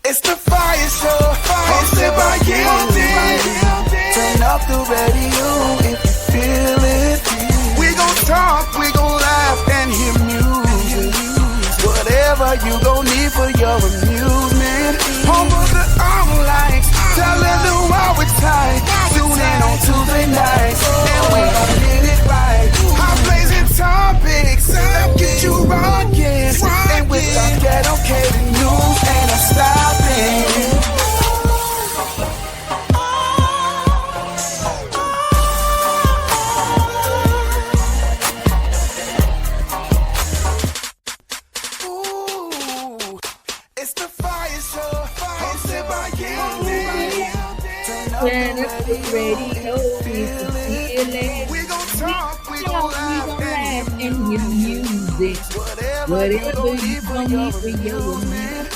It's the Fire Show, hosted by you. Turn up the radio if you feel it. We gon' talk, we gon' laugh and hear music. Whatever you gon' need for your amusement. Home of the lights, telling the world we're tight. Tune in on Tuesday nights, and we gon' get it right. Hot blazing topics, that get you rockin'. And with our ghetto Katie news, ain't no stopping. Ooh, it's the Fire Show, hosted by you. Turn up the radio, we gon' talk, we gon' laugh and hear music. Whatever you gon' need for your amusement.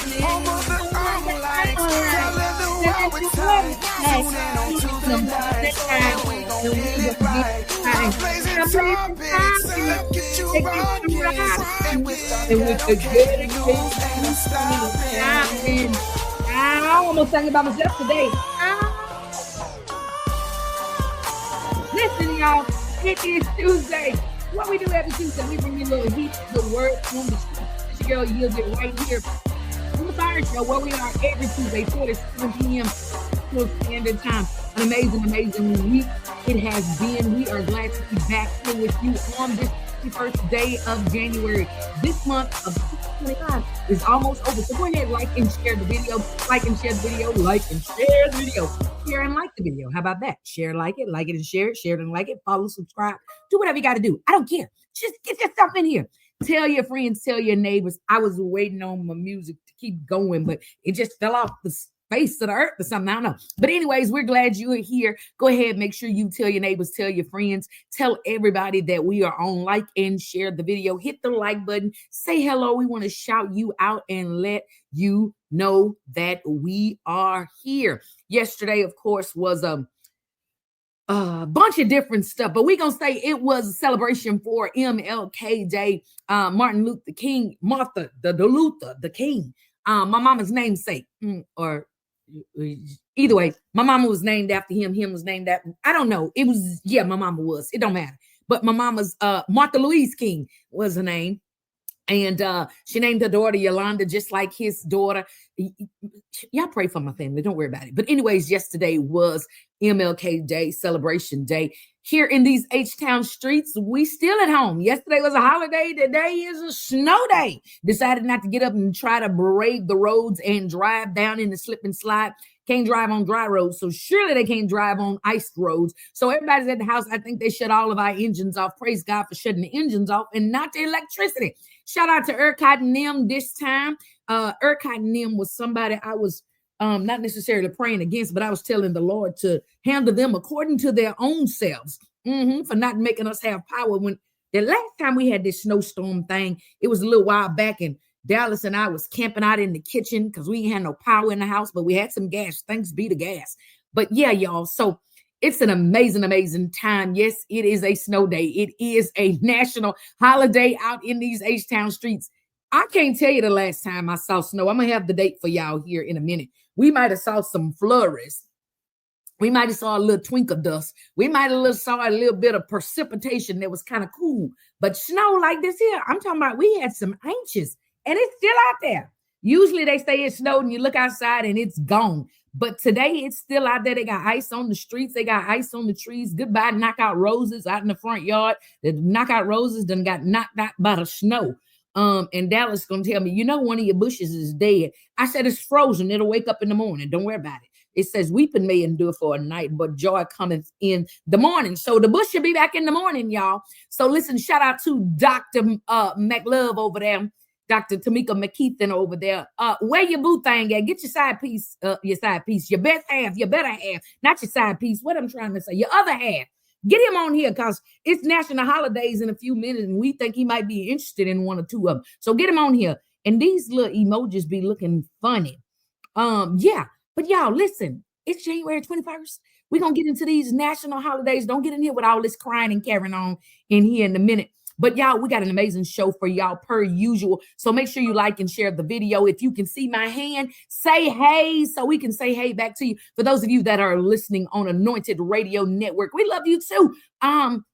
I almost sang about myself today. Listen, y'all, it is Tuesday. What we do every Tuesday, we bring you Lil Heat, the word from the street. It's your girl Yield It right here on the Fire Show, where we are every Tuesday, 4 to 7 p.m. Standard Time. An amazing week it has been. We are glad to be back here with you on this 51st day of January. This month of 2025 is almost over. So go ahead, like and share the video. Like and share the video. Like and share the video. Share and like the video. How about that? Share, like it and share it. Share it and like it. Follow, subscribe. Do whatever you got to do. I don't care. Just get yourself in here. Tell your friends, tell your neighbors. I was waiting on my music to keep going, but it just fell off the face of the earth or something. I don't know. But anyways, we're glad you are here. Go ahead. Make sure you tell your neighbors, tell your friends, tell everybody that we are on. Like and share the video. Hit the like button. Say hello. We want to shout you out and let you know that we are here. Yesterday, of course, was a bunch of different stuff, but we're going to say it was a celebration for MLK Day. Martin Luther King, Martha, the Luther, the King, my mama's namesake, or either way, my mama was named after him. Him was named after, I don't know. It was, yeah, my mama was. It don't matter. But my mama's, Martha Louise King was her name. And she named her daughter Yolanda, just like his daughter. Y'all pray for my family. Don't worry about it. But anyways, yesterday was MLK Day, celebration day. Here in these H-Town streets, we still at home. Yesterday was a holiday. Today is a snow day. Decided not to get up and try to brave the roads and drive down in the slip and slide. Can't drive on dry roads, so surely they can't drive on iced roads. So everybody's at the house. I think they shut all of our engines off. Praise God for shutting the engines off and not the electricity. Shout out to Urquhart and them this time. Urquhart and them was somebody I was not necessarily praying against, but I was telling the Lord to handle them according to their own selves for not making us have power. When the last time we had this snowstorm thing, it was a little while back, and Dallas and I was camping out in the kitchen because we ain't had no power in the house, but we had some gas. Thanks be to gas. But yeah, y'all. So it's an amazing time. Yes, it is a snow day. It is a national holiday out in these H-Town streets. I can't tell you the last time I saw snow. I'm going to have the date for y'all here in a minute. We might have saw some flurries. We might have saw a little twinkle dust. We might have saw a little bit of precipitation that was kind of cool. But snow like this here, I'm talking about we had some inches. And it's still out there. Usually they say it snowed and you look outside and it's gone. But today it's still out there. They got ice on the streets. They got ice on the trees. Goodbye knockout roses out in the front yard. The knockout roses done got knocked out by the snow. And Dallas going to tell me, you know, one of your bushes is dead. I said, it's frozen. It'll wake up in the morning. Don't worry about it. It says weeping may endure for a night, but joy cometh in the morning. So the bush should be back in the morning, y'all. So listen, shout out to Dr. McLove over there. Dr. Tamika McKeithen over there. Wear your boo thing at. Get your side piece, your best half, your better half, not your side piece. What I'm trying to say, your other half. Get him on here because it's national holidays in a few minutes and we think he might be interested in one or two of them. So get him on here. And these little emojis be looking funny. Yeah. But y'all, listen, it's January 21st. We're going to get into these national holidays. Don't get in here with all this crying and carrying on in here in a minute. But y'all, we got an amazing show for y'all per usual. So make sure you like and share the video. If you can see my hand, say hey so we can say hey back to you. For those of you that are listening on Anointed Radio Network, we love you too.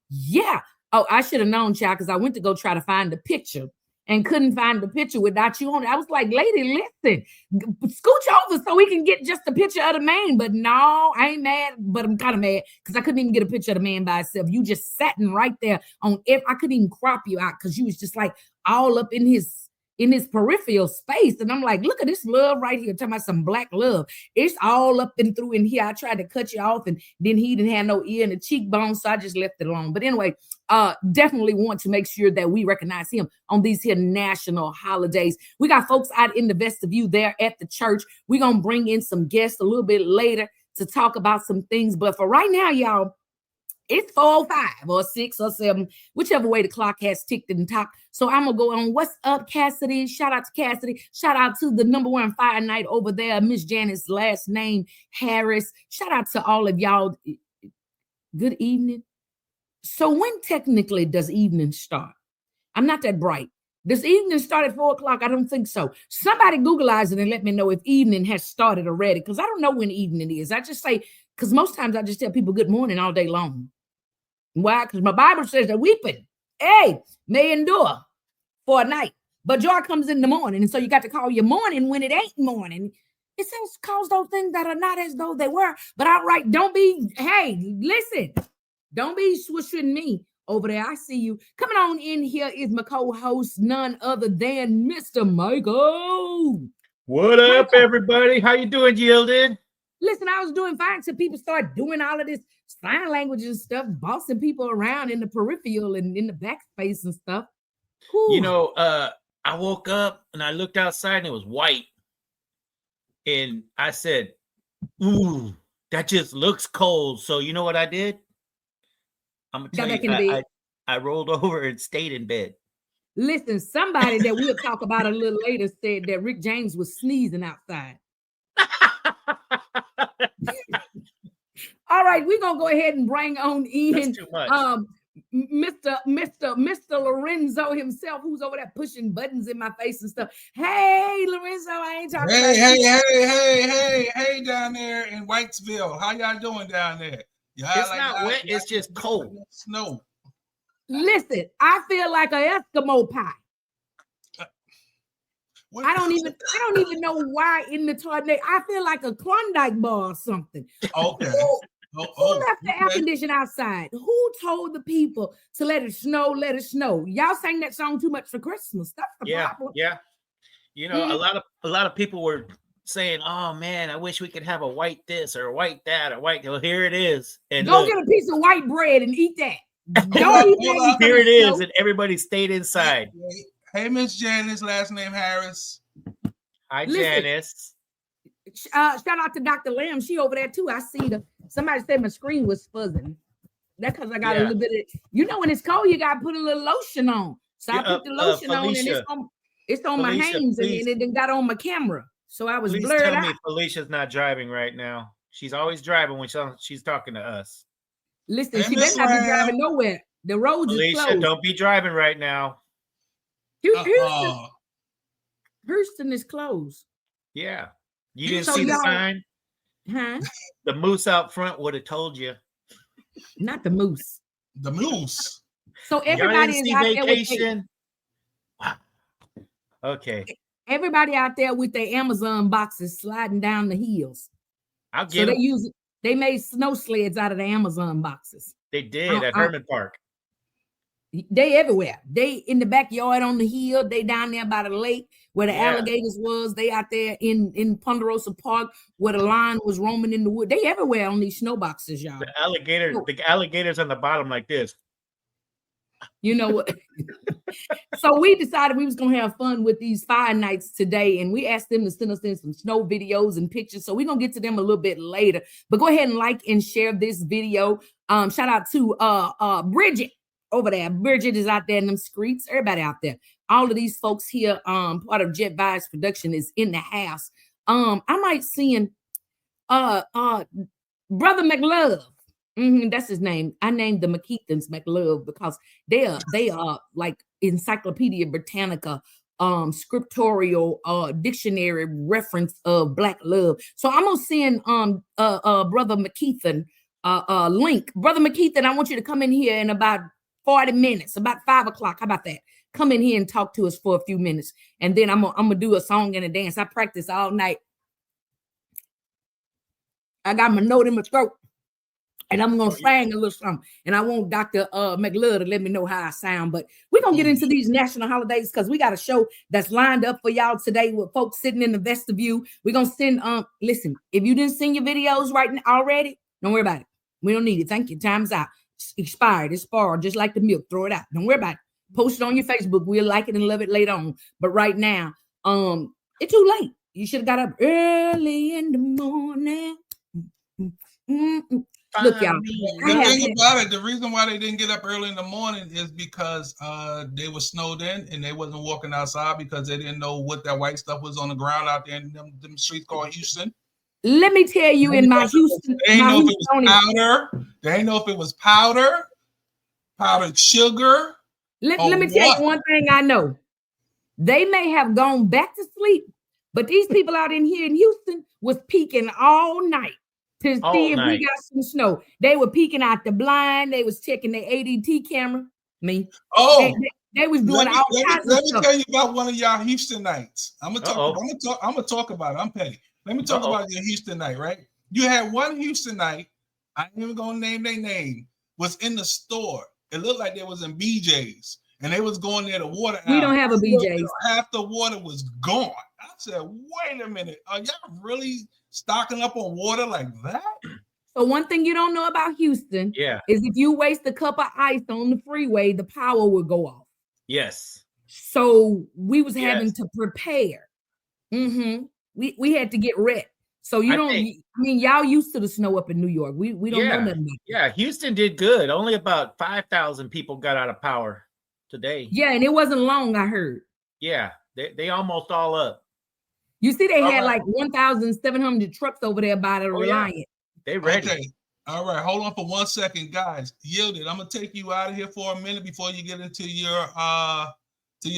Yeah. Oh, I should have known, child, because I went to go try to find the picture and couldn't find the picture without you on it. I was like, lady, listen, scooch over so we can get just a picture of the man. But no, I ain't mad, but I'm kind of mad because I couldn't even get a picture of the man by itself. You just sitting right there on it. I couldn't even crop you out because you was just like all up in his peripheral space. And I'm like, look at this love right here. Talking about some black love. It's all up and through in here. I tried to cut you off and then he didn't have no ear in the cheekbone. So I just left it alone. But anyway, definitely want to make sure that we recognize him on these here national holidays. We got folks out in the vestibule there at the church. We're going to bring in some guests a little bit later to talk about some things. But for right now, y'all, it's 4:05 or 6 or 7, whichever way the clock has ticked and talked. So I'm going to go on. What's up, Cassidy? Shout out to Cassidy. Shout out to the #1 fire night over there, Miss Janice's last name, Harris. Shout out to all of y'all. Good evening. So when technically does evening start? I'm not that bright. Does evening start at 4 o'clock? I don't think so. Somebody Googleize it and let me know if evening has started already, because I don't know when evening is. I just say, because most times I just tell people good morning all day long. Why? Because my Bible says that weeping, may endure for a night, but joy comes in the morning. And so you got to call your morning when it ain't morning. It says cause those things that are not as though they were. But outright, don't be, listen, don't be swishing me over there. I see you. Coming on in here is my co-host, none other than Mr. Michael. What up, everybody? How you doing, Yielded? Listen, I was doing fine until people start doing all of this sign language and stuff, bossing people around in the peripheral and in the backspace and stuff. Whew. You know, I woke up and I looked outside and it was white. And I said, ooh, that just looks cold. So you know what I did? I'm going to tell you, I rolled over and stayed in bed. Listen, somebody that we'll talk about a little later said that Rick James was sneezing outside. All right, we're gonna go ahead and bring on in Mr. Lorenzo himself, who's over there pushing buttons in my face and stuff. Hey, Lorenzo, I ain't talking about hey down there in Whitesville. How y'all doing down there? It's not wet, it's just cold. Snow. Listen, I feel like an Eskimo pie. I don't even know why in the tornado. I feel like a Klondike bar or something. Okay. Who left the air conditioner outside? Who told the people to let it snow? Let it snow. Y'all sang that song too much for Christmas. That's the problem. Yeah. You know, a lot of people were saying, "Oh man, I wish we could have a white this or a white that or white." Well, here it is. And go get a piece of white bread and eat that. Here it is, and everybody stayed inside. Hey, Miss Janice, last name Harris. Hi, Janice. Shout out to Dr. Lamb. She over there too. I see the. Somebody said my screen was fuzzing. That's because I got a little bit of. When it's cold, you got to put a little lotion on. So I put the lotion on, and it's on my hands, and it got on my camera. So I was blurred out. Tell me Felicia's not driving right now. She's always driving when she's talking to us. Listen, she better not be driving nowhere. The roads is closed. Felicia, don't be driving right now. Houston is closed. Yeah. You didn't see the sign? Huh? The moose out front would have told you. Not the moose. The moose. So everybody is out vacation. Wow. Okay. Everybody out there with their Amazon boxes sliding down the hills. I'll get it. They made snow sleds out of the Amazon boxes. They did at Herman Park. They everywhere. They in the backyard on the hill. They down there by the lake where the alligators was. They out there in Ponderosa Park where the lion was roaming in the wood. They everywhere on these snow boxes, y'all. The alligators on the bottom like this. You know what? So we decided we was gonna have fun with these fire nights today, and we asked them to send us in some snow videos and pictures. So we're gonna get to them a little bit later. But go ahead and like and share this video. Shout out to Bridget over there. Bridget is out there in them streets. Everybody out there. All of these folks here, part of Jet Vibes production is in the house. I might send Brother McLove That's his name. I named the McKeithans McLove because they are like Encyclopedia Britannica, scriptorial dictionary reference of Black love. So I'm gonna send Brother McKeithan link. Brother McKeithan, I want you to come in here in about 40 minutes, about 5 o'clock. How about that? Come in here and talk to us for a few minutes, and then I'm gonna do a song and a dance. I practice all night. I got my note in my throat, and I'm gonna sing a little something. And I want Dr. McLove to let me know how I sound. But we're gonna get into these national holidays because we got a show that's lined up for y'all today with folks sitting in the vestibule. We're gonna send listen, if you didn't send your videos right now already, don't worry about it. We don't need it. Thank you. Time's out. It's expired. It's spoiled, just like the milk. Throw it out. Don't worry about it. Post it on your Facebook. We'll like it and love it later on. But right now, it's too late. You should have got up early in the morning. Look, y'all. The thing about it, the reason why they didn't get up early in the morning is because they were snowed in and they wasn't walking outside because they didn't know what that white stuff was on the ground out there in them streets called Houston. Let me tell you, in my Houston, they ain't know if it was powder. They ain't know if it was powdered sugar. Let me tell you one thing I know. They may have gone back to sleep, but these people out in here in Houston was peeking all night to see if we got some snow. They were peeking out the blind. They was checking their ADT camera. They was doing all kinds of stuff. Let me tell you about one of y'all Houstonites. I'm gonna talk about it. I'm petty. Let me talk about your Houston night, right? You had one Houstonite, I ain't even gonna name their name, was in the store. It looked like they was in BJ's and they was going there to water. We don't have a BJ's. Half the water was gone. I said, wait a minute, are y'all really stocking up on water like that? So one thing you don't know about Houston is if you waste a cup of ice on the freeway, the power will go off. Yes. So we was having to prepare. We had to get ready. So y'all used to the snow up in New York. We don't know nothing about it. Yeah, Houston did good. Only about 5,000 people got out of power today. Yeah, and it wasn't long, I heard. Yeah, they almost all up. You see, they had like 1,700 trucks over there by the Reliant. Yeah. They ready. Okay. All right, hold on for 1 second, guys. Yielded. I'm gonna take you out of here for a minute before you get into your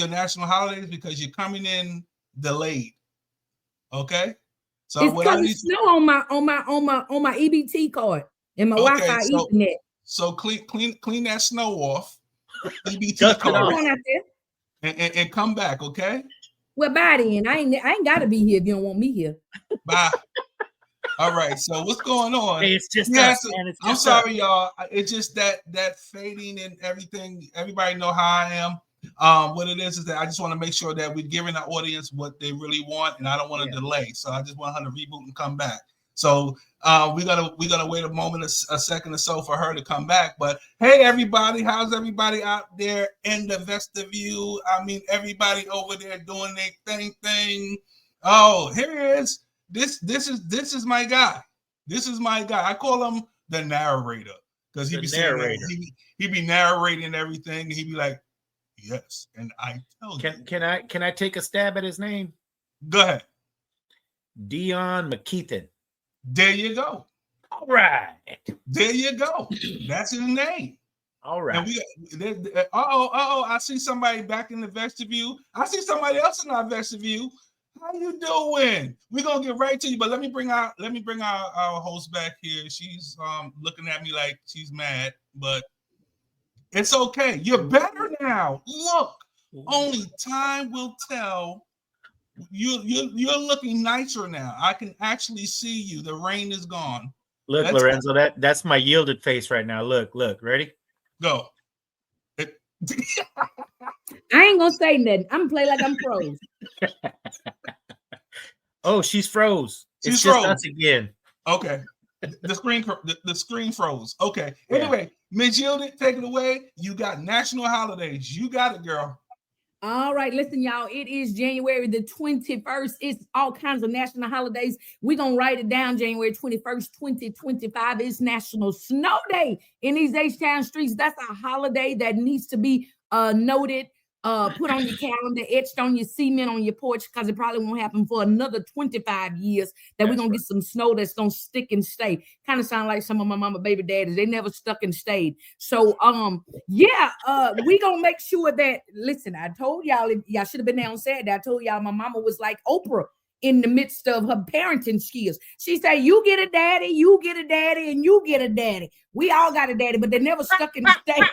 national holidays because you're coming in delayed. Okay. So it's coming snow on my EBT card and my Wi-Fi Ethernet. So clean that snow off. EBT card and come back, okay? Well, bye then. I ain't gotta be here if you don't want me here. Bye. All right. So what's going on? Hey, it's just us, man. I'm sorry, y'all. It's just that fading and everything. Everybody know how I am. What it is that I just want to make sure that we're giving our audience what they really want, and I don't want to delay. So I just want her to reboot and come back. So we gotta wait a second or so for her to come back. But hey, everybody, how's everybody out there in the vestibule? I mean, everybody over there doing their thing. Oh, here he is. This is my guy. This is my guy. I call him the narrator because he be narrating everything. And he be like, yes, and I tell you. Can I take a stab at his name? Go ahead. Dion McKeithan. There you go. All right. There you go. That's his name. All right. I see somebody back in the vestibule. I see somebody else in our vestibule. How you doing? We're gonna get right to you, but let me bring our host back here. She's looking at me like she's mad, but it's okay. You're better now. Look, only time will tell. You're looking nicer now. I can actually see you. The rain is gone. Look, Lorenzo, that's my yielded face right now. Look, ready? Go. I ain't gonna say nothing. I'm gonna play like I'm froze. Oh, she's froze. She's just froze us again. Okay. The screen froze. Okay. Anyway, Ms. Yielded, take it away. You got national holidays. You got it, girl. All right, listen, y'all. It is January the 21st. It's all kinds of national holidays. We're going to write it down. January 21st, 2025 is National Snow Day in these H-Town streets. That's a holiday that needs to be noted. put on your calendar, etched on your cement on your porch, because it probably won't happen for another 25 years that we're going to get some snow that's going to stick and stay. Kind of sound like some of my mama baby daddies. They never stuck and stayed. So, we going to make sure that, listen, I told y'all should have been there on Saturday. I told y'all my mama was like Oprah in the midst of her parenting skills. She said, you get a daddy, you get a daddy, and you get a daddy. We all got a daddy, but they never stuck and stayed.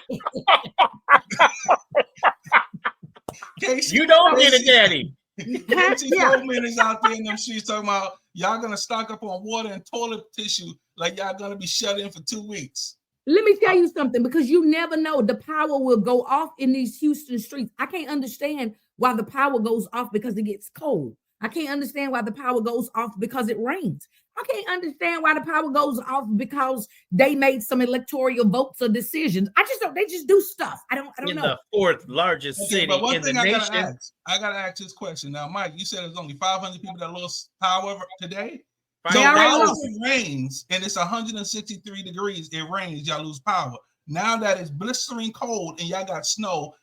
You don't get a daddy. Casey Coleman is out there in them streets talking about y'all gonna stock up on water and toilet tissue like y'all gonna be shut in for 2 weeks. Let me tell you something, because you never know. The power will go off in these Houston streets. I can't understand why the power goes off because it gets cold. I can't understand why the power goes off because it rains. I can't understand why the power goes off because they made some electoral votes or decisions. I just don't. They just do stuff. I don't know. In the fourth largest city but one in thing the nation. I gotta ask this question now, Mike. You said there's only 500 people that lost power today. So while it rains and it's 163 degrees, it rains, y'all lose power. Now that it's blistering cold and y'all got snow,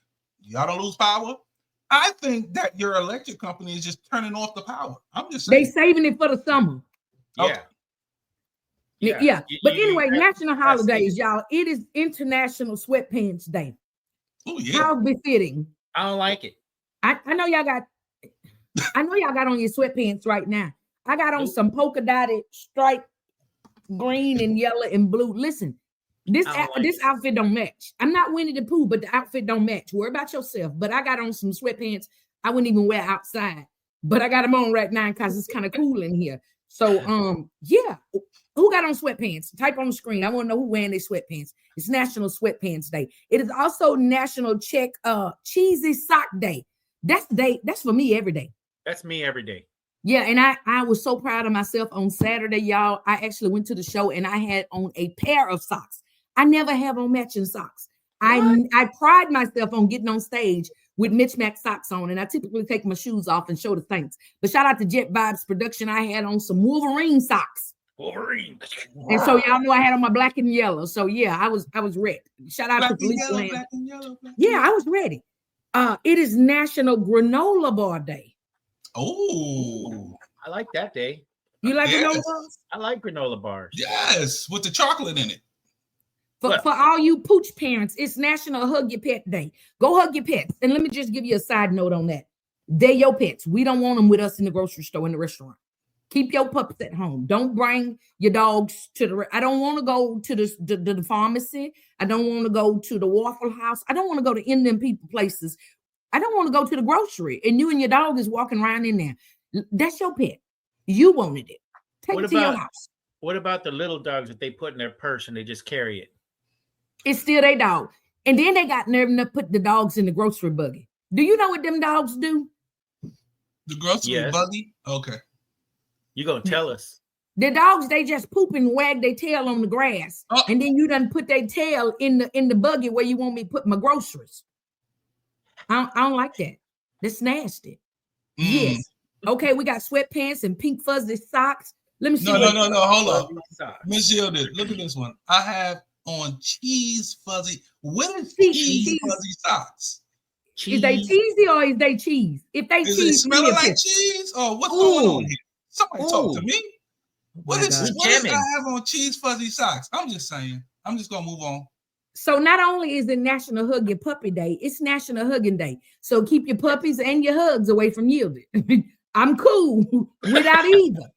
y'all don't lose power. I think that your electric company is just turning off the power. I'm just saying. They saving it for the summer. Yeah. Yeah. But anyway, national holidays, y'all. It is International Sweatpants Day. Oh, yeah. How befitting. I don't like it. I know y'all got on your sweatpants right now. I got on some polka dotted striped green and yellow and blue. Listen, this outfit don't match. I'm not Winnie the Pooh, but the outfit don't match. Worry about yourself. But I got on some sweatpants I wouldn't even wear outside. But I got them on right now because it's kind of cool in here. So, yeah. Who got on sweatpants? Type on the screen. I want to know who wearing their sweatpants. It's National Sweatpants Day. It is also National Cheesy Sock Day. That's the day. That's for me every day. That's me every day. Yeah, and I was so proud of myself on Saturday, y'all. I actually went to the show and I had on a pair of socks. I never have on matching socks. I pride myself on getting on stage with Mitch Mac socks on, and I typically take my shoes off and show the thanks. But shout out to Jet Vibes Production. I had on some Wolverine socks. Wolverine. And so y'all know I had on my black and yellow. So yeah, I was ready. Shout out to Police Land. Yeah, I was ready. It is National Granola Bar Day. Oh, I like that day. You like granola bars? I like granola bars. Yes, with the chocolate in it. For all you pooch parents, it's National Hug Your Pet Day. Go hug your pets. And let me just give you a side note on that. They're your pets. We don't want them with us in the grocery store, in the restaurant. Keep your pups at home. Don't bring your dogs to the. I don't want to go to the pharmacy. I don't want to go to the Waffle House. I don't want to go to any of them people places. I don't want to go to the grocery and you and your dog is walking around in there. That's your pet. You wanted it. Take it to your house. What about the little dogs that they put in their purse and they just carry it? It's still their dog. And then they got nerve enough to put the dogs in the grocery buggy. Do you know what them dogs do? The grocery buggy? Okay. You gonna tell us? The dogs, they just poop and wag their tail on the grass. Oh. And then you done put their tail in the buggy where you want me to put my groceries. I don't like that. That's nasty. Yes. Okay, we got sweatpants and pink fuzzy socks. Let me see. No. Hold on. Miss Hilda, look at this one. I have on cheese fuzzy. What is cheese fuzzy socks? Cheese. Is they cheesy or is they cheese? If they is cheese, it smelling like cheese? Or what's going on here? Somebody talk to me. What is I have on cheese fuzzy socks? I'm just saying. I'm just gonna move on. So not only is it National Hug Your Puppy Day, it's National Hugging Day. So keep your puppies and your hugs away from Yielded. I'm cool without either.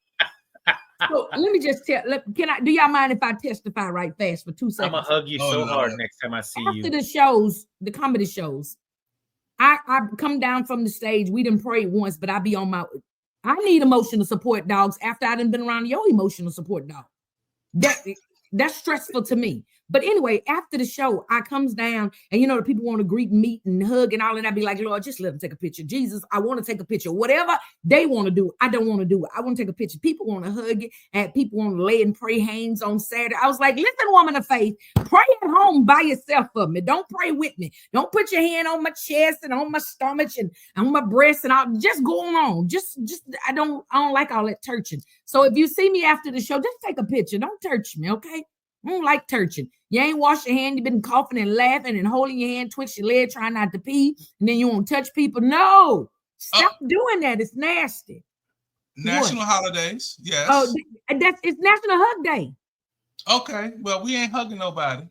So let me just tell. Do y'all mind if I testify right fast for 2 seconds? I'm gonna hug you hard next time I see you. After the shows, the comedy shows, I come down from the stage. We didn't pray once, but I be on my. I need emotional support dogs after I done been around your emotional support dog. That's stressful to me. But anyway, after the show, I comes down and, the people want to greet and meet and hug and all. And I be like, Lord, just let them take a picture. Jesus, I want to take a picture. Whatever they want to do, I don't want to do it. I want to take a picture. People want to hug it and people want to lay and pray hands on Saturday. I was like, listen, woman of faith, pray at home by yourself for me. Don't pray with me. Don't put your hand on my chest and on my stomach and on my breast and all. Just go on. Just I don't like all that touching. So if you see me after the show, just take a picture. Don't touch me, okay? I don't like touching. You ain't washed your hand. You've been coughing and laughing and holding your hand, twitch your leg, trying not to pee, and then you won't touch people. No, stop doing that. It's nasty. National holidays, yes. Oh, it's National Hug Day. Okay, well, we ain't hugging nobody.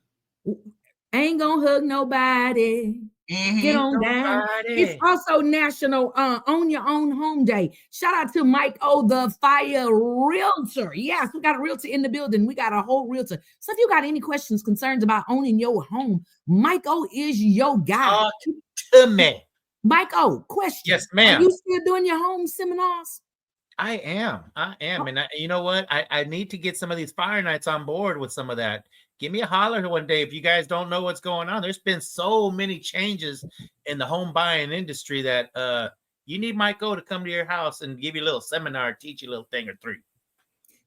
Ain't gonna hug nobody. Mm-hmm. Get on down. It's also National Own Your Own Home Day. Shout out to Mike O, the FIYAH Realtor. Yes, we got a realtor in the building. We got a whole realtor. So if you got any questions, concerns about owning your home, Mike O is your guy. Talk to me. Mike O, question. Yes, ma'am. Are you still doing your home seminars? I am. And you know what? I need to get some of these fire nights on board with some of that. Give me a holler one day if you guys don't know what's going on. There's been so many changes in the home buying industry that you need Mike O to come to your house and give you a little seminar, teach you a little thing or three.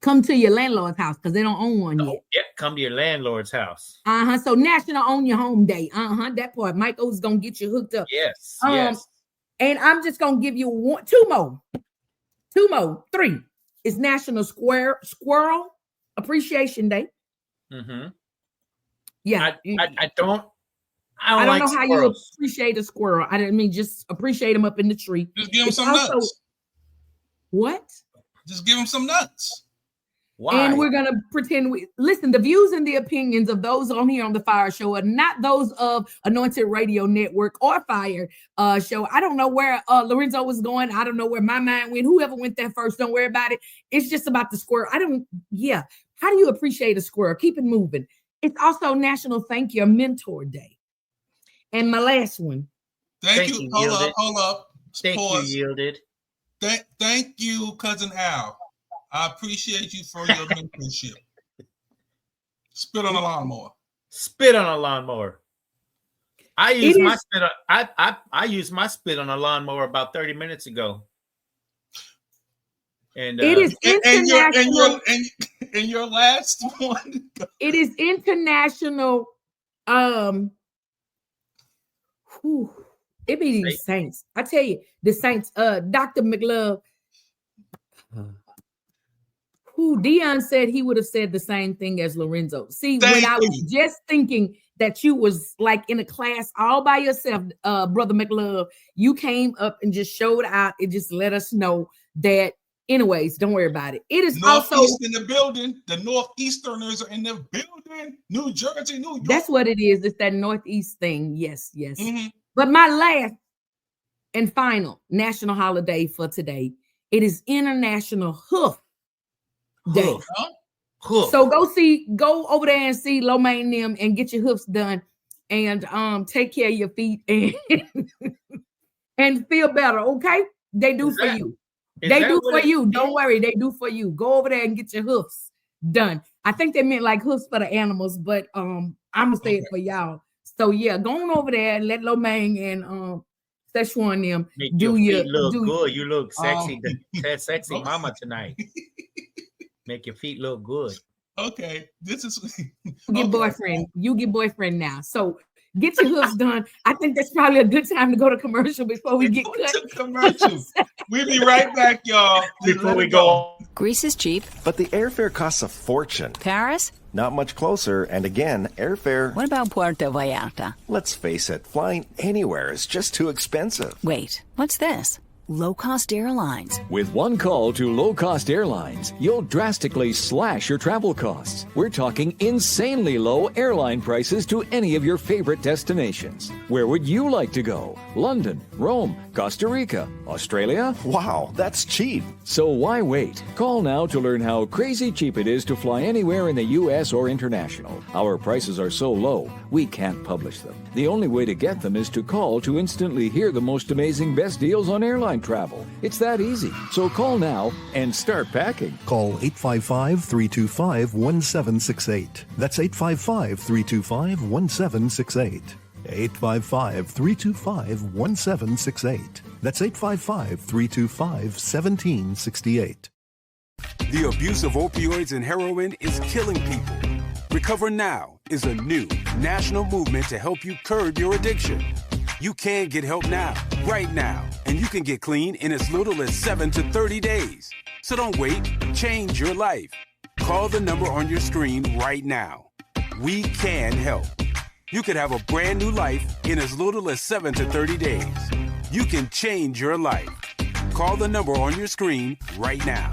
Come to your landlord's house because they don't own one yet. Yeah, come to your landlord's house. So National Own Your Home Day. That part. Mike O's gonna get you hooked up. Yes. And I'm just gonna give you two more, three. It's National Squirrel Appreciation Day. Mm-hmm. Yeah, I don't know like how squirrels. you appreciate a squirrel. I didn't mean just appreciate them up in the tree. Just give them some nuts. What? Just give them some nuts. Why? And we're gonna pretend listen. The views and the opinions of those on here on the FIYAH Show are not those of Anointed Radio Network or FIYAH Show. I don't know where Lorenzo was going. I don't know where my mind went. Whoever went there first, don't worry about it. It's just about the squirrel. How do you appreciate a squirrel? Keep it moving. It's also National Thank Your Mentor Day. And my last one. Thank you. Hold up. Thank Pause. you, Yielded. Thank you, Cousin Al. I appreciate you for your mentorship. Spit on a lawnmower. Spit on a lawnmower. I used my spit on I used my spit on a lawnmower about 30 minutes ago. And it is international. And your last one. It is international. It be these saints. I tell you, the saints. Dr. McLove. Dion said he would have said the same thing as Lorenzo. See, when I was just thinking that you was like in a class all by yourself, Brother McLove, you came up and just showed out. It just let us know that. Anyways, don't worry about it. It is Northeast also in the building. The Northeasterners are in the building. New Jersey, New York. That's what it is. It's that Northeast thing. Yes. Mm-hmm. But my last and final national holiday for today, it is International Hoof Day. Hoof. So go over there and see Lo Mein them and get your hoofs done and take care of your feet and feel better. Okay, they do for you. They do for you. Don't worry. They do for you. Go over there and get your hoofs done. I think they meant like hoofs for the animals, but I'm gonna say it for y'all. So yeah, go on over there and let Lo Mein and Szechuan them do your look good. You look sexy, sexy mama tonight. Make your feet look good. Okay, this is get boyfriend. You get boyfriend now. So get your hoofs done. I think that's probably a good time to go to commercial before we get cut. To commercial. We'll be right back, y'all. Before we go. Greece is cheap. But the airfare costs a fortune. Paris? Not much closer. And again, airfare... What about Puerto Vallarta? Let's face it, flying anywhere is just too expensive. Wait, what's this? Low-cost airlines. With one call to low-cost airlines, you'll drastically slash your travel costs. We're talking insanely low airline prices to any of your favorite destinations. Where would you like to go? London, Rome, Costa Rica, Australia? Wow, that's cheap. So why wait? Call now to learn how crazy cheap it is to fly anywhere in the U.S. or international. Our prices are so low, we can't publish them. The only way to get them is to call to instantly hear the most amazing best deals on airline travel. It's that easy. So call now and start packing. Call 855-325-1768. That's 855-325-1768. 855-325-1768. That's 855-325-1768. The abuse of opioids and heroin is killing people. Recover Now is a new national movement to help you curb your addiction. You can get help now, right now, and you can get clean in as little as 7 to 30 days. So don't wait. Change your life. Call the number on your screen right now. we can help. You could have a brand new life in as little as 7 to 30 days. You can change your life. Call the number on your screen right now.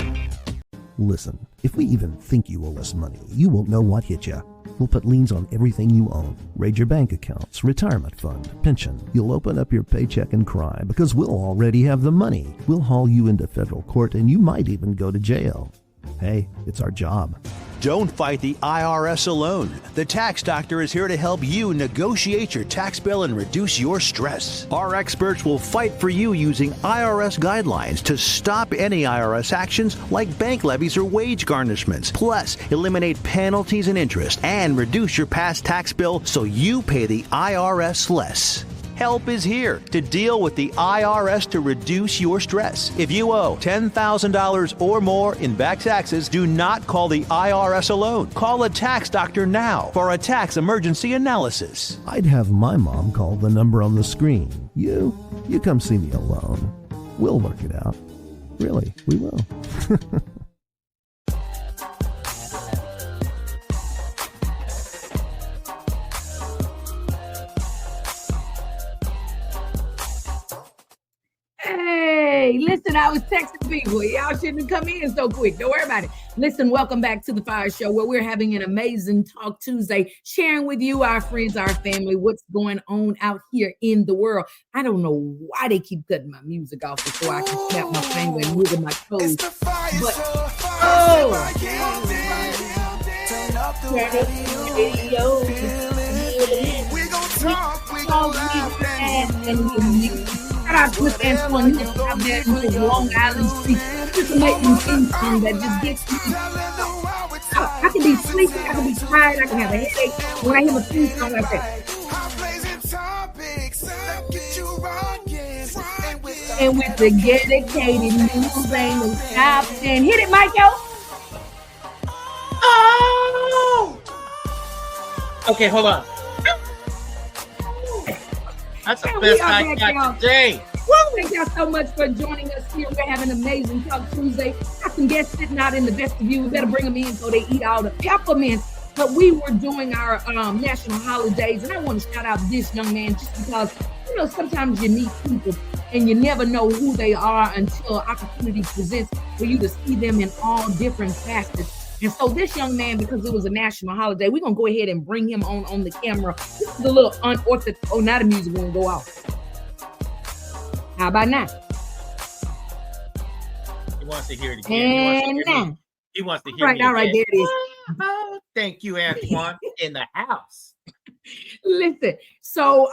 Listen, if we even think you owe us money, you won't know what hit you. We'll put liens on everything you own. Raid your bank accounts, retirement fund, pension. You'll open up your paycheck and cry because we'll already have the money. We'll haul you into federal court and you might even go to jail. Hey, it's our job. Don't fight the IRS alone. The Tax Doctor is here to help you negotiate your tax bill and reduce your stress. Our experts will fight for you using IRS guidelines to stop any IRS actions like bank levies or wage garnishments. Plus, eliminate penalties and interest and reduce your past tax bill so you pay the IRS less. Help is here to deal with the IRS to reduce your stress. If you owe $10,000 or more in back taxes, do not call the IRS alone. Call a tax doctor now for a tax emergency analysis. I'd have my mom call the number on the screen. You come see me alone. We'll work it out. Really, we will. Hey, listen, I was texting people. Y'all shouldn't come in so quick. Don't worry about it. Listen, welcome back to the FIYAH Show, where we're having an amazing Talk Tuesday, sharing with you, our friends, our family, what's going on out here in the world. I don't know why they keep cutting my music off before I can snap my finger and wiggle my toes. But, shout out to Miss Antoine, who's out there in the Long Island street. Just amazing things that just gets me. I can be sleepy, I can be tired, I can have a headache. When I hear a theme song like that. And with the dedicated news angle top 10. Hit it, Michael. Oh! Okay, hold on. That's the best I got today. Well, thank y'all so much for joining us here. We're having an amazing Talk Tuesday. Got some guests sitting out in the vestibule. We better bring them in so they eat all the peppermints. But we were doing our national holidays, and I want to shout out this young man just because, you know, sometimes you meet people and you never know who they are until opportunity presents for you to see them in all different facets. And so this young man, because it was a national holiday, we're going to go ahead and bring him on the camera. This is a little unorthodox. Oh, now the music won't go off. How about now? He wants to hear it again. He wants to hear me all right, there it is. Oh, thank you, Antoine, in the house. Listen, so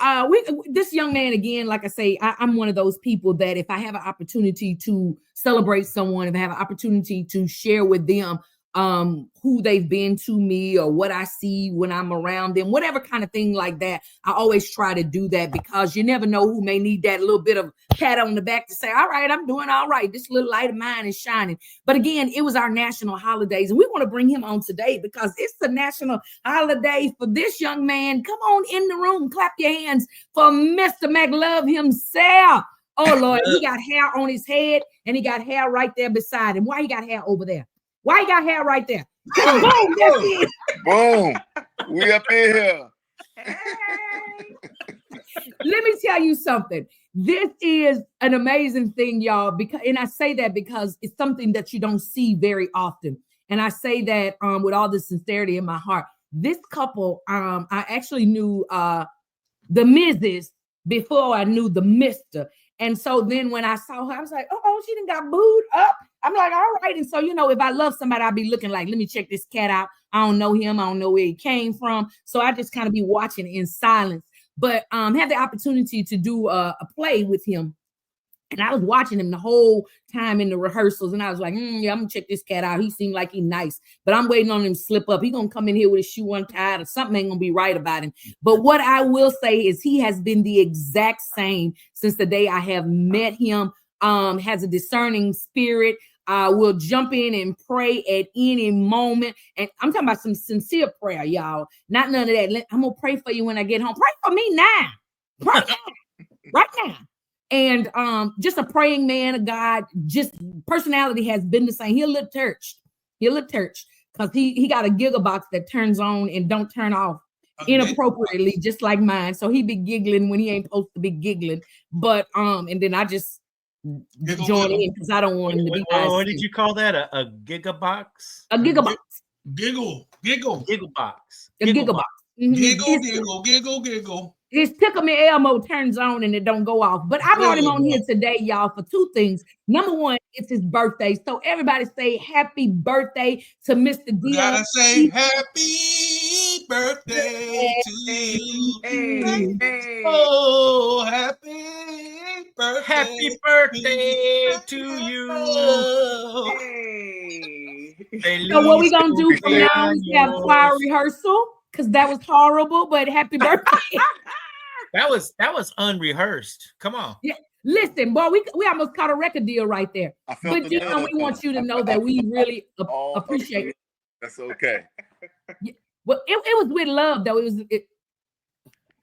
this young man, again, like I say, I'm one of those people that if I have an opportunity to celebrate someone, if I have an opportunity to share with them who they've been to me or what I see when I'm around them, whatever kind of thing like that, I always try to do that because you never know who may need that little bit of pat on the back to say, all right, I'm doing all right. This little light of mine is shining. But again, it was our national holidays, and we want to bring him on today because it's the national holiday for this young man. Come on in the room, clap your hands for Mr. McLove himself. Oh, Lord, he got hair on his head, and he got hair right there beside him. Why he got hair over there? Why you got hair right there? Boom, that's it. Boom. We up in here. Hey. Let me tell you something. This is an amazing thing, y'all, and I say that because it's something that you don't see very often. And I say that with all the sincerity in my heart. This couple, I actually knew the Mrs. before I knew the Mr. And so then when I saw her, I was like, oh, she done got booed up. I'm like, all right. And so, you know, if I love somebody, I'll be looking like, let me check this cat out. I don't know him. I don't know where he came from. So I just kind of be watching in silence, but had the opportunity to do a play with him. And I was watching him the whole time in the rehearsals. And I was like, yeah, I'm gonna check this cat out. He seemed like he's nice, but I'm waiting on him to slip up. He's gonna come in here with his shoe untied or something ain't gonna be right about him. But what I will say is he has been the exact same since the day I have met him. Has a discerning spirit. Will jump in and pray at any moment. And I'm talking about some sincere prayer, y'all. Not none of that. I'm going to pray for you when I get home. Pray for me now. Pray now. Right now. And just a praying man of God. Just personality has been the same. He'll look churched. because he got a gigabox that turns on and don't turn off inappropriately, just like mine. So he be giggling when he ain't supposed to be giggling. But and then I just join in because I don't want him to be. What did you call that? A gigabox? A gigabox. Giggle. Gigabox. A gigabox. Giggle. His Tickle Me Elmo turns on and it don't go off. But I brought him on here today, y'all, for two things. Number one, it's his birthday. So everybody say happy birthday to Mr. Dion. Gotta say happy birthday to you. Hey. Oh, happy birthday. Happy birthday to you. So what we gonna do for now is have choir rehearsal, because that was horrible, but happy birthday. That was unrehearsed. Come on. Yeah. Listen, boy, we almost caught a record deal right there. But Dion, we want you to know that we really appreciate it. That's okay. Yeah. Well, it was with love, though.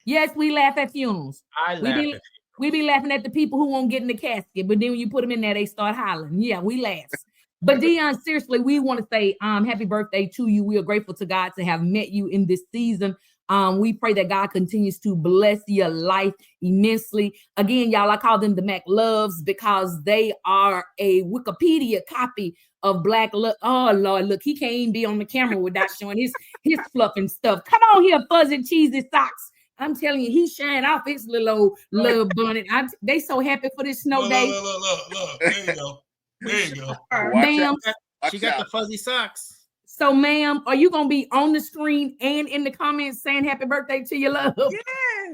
Yes, we laugh at funerals. We be laughing at the people who won't get in the casket, but then when you put them in there, they start hollering. Yeah, we laugh. But Dion, seriously, we want to say happy birthday to you. We are grateful to God to have met you in this season. We pray that God continues to bless your life immensely. Again, y'all, I call them the Mac Loves because they are a Wikipedia copy of Black Love. Oh, Lord, look, he can't even be on the camera without showing his fluff and stuff. Come on here, fuzzy, cheesy socks. I'm telling you, he shined off his little old love bonnet. They so happy for this snow day. Look. There you go. There you go. Ma'am, she got the fuzzy socks. So, ma'am, are you gonna be on the screen and in the comments saying happy birthday to your love? Yes.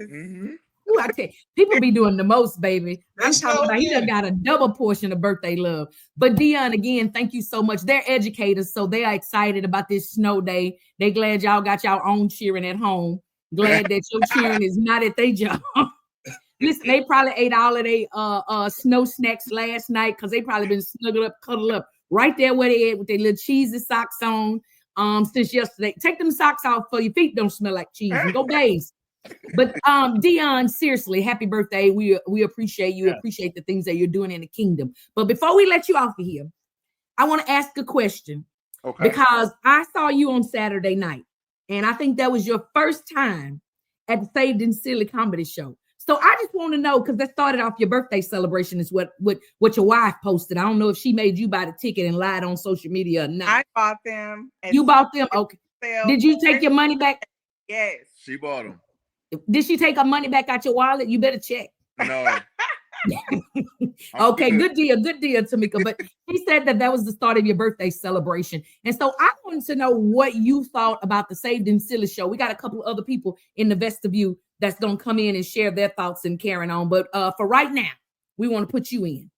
Mm-hmm. Ooh, I tell you, people be doing the most, baby. I'm talking about he done got a double portion of birthday love. But Dion, again, thank you so much. They're educators, so they are excited about this snow day. They glad y'all got y'all own cheering at home. Glad that your cheering is not at their job. Listen, they probably ate all of their snow snacks last night because they probably been snuggled up, cuddled up right there where they at with their little cheesy socks on since yesterday. Take them socks off so your feet don't smell like cheese and go bathe. But Dion, seriously, happy birthday. We appreciate you, appreciate the things that you're doing in the kingdom. But before we let you off of here, I want to ask a question. Okay. Because I saw you on Saturday night, and I think that was your first time at the Saved and Silly Comedy Show. So I just want to know, because that started off your birthday celebration is what your wife posted. I don't know if she made you buy the ticket and lied on social media or not. I bought them. You bought them? Okay. Did you take your money back? Yes. She bought them. Did she take her money back out your wallet? You better check. No. Okay, good deal, Tamika. But he said that was the start of your birthday celebration. And so I wanted to know what you thought about the Saved and Silly show. We got a couple of other people in the vestibule that's going to come in and share their thoughts and carrying on. But for right now, we want to put you in.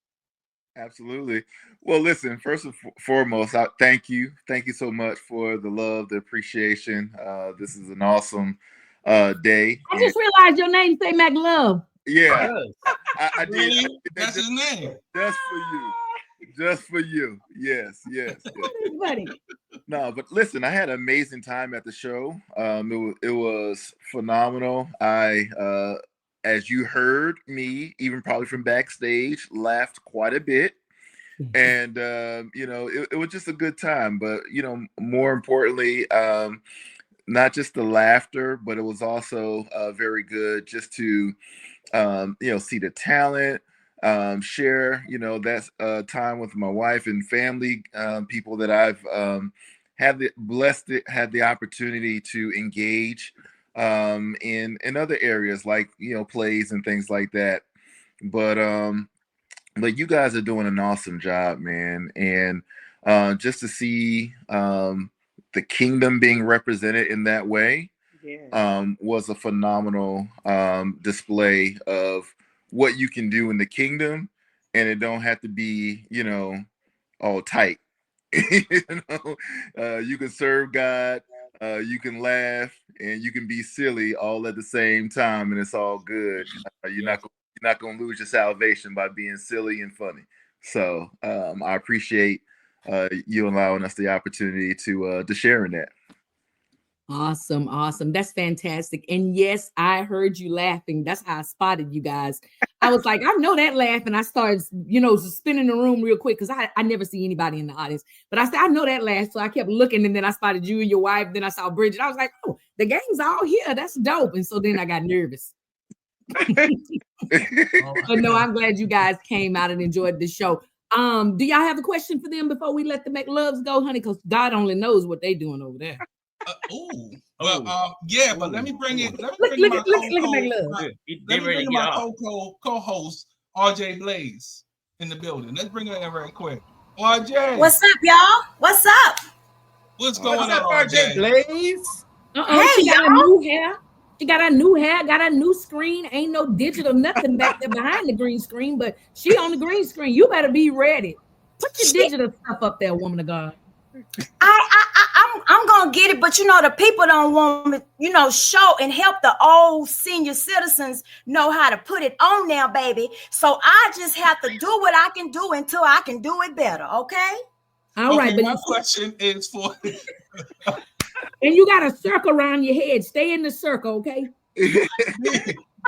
Absolutely. Well, listen, first and foremost, thank you. Thank you so much for the love, the appreciation. This is an awesome day. I just realized your name say Mac Love. Yeah, I did. Really? That's his name. Just for you. Just for you. Yes. Buddy. No, but listen, I had an amazing time at the show. It was phenomenal. I, as you heard me, even probably from backstage, laughed quite a bit. And, it was just a good time. But, more importantly, not just the laughter, but it was also very good just to, see the talent, share, that's time with my wife and family, people that I've had the opportunity to engage in other areas like, plays and things like that. But you guys are doing an awesome job, man. And just to see the kingdom being represented in that way was a phenomenal display of what you can do in the kingdom, and it don't have to be, all tight. You can serve God, you can laugh, and you can be silly all at the same time, and it's all good. You're not gonna lose your salvation by being silly and funny. So I appreciate you allowing us the opportunity to share in that. Awesome. That's fantastic. And yes, I heard you laughing. That's how I spotted you guys. I was like, I know that laugh. And I started, spinning the room real quick because I never see anybody in the audience. But I said, I know that laugh. So I kept looking, and then I spotted you and your wife. Then I saw Bridget. I was like, oh, the gang's all here. That's dope. And so then I got nervous. But no, I'm glad you guys came out and enjoyed the show. Do y'all have a question for them before we let the make loves go, honey? Because God only knows what they're doing over there. But let me bring in. Let me bring in my co-host RJ Blaze in the building. Let's bring her in very quick. RJ, what's up, y'all? What's up? What's going on, RJ Blaze? Hey, she got a new hair. She got a new hair, got a new screen. Ain't no digital nothing back there behind the green screen, but she on the green screen. You better be ready. Put your digital stuff up there, woman of God. I'm gonna get it, but the people don't want me, show and help the old senior citizens know how to put it on now, baby. So I just have to do what I can do until I can do it better. Okay. All right, but my question is for. And you got a circle around your head. Stay in the circle, okay?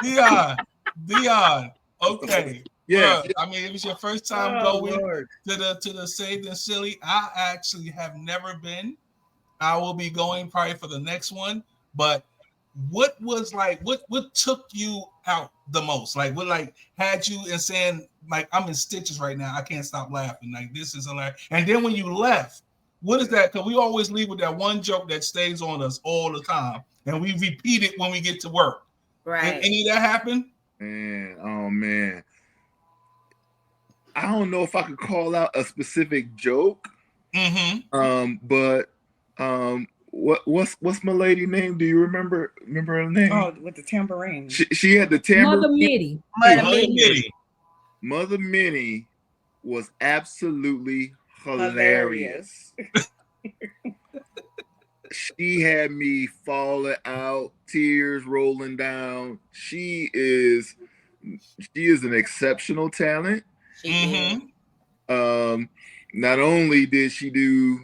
Dion. Okay. Yeah. I mean, it was your first time going to the Saved and Silly. I actually have never been. I will be going probably for the next one. But what took you out the most? Like what had you in saying, I'm in stitches right now. I can't stop laughing. Like this is hilarious. And then when you left, what is that? Because we always leave with that one joke that stays on us all the time. And we repeat it when we get to work. Right. Did any of that happen? Man. I don't know if I could call out a specific joke. But what's my lady name? Do you remember her name? Oh, with the tambourine. She had the tambourine. Mother Minnie. Mother Minnie was absolutely hilarious. She had me falling out, tears rolling down. She is an exceptional talent. Not only did she do,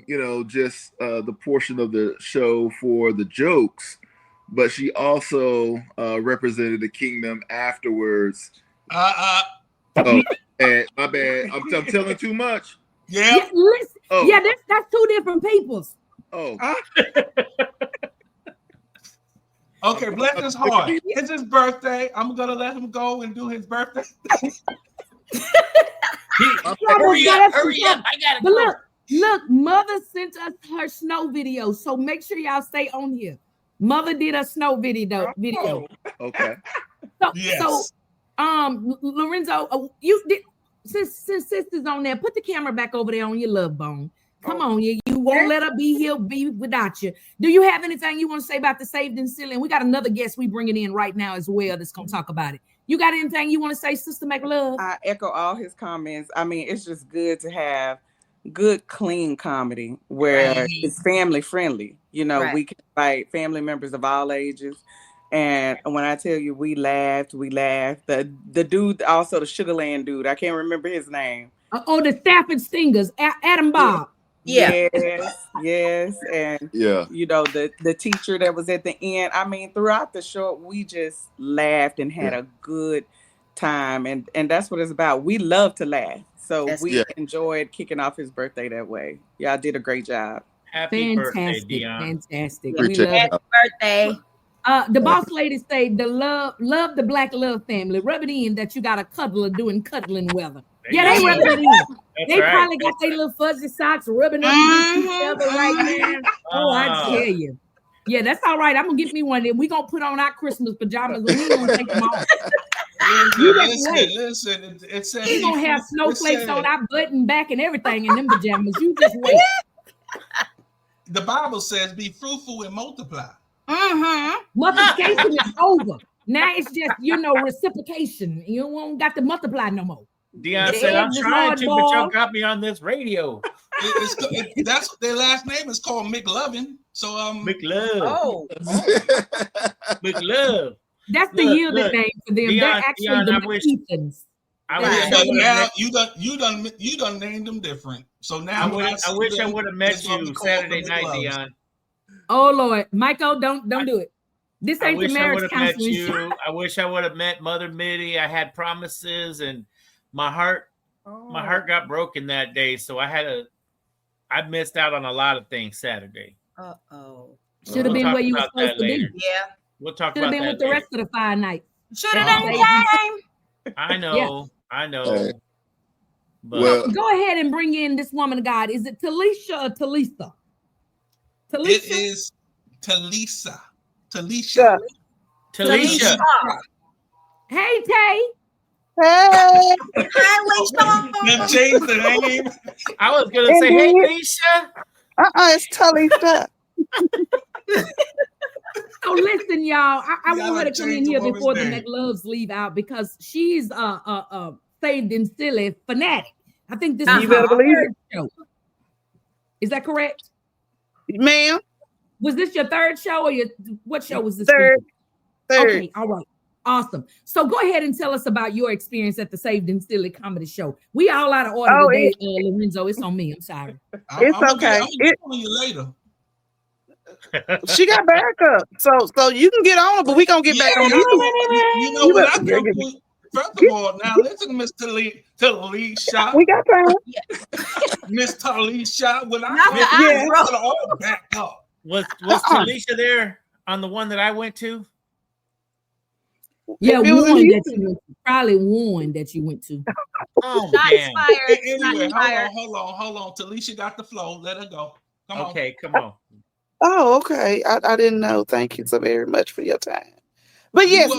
just the portion of the show for the jokes, but she also represented the kingdom afterwards. Oh, and my bad. I'm telling too much. Yeah. That's two different peoples. Oh. Okay, bless his heart. It's his birthday. I'm gonna let him go and do his birthday. Hurry up! I gotta go. Look, Mother sent us her snow video, so make sure y'all stay on here. Mother did a snow video. Okay. So, Lorenzo, you did since sister's on there, put the camera back over there on your love bone. Come on, you won't let her be here be without you. Do you have anything you want to say about the Saved and Silly? And we got another guest we bringing in right now as well that's gonna talk about it. You got anything you want to say, Sister Make Love? I echo all his comments. I mean, it's just good to have good, clean comedy where it's family friendly. We can invite family members of all ages. And when I tell you we laughed. The dude, also the Sugarland dude, I can't remember his name. The Stafford Stingers, Adam Bob. Yeah. Yes. And the teacher that was at the end. I mean, throughout the show, we just laughed and had a good time. And that's what it's about. We love to laugh. So we enjoyed kicking off his birthday that way. Y'all did a great job. Happy birthday, Dion. Fantastic. We love it. Happy birthday. The boss lady say the love the Black Love family. Rub it in that you got a cuddler doing cuddling weather. They rubbing it in. They probably got their little fuzzy socks rubbing up each other right now. Oh, I tell you. Yeah, that's all right. I'm gonna get me one of them. We're gonna put on our Christmas pajamas and we're gonna take them off. Listen, it said we're gonna have snowflakes on our butt and back and everything in them pajamas. You just wait. The Bible says be fruitful and multiply. Multiplication is over. Now it's just, reciprocation. You won't got to multiply no more. Dion said, I'm trying to, but y'all got me on this radio. That's their last name is called McLovin. So McLove. Oh. McLove. That's the yielded name for them. Dion, they're actually the Ethans. Now you done named them different. So now I wish I would have met you Saturday night, Dion. Oh Lord, Michael, don't do it. This ain't the marriage counseling show. I wish I would have met Mother Mitty. I had promises, and my heart got broken that day. So I missed out on a lot of things Saturday. Should have been where you were supposed to be. Yeah. We'll talk about that. Should have been with the rest of the 5 nights. Should have done time. I know. But go ahead and bring in this woman of God. Is it Talisha or Talisa? It is Talisa. Talisha. Hey, Tay. Hey. Hi, Lisa. Changed the name. I was going to say, hey, Alicia. It's Talisa. So listen, y'all. I want her to come in here before the McLoves leave out because she's saved and silly fanatic. I think this is her third show. Is that correct, ma'am? Was this your third show or what show was this? Third. Okay, all right. Awesome. So go ahead and tell us about your experience at the Saved and Silly comedy show. We all out of order today, Lorenzo. It's on me. I'm sorry. It's okay. I'll get on you later. She got backup, so you can get on, but we gonna get back on you. You know what I come with? First of all, now listen, Miss Talisha. We got time. Miss Talisha. When I all back up. Was Talisha there on the one that I went to? Yeah, probably one that you went to. Oh, anyway, hold on. Talisha got the flow. Let her go. Come on. Oh, okay. I didn't know. Thank you so very much for your time. But yes,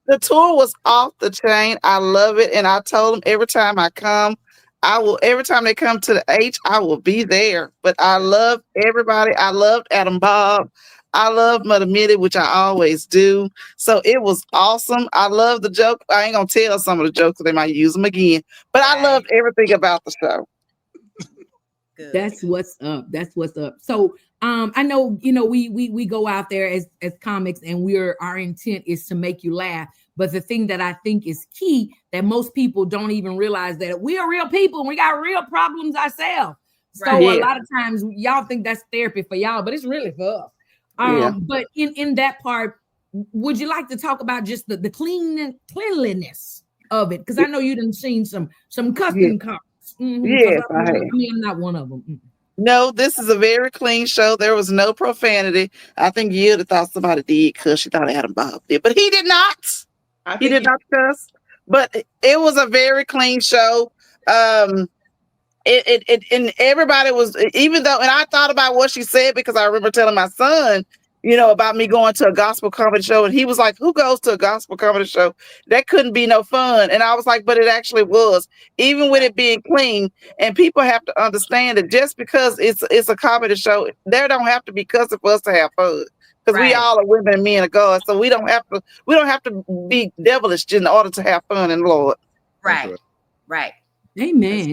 the tour was off the chain. I love it, and I told them every time I come, every time they come to the H, I will be there. But I love everybody. I loved Adam Bob. I love Mother Mitty, which I always do. So it was awesome. I love the joke. I ain't gonna tell some of the jokes, so they might use them again. But I loved everything about the show. Good. That's what's up. So I know we go out there as comics, and our intent is to make you laugh. But the thing that I think is key that most people don't even realize that we are real people and we got real problems ourselves. So a lot of times y'all think that's therapy for y'all, but it's really for us. But in that part, would you like to talk about just the cleanliness of it? Because I know you done seen some custom cars. Mm-hmm. Yes, I'm not one of them. No, this is a very clean show. There was no profanity. I think Yield thought somebody did because she thought Adam Bob did, but he did not. He did not cuss. But it was a very clean show. And everybody was, even though, and I thought about what she said because I remember telling my son, about me going to a gospel comedy show, and he was like, "Who goes to a gospel comedy show? That couldn't be no fun." And I was like, "But it actually was, even with it being clean." And people have to understand that just because it's a comedy show, there don't have to be cussing for us to have fun. Because we all are women and men of God, so we don't have to be devilish in order to have fun in the Lord. Right. Amen.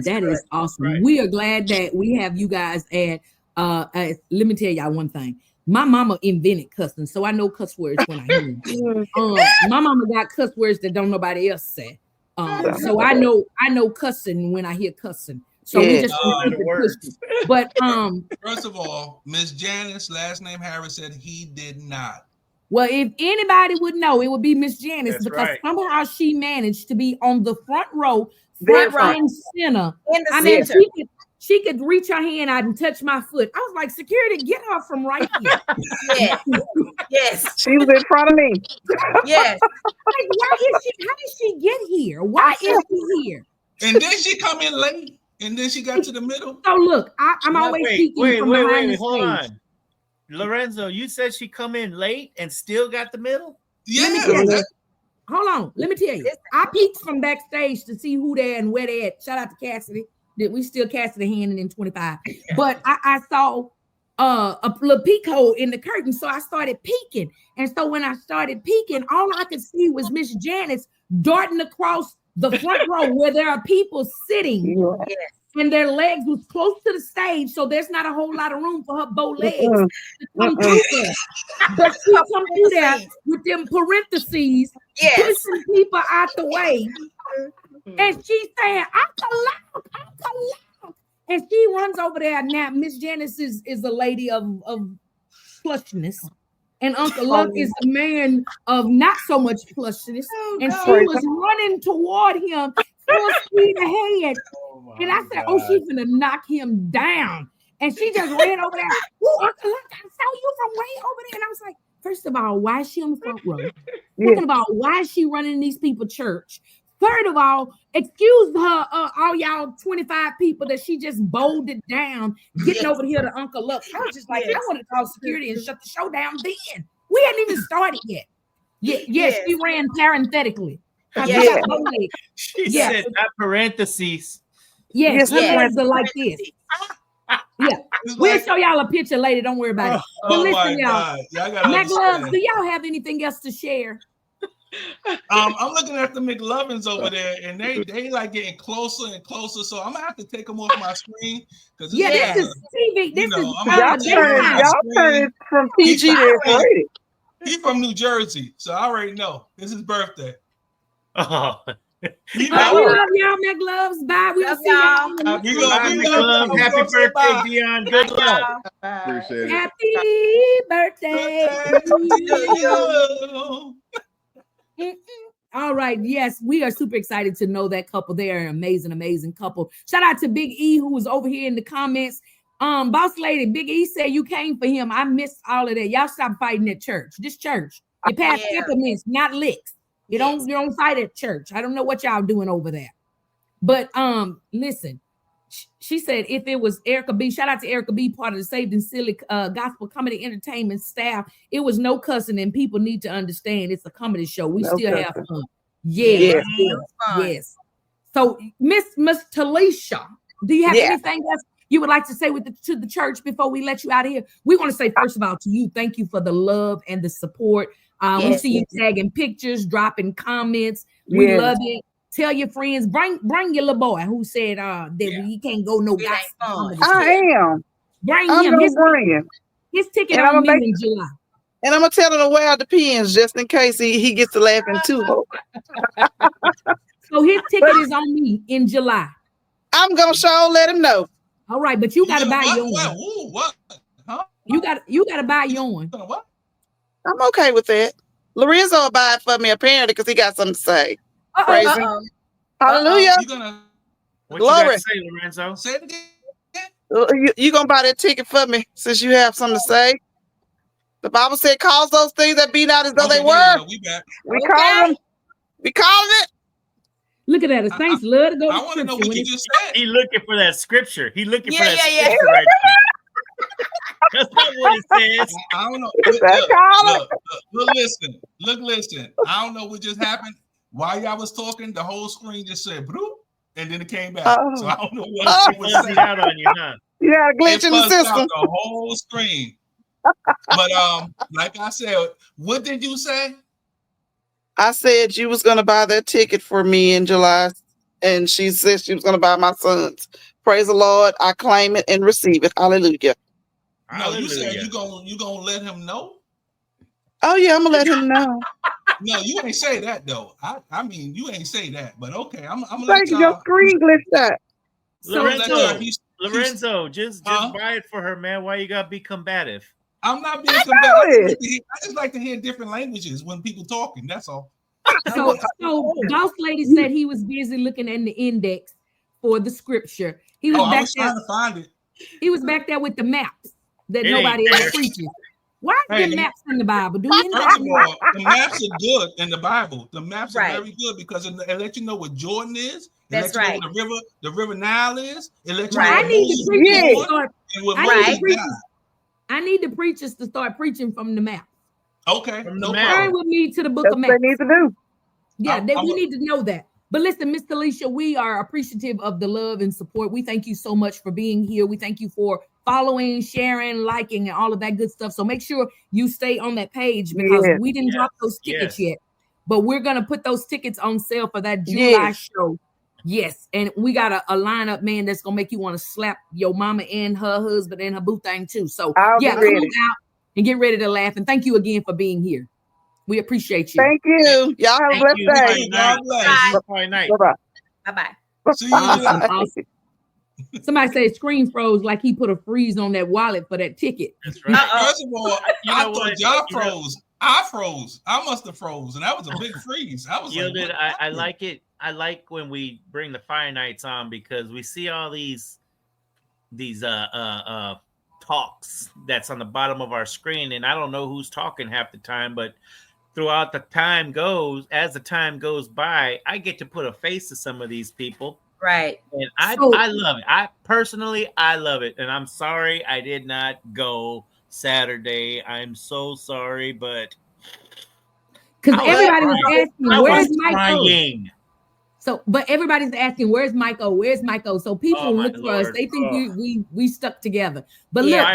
That is awesome. Right. We are glad that we have you guys at. Let me tell y'all one thing. My mama invented cussing, so I know cuss words when I hear them. My mama got cuss words that don't nobody else say. So I know cussing when I hear cussing. So we just but first of all, Miss Janice, last name Harris, said he did not. Well, if anybody would know, it would be Miss Janice because somehow she managed to be on the front row, front and center. She could reach her hand out and touch my foot. I was like, security, get her from right here. Yes. She was in front of me. Yes. Like, why is she? How did she get here? Why is she here? And then she come in late, and then she got to the middle. So look, I'm always speaking from behind the hold stage. on. Lorenzo, you said she come in late and still got the middle? Yeah. Hold on. Let me tell you. I peeked from backstage to see who there and where they at. Shout out to Cassidy. That we still Cassidy handing in 25. But I saw a little peek hole in the curtain. So I started peeking. And so when I started peeking, all I could see was Miss Janice darting across the front row where there are people sitting. Yes. And their legs was close to the stage, so there's not a whole lot of room for her bow legs to come through there. But she come through there with them parentheses, pushing people out the way. And she's saying, "I'm allowed." And she runs over there. Now, Miss Janice is a lady of plushness. And Uncle Luck is a man of not so much plushness. And she was running toward him full speed ahead. And I said, oh, she's going to knock him down. And she just ran over there. Oh, Uncle Luck, I saw you from way over there. And I was like, first of all, why is she on the front row? Second of all, why is she running these people church? Third of all, excuse her, all y'all 25 people that she just bolted down, getting over here to Uncle Luck. I was just like, I want to call security and shut the show down then. We hadn't even started yet. Yes, she ran parenthetically. She said, not parentheses. Yes, her legs are like this. Yeah, we'll show y'all a picture later. Don't worry about it. But listen, y'all. McLove, do y'all have anything else to share? I'm looking at the McLovins over there, and they like getting closer and closer. So I'm gonna have to take them off my screen because this is TV. This is y'all turn from PG to rated. He's from New Jersey, so I already know this is his birthday. Oh. We love y'all, McLoves. Bye. We'll see y'all. We love Happy birthday, Dion. Good luck. Appreciate it. Happy birthday. All right. Yes, we are super excited to know that couple. They are an amazing, amazing couple. Shout out to Big E, who was over here in the comments. Boss lady, Big E said you came for him. I missed all of that. Y'all stop fighting at church. This church. You pass peppermints, not licks. You don't fight at church. I don't know what y'all doing over there. But listen, she said if it was Erica B, shout out to Erica B, part of the Saved and Silly Gospel Comedy Entertainment staff. It was no cussing, and people need to understand it's a comedy show. We still have fun. Yes. So Miss Talisha, do you have anything else you would like to say to the church before we let you out of here? We want to say, first of all, to you, thank you for the love and the support. We see you tagging pictures, dropping comments. We love it. Tell your friends, bring your little boy who said that he can't go no gospel. I am. Bring I'm him. Bring him. His ticket on me in July. And I'm gonna tell him to wear out the pins just in case he gets to laughing too. So his ticket is on me in July. I'm gonna let him know. All right, but you gotta buy your one. What? Huh? You gotta buy your one. What? I'm okay with that. Lorenzo will buy it for me apparently because he got something to say. Praise him. Hallelujah. What Glory. you got to say, Lorenzo? Say it again. You gonna buy that ticket for me since you have something to say? The Bible said, "Cause those things that be not as though they were." We call them. We calling it. Look at that. The saints love to go to I want to know what you just said. He looking for that scripture. He looking for that scripture right there. That's not what it says. I don't know. Look, listen. I don't know what just happened. While y'all was talking, the whole screen just said bloop, and then it came back. So I don't know what it was saying. Out on you, huh? You had a glitch in the system. The whole screen. But like I said, what did you say? I said you was gonna buy that ticket for me in July, and she said she was gonna buy my son's. Praise the Lord. I claim it and receive it. Hallelujah. No, you said you gonna let him know. Oh yeah, I'm gonna let him know. No, you ain't say that though. I mean, you ain't say that, but okay, I'm gonna let y'all. Your screen glitched out. Lorenzo, just buy it for her, man. Why you gotta be combative? I'm not being combative. I just like to hear different languages when people talking. That's all. So Boss Lady said he was busy looking at the index for the scripture. He was back there trying to find it. He was back there with the maps that nobody else preaches. Why are the maps in the Bible? First of all, the maps are good in the Bible. The maps are very good because it let you know what Jordan is. That's right. What the river Nile is. It let you know I need the preachers to start. I need the preachers to start preaching from the map. Okay. Turn with me to the book of maps. What they need to do. Yeah, we need to know that. But listen, Miss Talisha, we are appreciative of the love and support. We thank you so much for being here. We thank you for following, sharing, liking, and all of that good stuff. So make sure you stay on that page because we didn't drop those tickets yet. But we're going to put those tickets on sale for that July show. Yes. And we got a lineup, man, that's going to make you want to slap your mama and her husband and her boo thing too. So come on out and get ready to laugh. And thank you again for being here. We appreciate you. Thank you. Y'all have a blessed day. God bless. Bye. Bye-bye. Bye-bye. See you later. Somebody said screen froze like he put a freeze on that wallet for that ticket. That's right. First of all, I thought y'all froze. I froze. I must have froze, and that was a big freeze. I was Yielded, like, I like it. I like when we bring the Fire Nights on because we see all these talks that's on the bottom of our screen, and I don't know who's talking half the time, but throughout the time goes, as the time goes by, I get to put a face to some of these people. Right. And I love it. I personally love it. And I'm sorry I did not go Saturday. I'm so sorry, but because everybody was asking, where's Michael? So, but everybody's asking, where's Michael? Where's Michael? So people look for us. They think we stuck together. But look,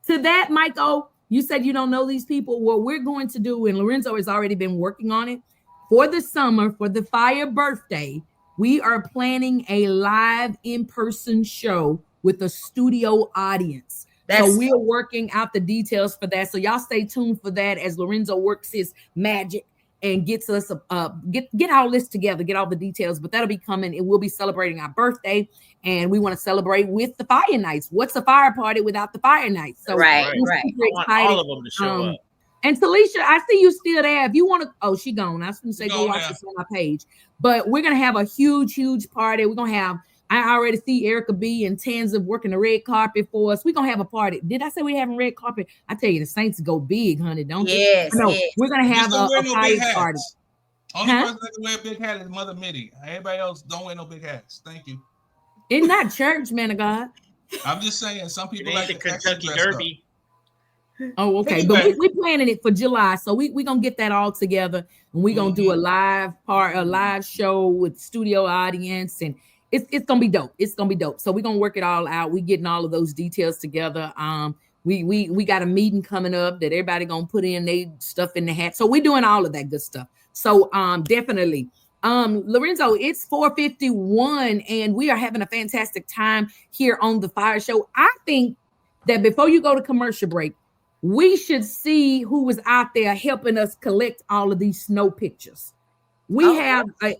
to that, Michael, you said you don't know these people. What we're going to do, and Lorenzo has already been working on it, for the summer, for the Fire birthday, we are planning a live in-person show with a studio audience. So we're working out the details for that. So y'all stay tuned for that as Lorenzo works his magic and gets us get all this together, get all the details. But that'll be coming. And we'll be celebrating our birthday, and we want to celebrate with the Fire Nights. What's a fire party without the Fire Nights? So right. I want all of them to show up. And Talisha, I see you still there. If you want to, she gone. I was going to say go watch this on my page. But we're gonna have a huge party. We're gonna have. I already see Erica B and Tanza working the red carpet for us. We're gonna have a party. Did I say we're having red carpet? I tell you, the Saints go big, honey, don't they? Yes. We're gonna have a fire party. Only person that can wear a big hat is Mother Mitty. Everybody else don't wear no big hats. Thank you. Isn't that church, man of God? I'm just saying, some people like the Kentucky Derby. Oh, okay. But we're planning it for July. So we're gonna get that all together, and we're gonna do a live show with studio audience, and it's gonna be dope. It's gonna be dope. So we're gonna work it all out. We getting all of those details together. We got a meeting coming up that everybody gonna put in their stuff in the hat. So we're doing all of that good stuff. So definitely. Lorenzo, it's 4:51, and we are having a fantastic time here on the Fire Show. I think that before you go to commercial break, we should see who was out there helping us collect all of these snow pictures. We have a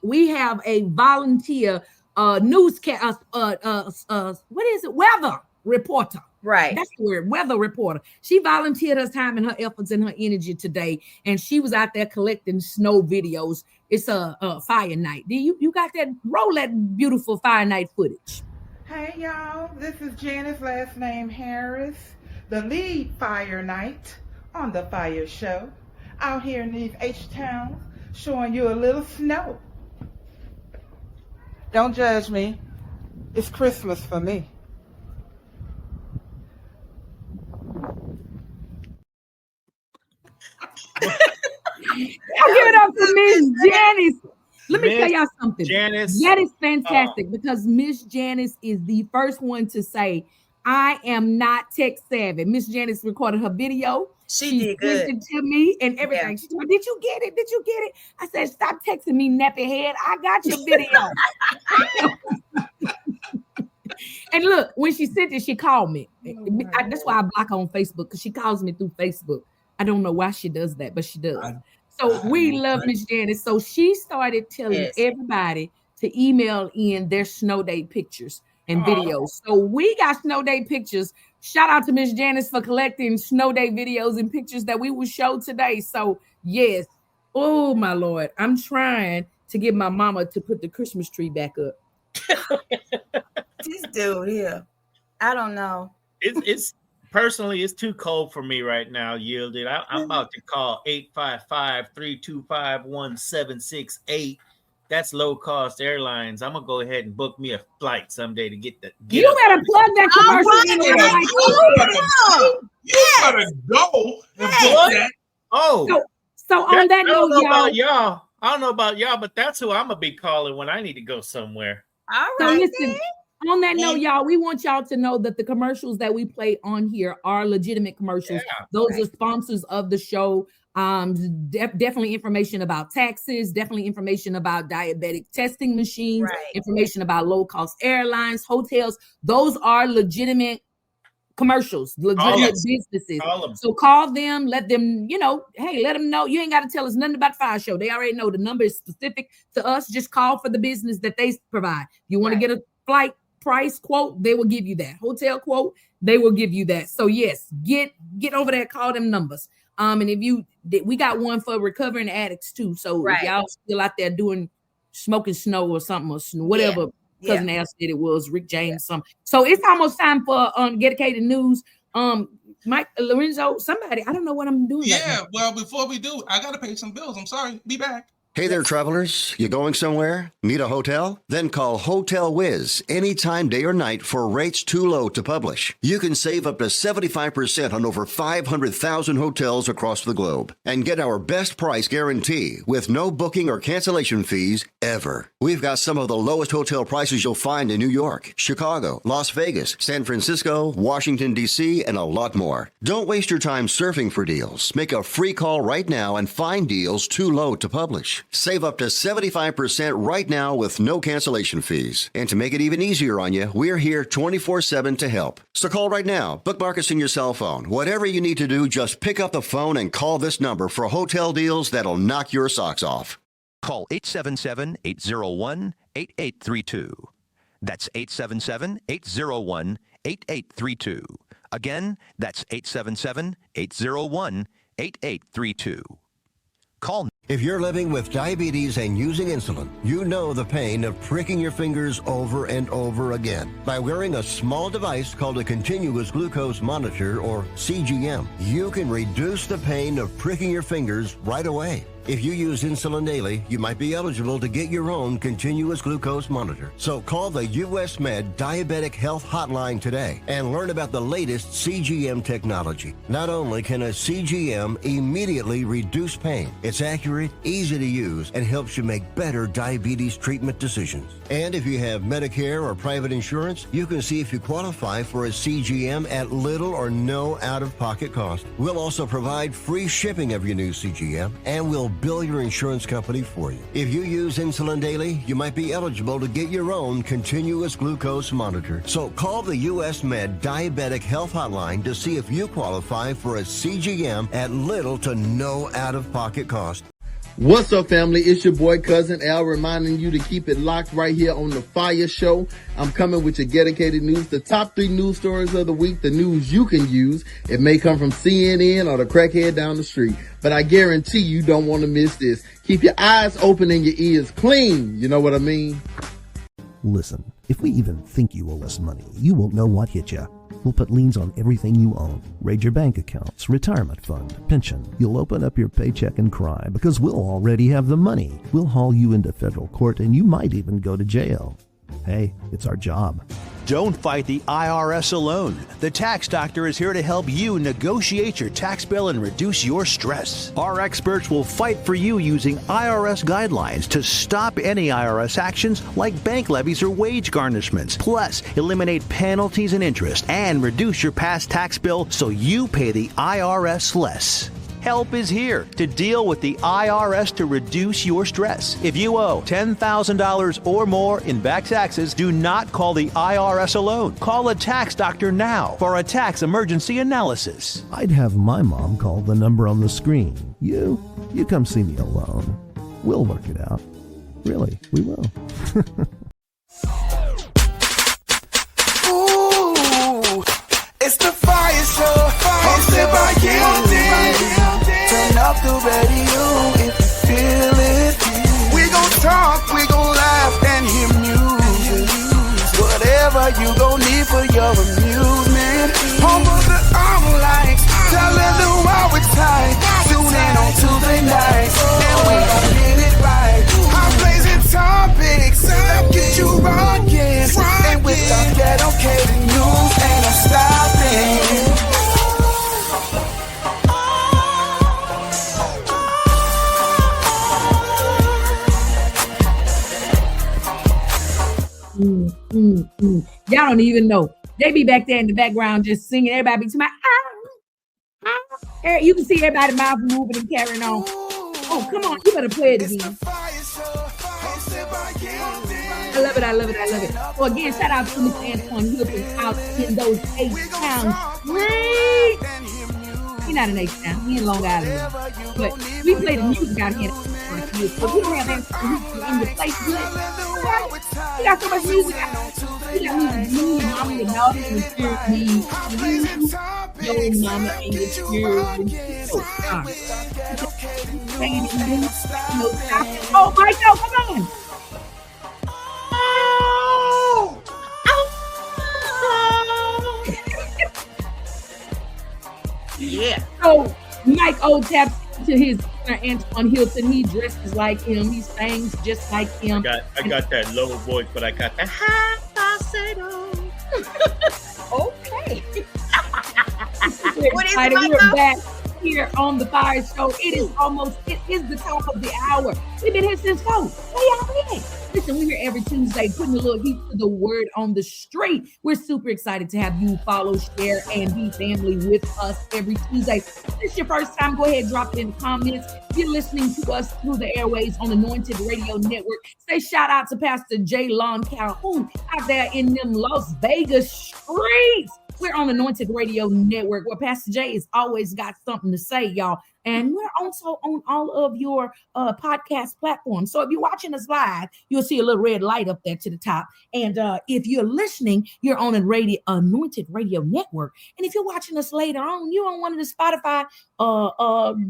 volunteer newscast what is it? Weather reporter. Right. That's the word, weather reporter. She volunteered her time and her efforts and her energy today, and she was out there collecting snow videos. It's a fire night. You got that? Roll that beautiful fire night footage. Hey y'all, this is Janice, last name Harris, the lead fire night on the Fire Show, out here in these H-towns, showing you a little snow. Don't judge me. It's Christmas for me. I'll give it up for Miss Janice. Let me tell y'all something. Janice. That is fantastic because Miss Janice is the first one to say, I am not tech savvy. Miss Janice recorded her video. She did good. Sent it to me and everything. She told me, did you get it? Did you get it? I said, stop texting me, nappy head. I got your video. And look, when she sent it, she called me. That's why I block her on Facebook, because she calls me through Facebook. I don't know why she does that, but she does. So we love Miss Janice. So she started telling everybody to email in their snow day pictures and videos. So we got snow day pictures. Shout out to Miss Janice for collecting snow day videos and pictures that we will show today. So yes. Oh my Lord. I'm trying to get my mama to put the Christmas tree back up. This dude here. I don't know. It's personally, it's too cold for me right now, Yielded. I'm about to call 855-325-1768. That's low cost airlines. I'm gonna go ahead and book me a flight someday to get the. You better plug that commercial. You gotta go and book that. Oh, so on that note, y'all. I don't know about y'all, but that's who I'm gonna be calling when I need to go somewhere. All so right. Listen, on that note, y'all, we want y'all to know that the commercials that we play on here are legitimate commercials. Yeah, those are sponsors of the show. Definitely information about taxes, definitely information about diabetic testing machines, information about low-cost airlines, hotels. Those are legitimate commercials, legitimate businesses. So call them, let them, let them know. You ain't got to tell us nothing about the Fire Show. They already know the number is specific to us. Just call for the business that they provide. You want to get a flight, price quote, they will give you that. Hotel quote, they will give you that. So yes, get over there, call them numbers. And if we got one for recovering addicts too. So if y'all still out there doing smoking snow or something or whatever cousin Al said it was, Rick James something. So it's almost time for dedicated news. Mike Lorenzo, somebody, I don't know what I'm doing. Yeah, well, before we do, I gotta pay some bills. I'm sorry. Be back. Hey there, travelers. You going somewhere? Need a hotel? Then call Hotel Wiz anytime, day or night, for rates too low to publish. You can save up to 75% on over 500,000 hotels across the globe and get our best price guarantee with no booking or cancellation fees ever. We've got some of the lowest hotel prices you'll find in New York, Chicago, Las Vegas, San Francisco, Washington, D.C., and a lot more. Don't waste your time surfing for deals. Make a free call right now and find deals too low to publish. Save up to 75% right now with no cancellation fees. And to make it even easier on you, we're here 24/7 to help. So call right now. Bookmark us in your cell phone. Whatever you need to do, just pick up the phone and call this number for hotel deals that'll knock your socks off. Call 877-801-8832. That's 877-801-8832. Again, that's 877-801-8832. Call. If you're living with diabetes and using insulin, you know the pain of pricking your fingers over and over again. By wearing a small device called a continuous glucose monitor, or CGM, you can reduce the pain of pricking your fingers right away. If you use insulin daily, you might be eligible to get your own continuous glucose monitor. So call the U.S. Med Diabetic Health Hotline today and learn about the latest CGM technology. Not only can a CGM immediately reduce pain, it's accurate, easy to use, and helps you make better diabetes treatment decisions. And if you have Medicare or private insurance, you can see if you qualify for a CGM at little or no out-of-pocket cost. We'll also provide free shipping of your new CGM, and we'll bill your insurance company for you. If you use insulin daily, you might be eligible to get your own continuous glucose monitor. So call the U.S. Med Diabetic Health Hotline to see if you qualify for a CGM at little to no out-of-pocket cost. What's up, family? It's your boy, Cousin Al, reminding you to keep it locked right here on the FIYAH Show. I'm coming with your dedicated news, the top 3 news stories of the week, the news you can use. It may come from CNN or the crackhead down the street, but I guarantee you don't want to miss this. Keep your eyes open and your ears clean. You know what I mean? Listen, if we even think you owe us money, you won't know what hit you. We'll put liens on everything you own. Raid your bank accounts, retirement fund, pension. You'll open up your paycheck and cry because we'll already have the money. We'll haul you into federal court and you might even go to jail. Hey, it's our job. Don't fight the IRS alone. The Tax Doctor is here to help you negotiate your tax bill and reduce your stress. Our experts will fight for you using IRS guidelines to stop any IRS actions like bank levies or wage garnishments. Plus, eliminate penalties and interest and reduce your past tax bill so you pay the IRS less. Help is here to deal with the IRS to reduce your stress. If you owe $10,000 or more in back taxes, do not call the IRS alone. Call a tax doctor now for a tax emergency analysis. I'd have my mom call the number on the screen. You come see me alone. We'll work it out. Really, we will. Ooh, it's the FIYAH Show, hosted by you. Turn up the radio if you feel it. We gon' talk, we gon' laugh and hear music. Whatever you gon' need for your amusement. Home of the lights, telling the world we're tight. Tune in on Tuesday nights, and we gon' get it right. I'm blazing topics that get you rockin'. And with our dedicated news, ain't no stopping. Y'all don't even know. They be back there in the background just singing. Everybody be to my you can see everybody mouth moving and carrying on. Oh, come on, you better play it again. I love it, I love it, I love it. So again, shout out to Mr. Antoine Hilton out in those 8 towns. He's not in H-Town. He in Long Island. But we play the music out here. But we don't have that in the place. We got so much music out. We got music. You, your mama, your daughter, and your spirit. Me, your mama, and your spirit. Oh, Michael, come on. Yeah. So Mike O taps to his Antoine Hilton. He dresses like him. He sings just like him. I got that low voice, but I got that high falsetto. Okay. We're back here on the Fire Show. It is the top of the hour. We've been here since 4. Where y'all been? Listen, we're here every Tuesday, putting a little heat to the word on the street. We're super excited to have you follow, share, and be family with us every Tuesday. If this is your first time, go ahead, drop it in the comments. If you're listening to us through the airways on Anointed Radio Network, say shout out to Pastor J-Lon Calhoun out there in them Las Vegas streets. We're on Anointed Radio Network, where Pastor J has always got something to say, y'all. And we're also on all of your podcast platforms. So if you're watching us live, you'll see a little red light up there to the top. And if you're listening, you're on Anointed Radio Network. And if you're watching us later on, you're on one of the Spotify,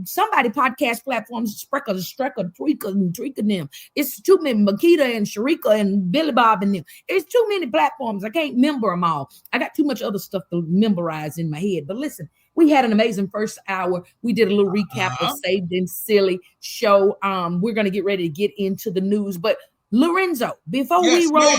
somebody podcast platforms, Strecker, Tweaker, and them. It's too many, Makita and Sharika and Billy Bob and them. It's too many platforms. I can't remember them all. I got too much other stuff to memorize in my head. But listen, we had an amazing first hour. We did a little recap of Saved and Silly show. We're going to get ready to get into the news. But Lorenzo, before we roll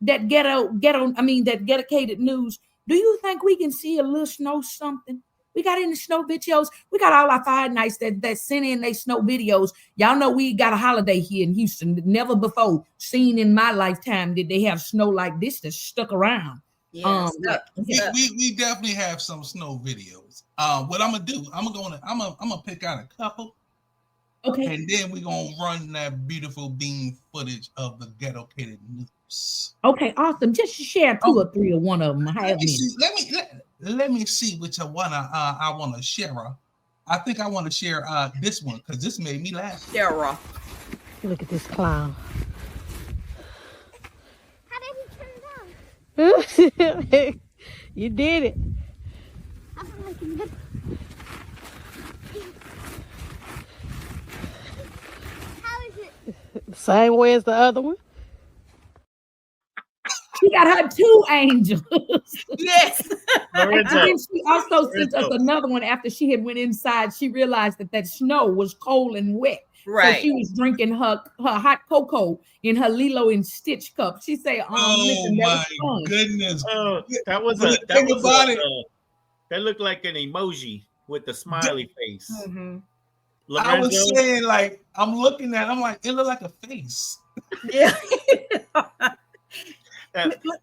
that dedicated news, do you think we can see a little snow something? We got any snow videos. We got all our Fire Nights that sent in their snow videos. Y'all know we got a holiday here in Houston. Never before seen in my lifetime did they have snow like this that stuck around. Yes. We definitely have some snow videos. What I'm gonna do, I'm gonna pick out a couple. Okay. And then we're gonna run that beautiful beam footage of the ghetto-cated news. Okay, awesome. Just share 2 or 3 or one of them. Let me see which one I want to share. I think I want to share this one because this made me laugh. Sarah. Look at this clown. How did he turn it on? You did it. How is it? Same way as the other one. She got her 2 angels. Yes. And then she also sent us another one after she had went inside. She realized that snow was cold and wet. Right. So she was drinking her hot cocoa in her Lilo and Stitch cup. She said, listen, that was fun. Goodness. That looked like an emoji with the smiley face. Mm-hmm. I was saying, like, I'm looking at it, I'm like, it looked like a face. Yeah.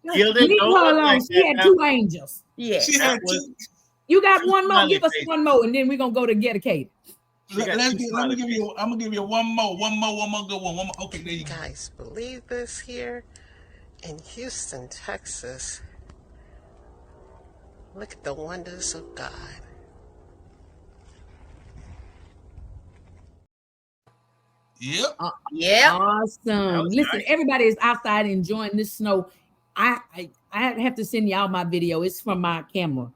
Leave her alone. She had 2 angels. Yeah. She had 2. You got one more? Give us one more, and then we're gonna go to dedicated. I'm gonna give you one more good one. Okay, there you go. Guys, believe this here in Houston, Texas. Look at the wonders of God. Yep. Awesome. Listen, everybody is outside enjoying this snow. I have to send y'all my video. It's from my camera.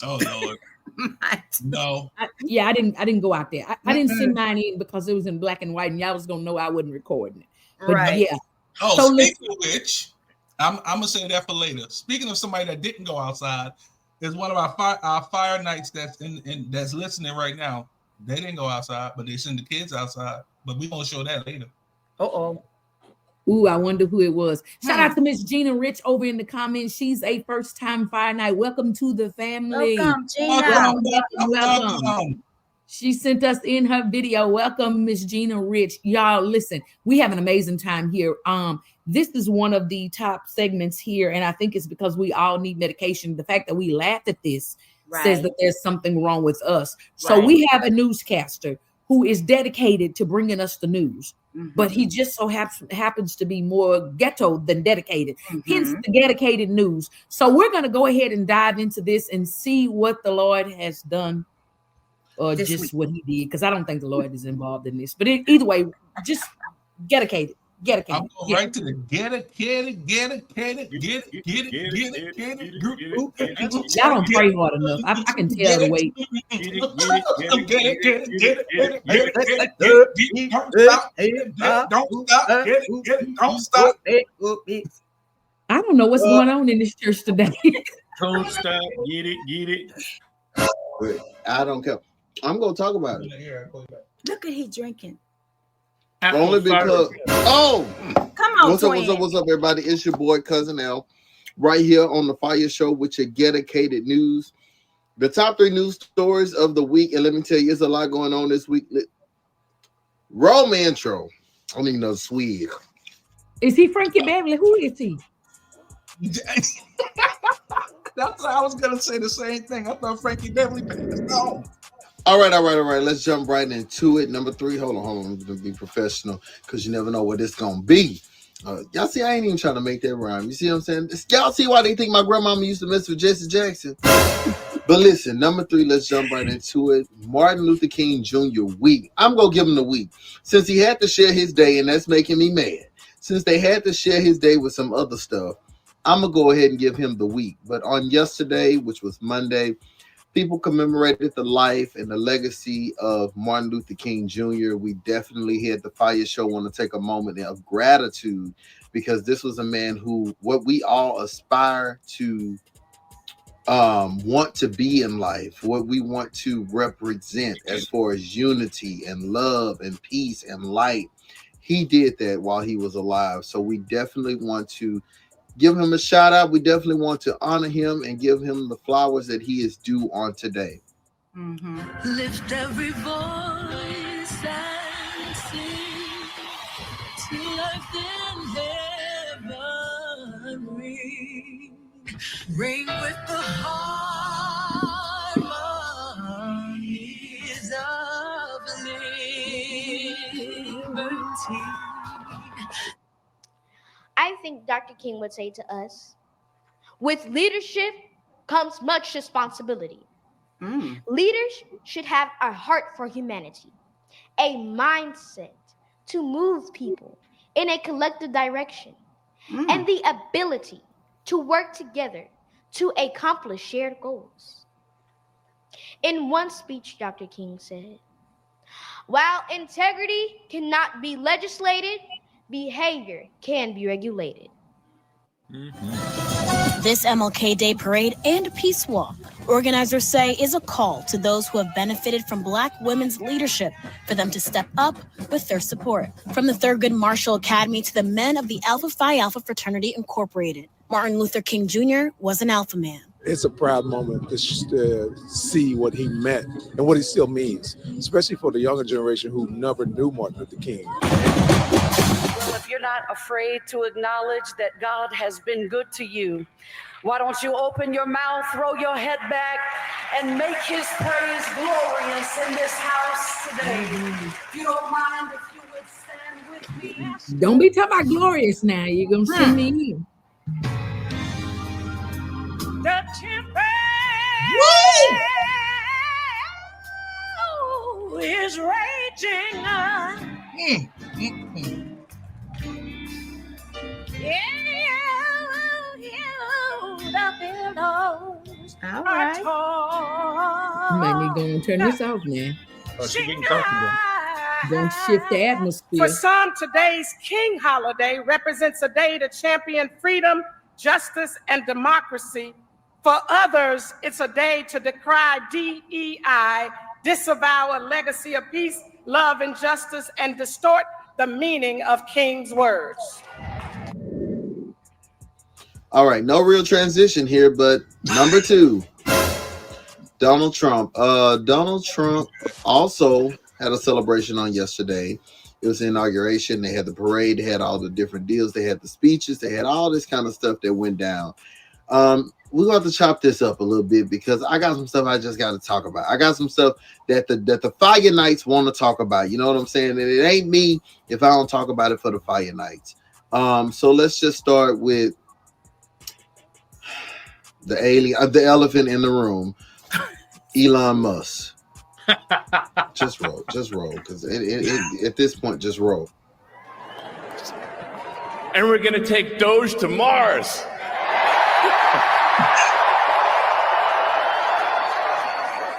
Oh Lord. No. I didn't go out there. I didn't send mine in because it was in black and white, and y'all was gonna know I wasn't recording it. But right. Yeah. Oh, so speaking of which, I'm gonna say that for later. Speaking of somebody that didn't go outside, is one of our fire nights that's listening right now. They didn't go outside, but they send the kids outside. But we're gonna show that later. Ooh, I wonder who it was. Shout out to Miss Gina Rich over in the comments. She's a first-time Fire Night. Welcome to the family. Welcome, Gina. Welcome. She sent us in her video. Welcome, Miss Gina Rich. Y'all, listen, we have an amazing time here. This is one of the top segments here, and I think it's because we all need medication. The fact that we laughed at this says that there's something wrong with us. So we have a newscaster who is dedicated to bringing us the news. But he just so happens to be more ghetto than dedicated. Hence the dedicated news. So we're going to go ahead and dive into this and see what the Lord has done or just what he did, because I don't think the Lord is involved in this. But either way, just dedicated. I'm going right to the get it. Y'all don't pray hard enough. I can tell the way. Don't stop. I don't know what's going on in this church today. Don't stop. Get it. I don't care. I'm gonna talk about it. Look at he drinking. Only because come on, what's up, everybody? It's your boy Cousin L, right here on the FIYAH Show with your dedicated news. The top 3 news stories of the week, and let me tell you, there's a lot going on this week. Roll intro. I don't even know the Swede. Is he Frankie Beverly? Who is he? That's I was gonna say the same thing. I thought Frankie Beverly passed on. All right. Let's jump right into it. Number 3. Hold on. I'm gonna be professional because you never know what it's gonna be. Y'all see, I ain't even trying to make that rhyme. You see what I'm saying? Y'all see why they think my grandmama used to mess with Jesse Jackson? But listen, number 3, let's jump right into it. Martin Luther King Jr. week. I'm gonna give him the week since he had to share his day, and that's making me mad. Since they had to share his day with some other stuff, I'm going to go ahead and give him the week. But on yesterday, which was Monday, people commemorated the life and the legacy of Martin Luther King Jr. We definitely here at the FIYAH Show want to take a moment of gratitude because this was a man who, what we all aspire to want to be in life, what we want to represent as far as unity and love and peace and light. He did that while he was alive. So we definitely want to give him a shout out. We definitely want to honor him and give him the flowers that he is due on today. Mm-hmm. Lift every voice and sing to life in heaven. Ring with the harmonies of liberty. I think Dr. King would say to us, with leadership comes much responsibility. Leaders should have a heart for humanity, a mindset to move people in a collective direction, and the ability to work together to accomplish shared goals. In one speech, Dr. King said, while integrity cannot be legislated, behavior can be regulated. This MLK Day Parade and Peace Walk, organizers say, is a call to those who have benefited from Black women's leadership for them to step up with their support. From the Thurgood Marshall Academy to the men of the Alpha Phi Alpha Fraternity Incorporated, Martin Luther King Jr. was an alpha man. It's a proud moment to see what he meant and what he still means, especially for the younger generation who never knew Martin Luther King. Well, if you're not afraid to acknowledge that God has been good to you, why don't you open your mouth, throw your head back, and make his praise glorious in this house today? If you don't mind, if you would stand with me. Don't be talking about glorious now. You're going to send me in. The tempest is raging on. The billows are torn. You might need to go and turn this off now. Oh, she's getting comfortable. Don't shift the atmosphere. For some, today's King holiday represents a day to champion freedom, justice, and democracy. For others, it's a day to decry DEI, disavow a legacy of peace, love, and justice, and distort the meaning of King's words. All right, no real transition here, but number 2, Donald Trump. Donald Trump also had a celebration on yesterday. It was the inauguration. They had the parade. They had all the different deals. They had the speeches. They had all this kind of stuff that went down. We're going to have to chop this up a little bit because I got some stuff I just got to talk about. I got some stuff that the FIYAH Nights want to talk about. You know what I'm saying? And it ain't me if I don't talk about it for the FIYAH Nights. So let's just start with the elephant in the room, Elon Musk. Just roll, because at this point, just roll. And we're gonna take Doge to Mars.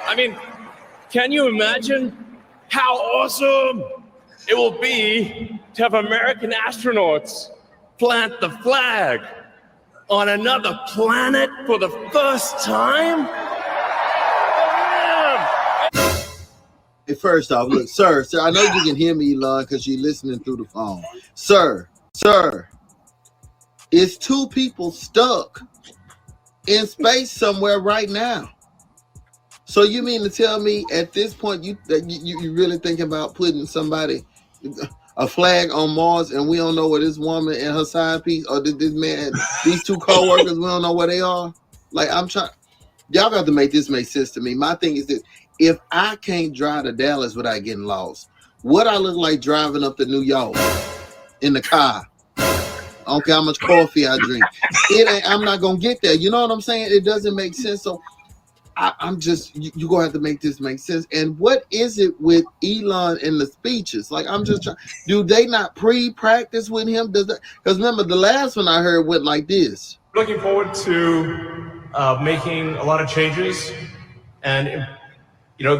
I mean, can you imagine how awesome it will be to have American astronauts plant the flag on another planet for the first time? Hey, first off, look, sir, I know you can hear me, Elon, because you're listening through the phone. Sir, it's two people stuck in space somewhere right now. So you mean to tell me at this point you really thinking about putting a flag on Mars, and we don't know where this woman and her side piece, or this man, these two co-workers, we don't know where they are? Like, I'm trying, y'all got to make this make sense to me. My thing is this: if I can't drive to Dallas without getting lost, what I look like driving up to New York in the car? I don't care how much coffee I drink. I'm not gonna get there. You know what I'm saying? It doesn't make sense. So I'm just, you're gonna have to make this make sense. And what is it with Elon and the speeches? Like, I'm just trying, do they not pre-practice with him? Because remember, the last one I heard went like this. Looking forward to making a lot of changes, and you know,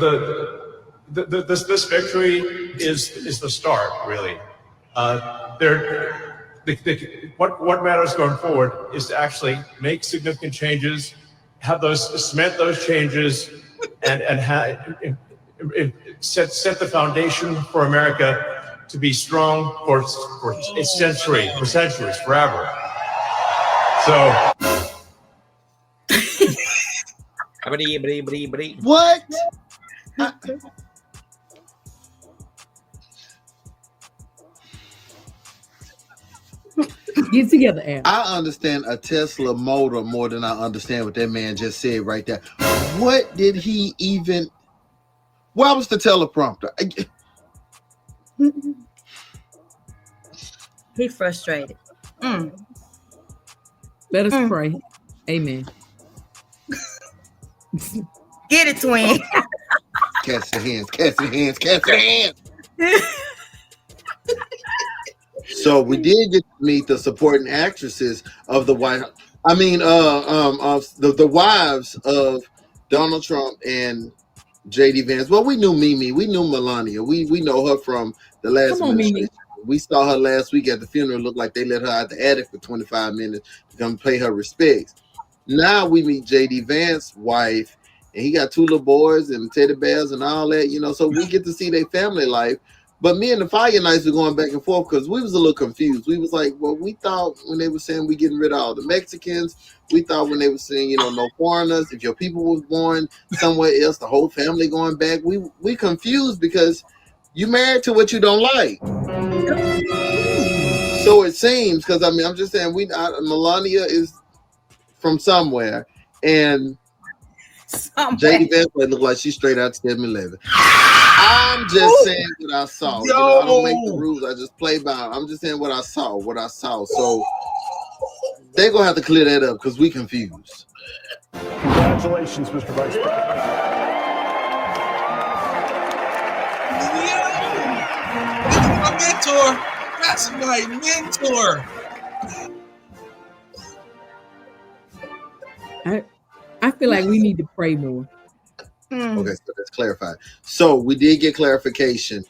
this victory is the start, really. What matters going forward is to actually make significant changes, have cement those changes, and set the foundation for America to be strong for centuries, forever. So. What? Get together, Aaron. I understand a Tesla motor more than I understand what that man just said right there. What did he even? Where was the teleprompter? He's frustrated. Let us pray. Amen. Get it, twin. Catch the hands. So we did get to meet the supporting actresses of the White House. I mean, the wives of Donald Trump and J.D. Vance. Well, we knew Mimi. We knew Melania. We know her from the last administration. We saw her last week at the funeral. It looked like they let her out the attic for 25 minutes to come pay her respects. Now we meet J.D. Vance's wife, and he got two little boys and teddy bears and all that, you know, so we get to see their family life. But me and the Fire Knights were going back and forth because we was a little confused. We was like, well, we thought when they were saying we getting rid of all the Mexicans, we thought when they were saying, you know, no foreigners, if your people was born somewhere else, the whole family going back. We confused because you married to what you don't like. So it seems, because I mean, I'm just saying, Melania is from somewhere, and J.D. Vance look like she's straight out to 7-Eleven. I'm just saying what I saw. You know, I don't make the rules. I just play by. I'm just saying what I saw. So they're gonna have to clear that up because we confused. Congratulations, Mr. Vice President. My mentor. That's my mentor. I feel like we need to pray more. Okay, so let's clarify. So we did get clarification.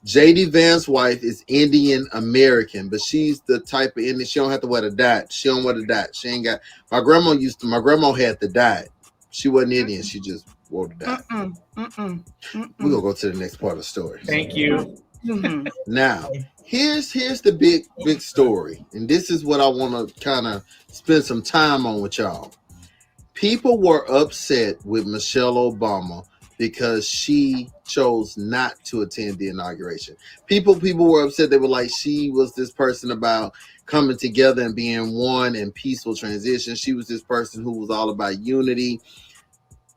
J.D. Vance's wife is Indian American, but she's the type of Indian. She don't have to wear the dot. She don't wear the dot. She ain't got. My grandma had the dot. She wasn't Indian. She just wore the dot. We're gonna go to the next part of the story. Thank you. Now, here's the big story, and this is what I want to kind of spend some time on with y'all. People were upset with Michelle Obama because she chose not to attend the inauguration. People were upset. They were like, she was this person about coming together and being one and peaceful transition. She was this person who was all about unity.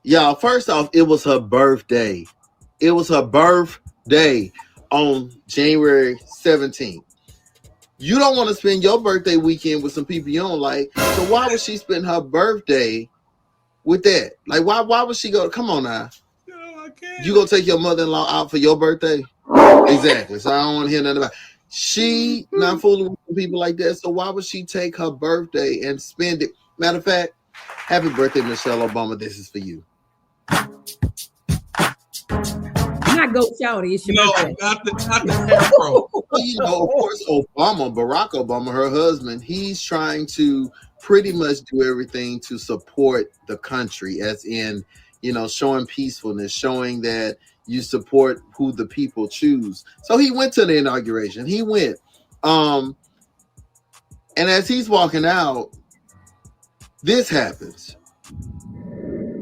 Y'all, first off, it was her birthday. It was her birthday on January 17th. You don't want to spend your birthday weekend with some people you don't like. So why would she spend her birthday with that? Like, why would she go? Come on now. You gonna take your mother-in-law out for your birthday? Exactly. So I don't want to hear nothing about it. She not fooling with people like that. So why would she take her birthday and spend it? Matter of fact, happy birthday, Michelle Obama. This is for you. Not Goat Shouty. It's your birthday. Not the afro. Well, you know, of course, Obama, Barack Obama, her husband, he's trying to pretty much do everything to support the country, as in, you know, showing peacefulness, showing that you support who the people choose. So he went to the inauguration. He went. And as he's walking out, this happens.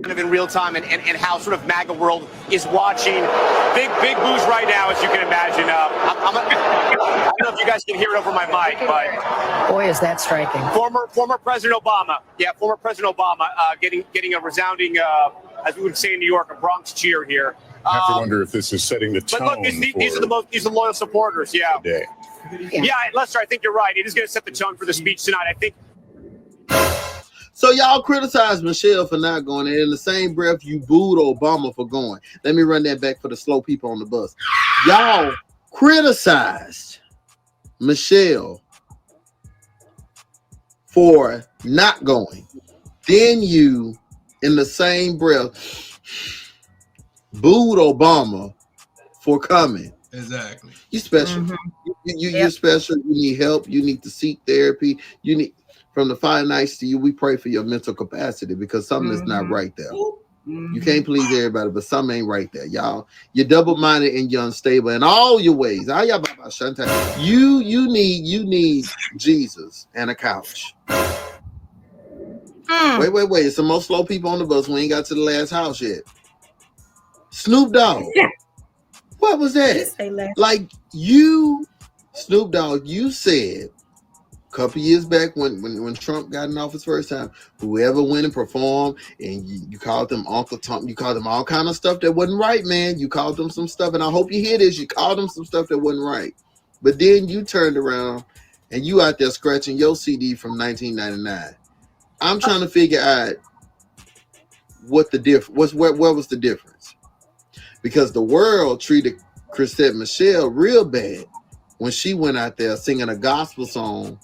Kind of in real time, and how sort of MAGA world is watching. Big boos right now, as you can imagine. I don't know if you guys can hear it over my mic, but boy, is that striking. Former President Obama, former President Obama, getting a resounding, as we would say in New York, a Bronx cheer here. I have to wonder if this is setting the tone. But look, these are the loyal supporters. Yeah. Today. Yeah, Lester, I think you're right. It is going to set the tone for the speech tonight. I think. So y'all criticize Michelle for not going, and in the same breath, you booed Obama for going. Let me run that back for the slow people on the bus. Y'all criticized Michelle for not going. Then you, in the same breath, booed Obama for coming. Exactly. You special. You're special. You need help. You need to seek therapy. You need. From the 5 nights to you, we pray for your mental capacity because something is not right there. You can't please everybody, but something ain't right there, y'all. You're double-minded and you're unstable in all your ways. You need Jesus and a couch. Wait. Some more slow people on the bus. We ain't got to the last house yet. Snoop Dogg. What was that? Like you, Snoop Dogg, you said couple years back when Trump got in office first time, whoever went and performed, and you called them Uncle Tom, you called them all kind of stuff that wasn't right, man. You called them some stuff, and I hope you hear this. You called them some stuff that wasn't right, but then you turned around and you out there scratching your CD from 1999. I'm trying to figure out what the difference. Where was the difference? Because the world treated Chrisette Michelle real bad when she went out there singing a gospel song,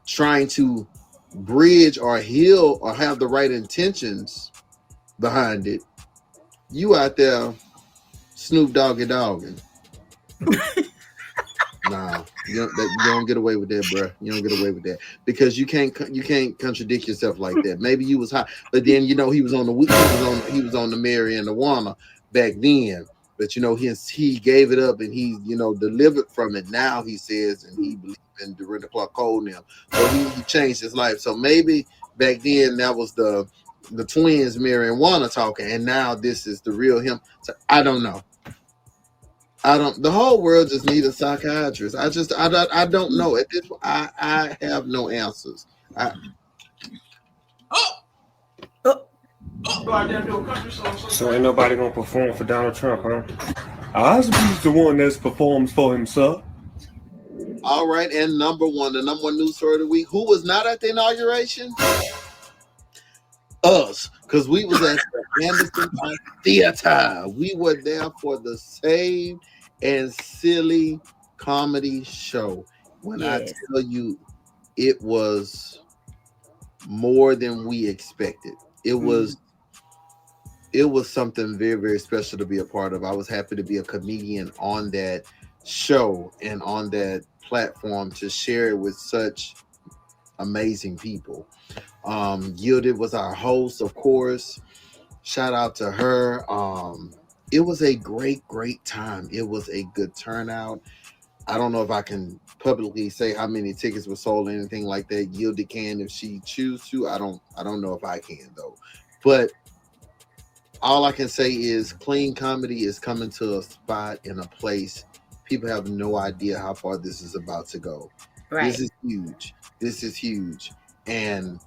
trying to bridge or heal or have the right intentions behind it. You out there Snoop Doggy dogging. Nah, you don't get away with that, bro. You don't get away with that because you can't contradict yourself like that. Maybe you was hot, but then he was on the Mary and the Wanna back then. But he gave it up and he delivered from it. Now he says, and he believes in Dorinda Clark Cole now. So he changed his life. So maybe back then that was the twins Mary and Wanna talking, and now this is the real him. So I don't know. The whole world just needs a psychiatrist. I don't know. At this point, I have no answers. So ain't nobody gonna perform for Donald Trump, huh? Osby's the one that performs for himself. All right, and the number one news story of the week. Who was not at the inauguration? Us, because we was at the Anderson Theater. We were there for the Saved and Silly comedy show. When I tell you, it was more than we expected. It was something very, very special to be a part of. I was happy to be a comedian on that show and on that platform to share it with such amazing people. Yielded was our host, of course. Shout out to her. It was a great time. It was a good turnout. I don't know if I can publicly say how many tickets were sold or anything like that. Yielded can if she choose to. I don't know if I can though. But all I can say is clean comedy is coming to a spot in a place. People have no idea how far this is about to go. Right. This is huge. And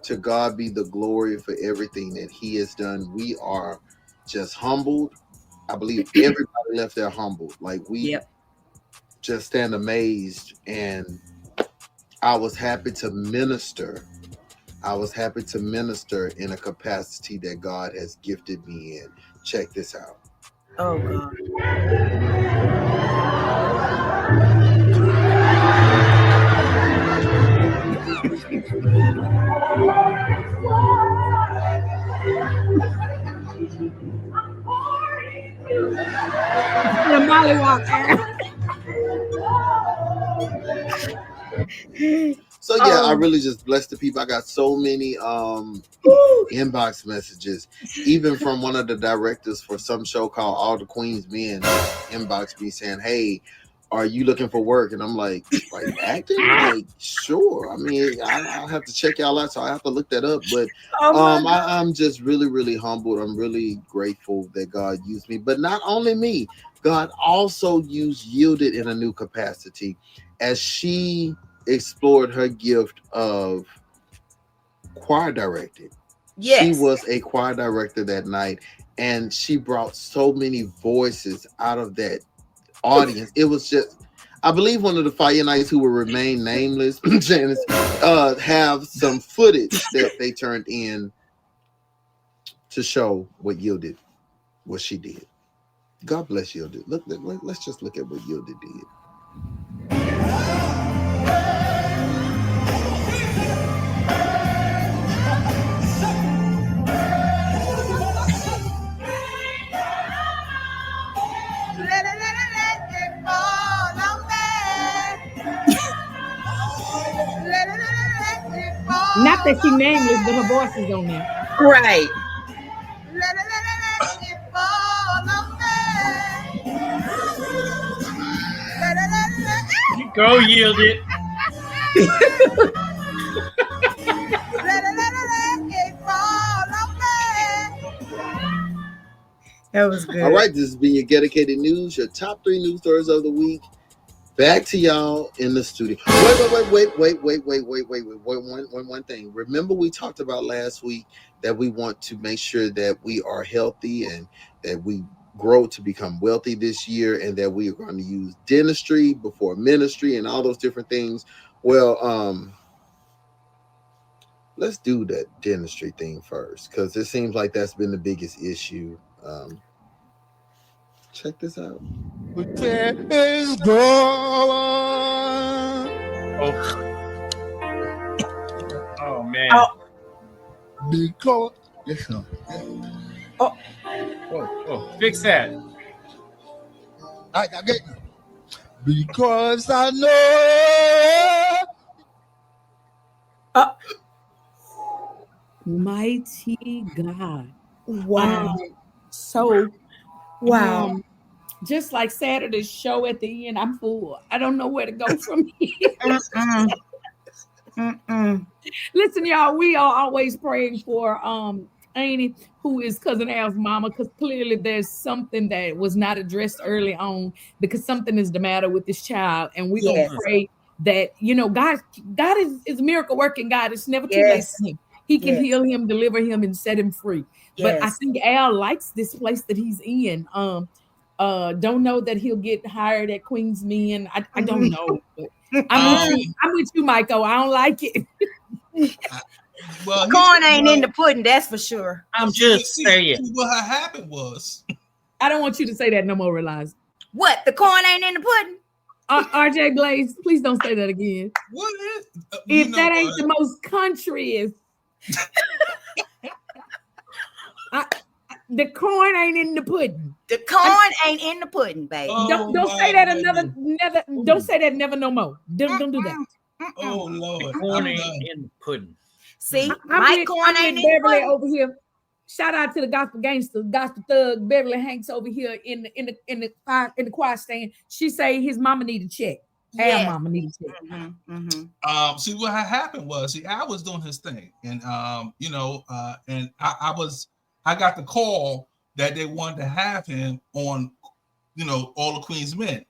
to God be the glory for everything that he has done. We are just humbled. I believe everybody left there humbled. Like we just stand amazed. And I was happy to minister I was happy to minister in a capacity that God has gifted me in. Check this out. Oh, God. The mollywop. So yeah, I really just bless the people. I got so many inbox messages, even from one of the directors for some show called All the Queen's Men. Inbox me saying, "Hey, are you looking for work?" And I'm like acting? Like, sure. I mean, I'll have to check y'all out, so I have to look that up. But I'm just really, really humbled. I'm really grateful that God used me. But not only me, God also used Yielded in a new capacity as she explored her gift of choir directing. Yes. She was a choir director that night, and she brought so many voices out of that audience. It was just, I believe one of the Fire Nights who will remain nameless, Janice, have some footage that they turned in to show what Yielded, what she did. God bless Yielded. Let's just look at what Yielded did. Not that she nameless, but her voice is on there. Right. Go Yielded. That was good. All right, this has been your dedicated news, your top 3 news stories of the week. Back to y'all in the studio. Wait, one thing. Remember we talked about last week that we want to make sure that we are healthy and that we grow to become wealthy this year, and that we are going to use dentistry before ministry and all those different things. Well, let's do that dentistry thing first, because it seems like that's been the biggest issue. Check this out. Where is God? Oh man. Because listen. Fix that. I get it. Because I know. Mighty God. Wow. Wow. Just like Saturday's show at the end, I'm full. I don't know where to go from here. Listen, y'all, we are always praying for Annie, who is Cousin Al's mama, because clearly there's something that was not addressed early on, because something is the matter with this child. And we're going to pray that, God is a miracle working God. It's never too late for him. He can heal him, deliver him, and set him free. But I think Al likes this place that he's in. Don't know that he'll get hired at Queen's Men. I don't know. But I'm with you, Michael. I don't like it. Well, corn ain't in the pudding, that's for sure. I'm just saying. What happened was, I don't want you to say that no more, Realize. What? The corn ain't in the pudding? RJ Blaze, please don't say that again. What is? If that ain't the most countryest. The corn ain't in the pudding. The corn ain't in the pudding, baby. Don't say that never. Don't say that never no more. Don't do that. Oh Lord, corn ain't in the pudding. See, I'm corn ain't in the Beverly pudding. over here. Shout out to the gospel gangster, gospel thug Beverly Hanks over here in the choir stand. She say his mama need a check. Our mama need a check. See what happened was, Al was doing his thing, and and I got the call that they wanted to have him on, All the Queen's Men,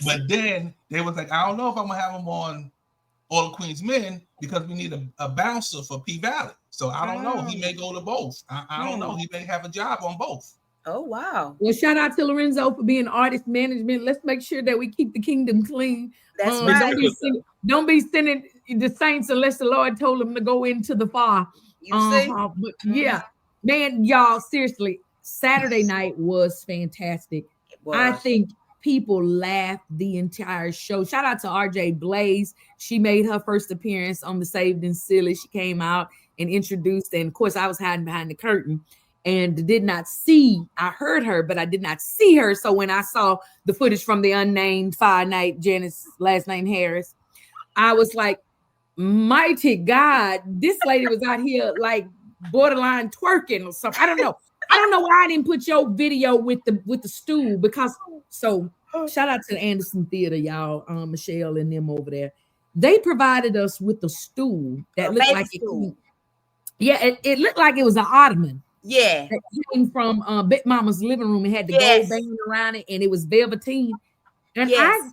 but then they was like, I don't know if I'm gonna have him on All the Queen's Men because we need a bouncer for P Valley. So I don't know. He may go to both. I don't know. He may have a job on both. Oh, wow. Well, shout out to Lorenzo for being artist management. Let's make sure that we keep the kingdom clean. That's right. Don't be sending the saints, unless the Lord told them to go into the far. But yeah, man, y'all, seriously, Saturday night was fantastic. I think people laughed the entire show. Shout out to RJ Blaze. She made her first appearance on the Saved and Silly. She came out and introduced, and of course, I was hiding behind the curtain and did not see. I heard her, but I did not see her. So when I saw the footage from the unnamed Fire Night, Janice, last name Harris, I was like, mighty God, this lady was out here like borderline twerking or something. I don't know why I didn't put your video with the stool, because so shout out to the Anderson Theater, y'all, Michelle and them over there. They provided us with the stool that looked like it looked like it was an ottoman. Yeah, that came from Big Mama's living room and had the gold band around it, and it was velveteen. And I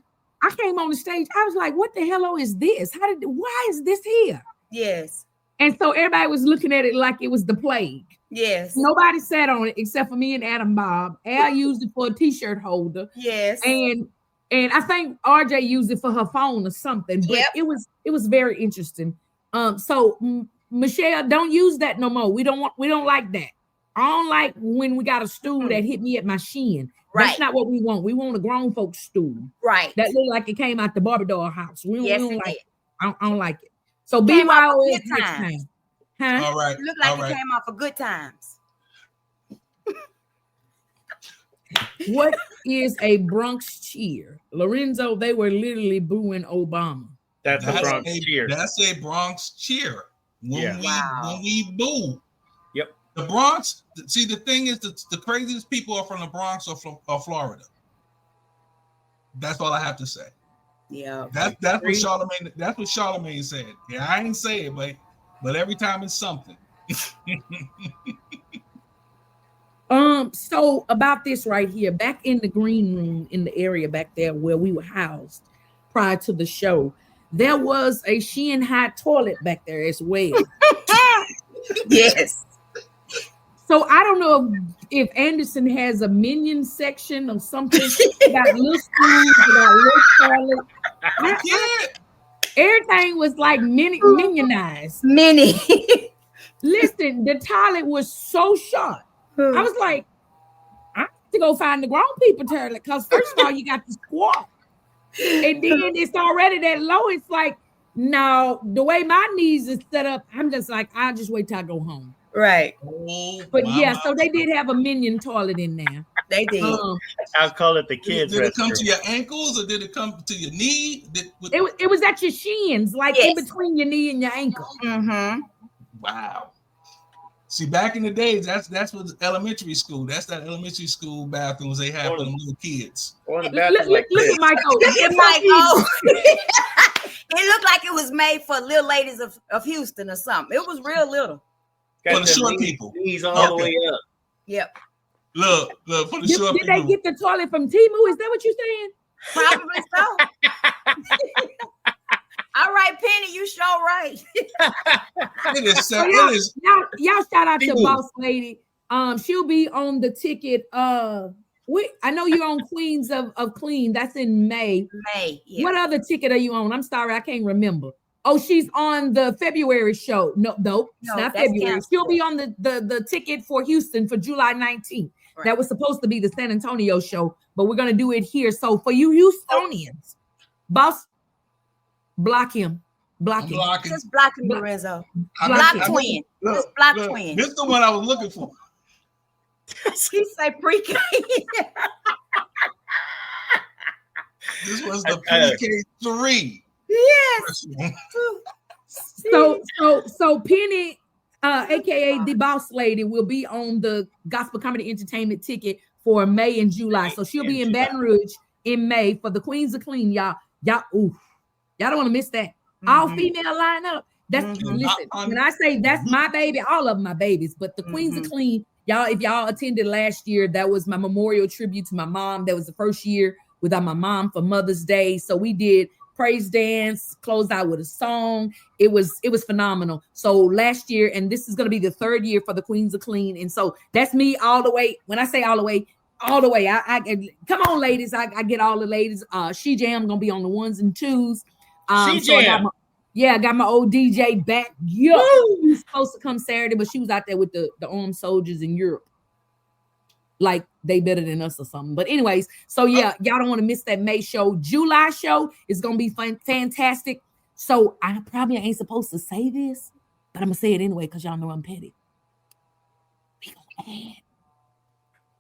came on the stage. I was like, "What the hell is this? Why is this here?" Yes. And so everybody was looking at it like it was the plague. Yes. Nobody sat on it except for me and Adam Bob. Al used it for a t-shirt holder. Yes. And I think RJ used it for her phone or something. But it was very interesting. So Michelle, don't use that no more. We don't like that. I don't like when we got a stool that hit me at my shin. Right. That's not what we want. We want a grown folks stool. Right. That looked like it came out the Barbie doll house. We don't like it. I don't like it. So Came off BYO of Good Times. Huh? All right. It looked like it came off of Good Times. What is a Bronx cheer? Lorenzo, they were literally booing Obama. That's a Bronx cheer. That's a Bronx cheer. When we boo. Yep. The Bronx, see, the thing is, the craziest people are from the Bronx or Florida. That's all I have to say. Yeah. That's what Charlemagne. That's what Charlemagne said. Yeah, I ain't say it, but every time it's something. So about this right here, back in the green room in the area back there where we were housed prior to the show, there was a Shein high toilet back there as well. Yes. So I don't know if Anderson has a minion section or something. Got little schools, got little toilet. Everything was like minionized. Mini. Listen, the toilet was so short. I was like, I have to go find the grown people toilet, because first of all, you got to squat. And then it's already that low. It's like, now the way my knees is set up, I'm just like, I'll just wait till I go home. Right. But yeah, so they did have a minion toilet in there. They did. I'll call it the kids. Did it come to your ankles or did it come to your knee? It was at your shins, like in between your knee and your ankle. Mm-hmm. Wow. See, back in the days, that's what elementary school. That's that elementary school bathrooms they have for them little kids. Look at Michael. Look at Michael. It looked like it was made for little ladies of Houston or something. It was real little. For the short people. Knees all the way up. Yep. Look, for the short people. Did they get the toilet from Temu? Is that what you're saying? Probably so. All right, Penny, you sure right. Y'all shout out to Boss Lady. She'll be on the ticket. I know you're on Queens of Clean. That's in May. Yeah. What other ticket are you on? I'm sorry, I can't remember. Oh, she's on the February show. No, it's not February. Canceled. She'll be on the ticket for Houston for July 19th. Right. That was supposed to be the San Antonio show, but we're gonna do it here. So for you Houstonians, Boss, block him. Just block him, Lorenzo. Block twin. Just block twin. This is the one I was looking for. He said pre-K. This was the pre-K 3. Yes. So Penny, aka the Boss Lady, will be on the Gospel Comedy Entertainment ticket for May and July. So she'll be in Baton Rouge in May for the Queens of Clean. Y'all don't want to miss that. All female lineup. That's listen. When I say that's my baby, all of my babies, but the Queens of Clean, y'all. If y'all attended last year, that was my memorial tribute to my mom. That was the first year without my mom for Mother's Day. So we did praise dance, closed out with a song. It was phenomenal. So last year, and this is going to be the third year for the Queens of Clean. And so that's me all the way. When I say all the way, I come on, ladies. I get all the ladies. She Jam gonna be on the ones and twos. Yeah, I got my old DJ back. Yeah, she was supposed to come Saturday, but she was out there with the armed soldiers in Europe. Like they better than us or something. But anyways, so yeah, y'all don't want to miss that May show. July show is gonna be fantastic. So I probably ain't supposed to say this, but I'm gonna say it anyway because y'all know I'm petty. We gonna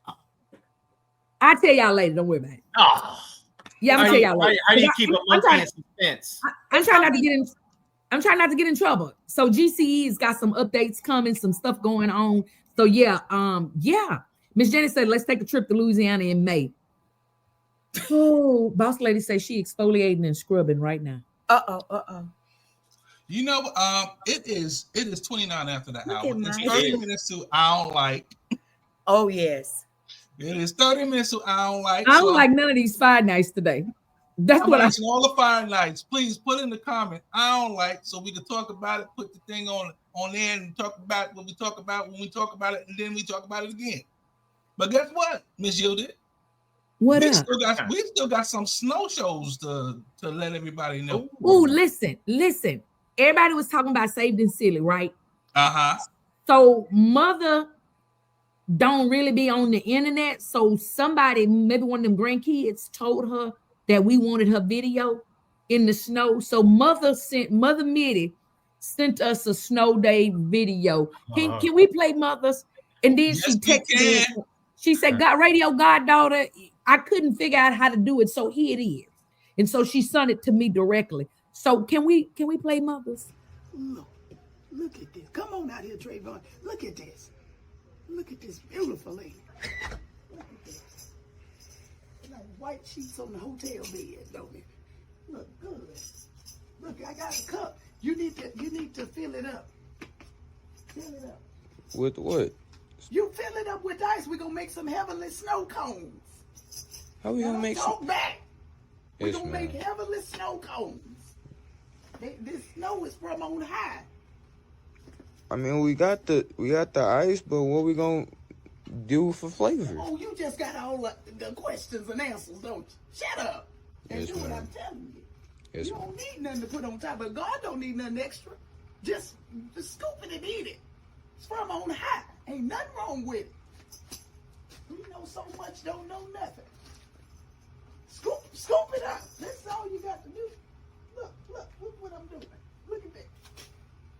add. I'll tell y'all later. Don't worry about it. Oh. Yeah, I'm gonna tell y'all later. How do you keep a monkey in suspense? I'm trying not to get in. I'm trying not to get in trouble. So GCE's got some updates coming, some stuff going on. So yeah, Miss Jenny said, let's take a trip to Louisiana in May. Oh, boss lady says she exfoliating and scrubbing right now. You know, it is 29 after the hour. It's 30 minutes to I don't like. Oh, yes. It is 30 minutes to I don't like. I don't like none of these fire nights today. That's what I'm asking all the fire nights. Please put in the comment I don't like so we can talk about it, put the thing on there and talk about what we talk about when we talk about it, and then we talk about it again. But guess what, Miss Yilda? What we up? We still got some snow shows to let everybody know. Oh, listen. Everybody was talking about Saved and Silly, right? So mother don't really be on the internet. So somebody, maybe one of them grandkids, told her that we wanted her video in the snow. So mother Mitty sent us a snow day video. Can we play Mothers? And then she texted me. She said, "God, radio goddaughter, I couldn't figure out how to do it, so here it is." And so she sent it to me directly. So can we play Mothers? Look at this. Come on out here, Trayvon. Look at this. Look at this beautiful lady. Look at this. Like white sheets on the hotel bed, don't it? Look good. Look, I got a cup. You need to fill it up. Fill it up. With what? You fill it up with ice. We're gonna make some heavenly snow cones. How we gonna make some? Back. We're Yes, gonna ma'am. make heavenly snow cones. This snow is from on high. I mean, we got the ice, but what we gonna do for flavor? Oh, you just got all the questions and answers, don't you? Shut up and Yes, do what ma'am. I'm telling you. Yes, You don't need nothing to put on top, but God don't need nothing extra. Just scoop it and eat it. It's from on high. Ain't nothing wrong with it. We know so much, don't know nothing. Scoop it up. That's all you got to do. Look what I'm doing. Look at that.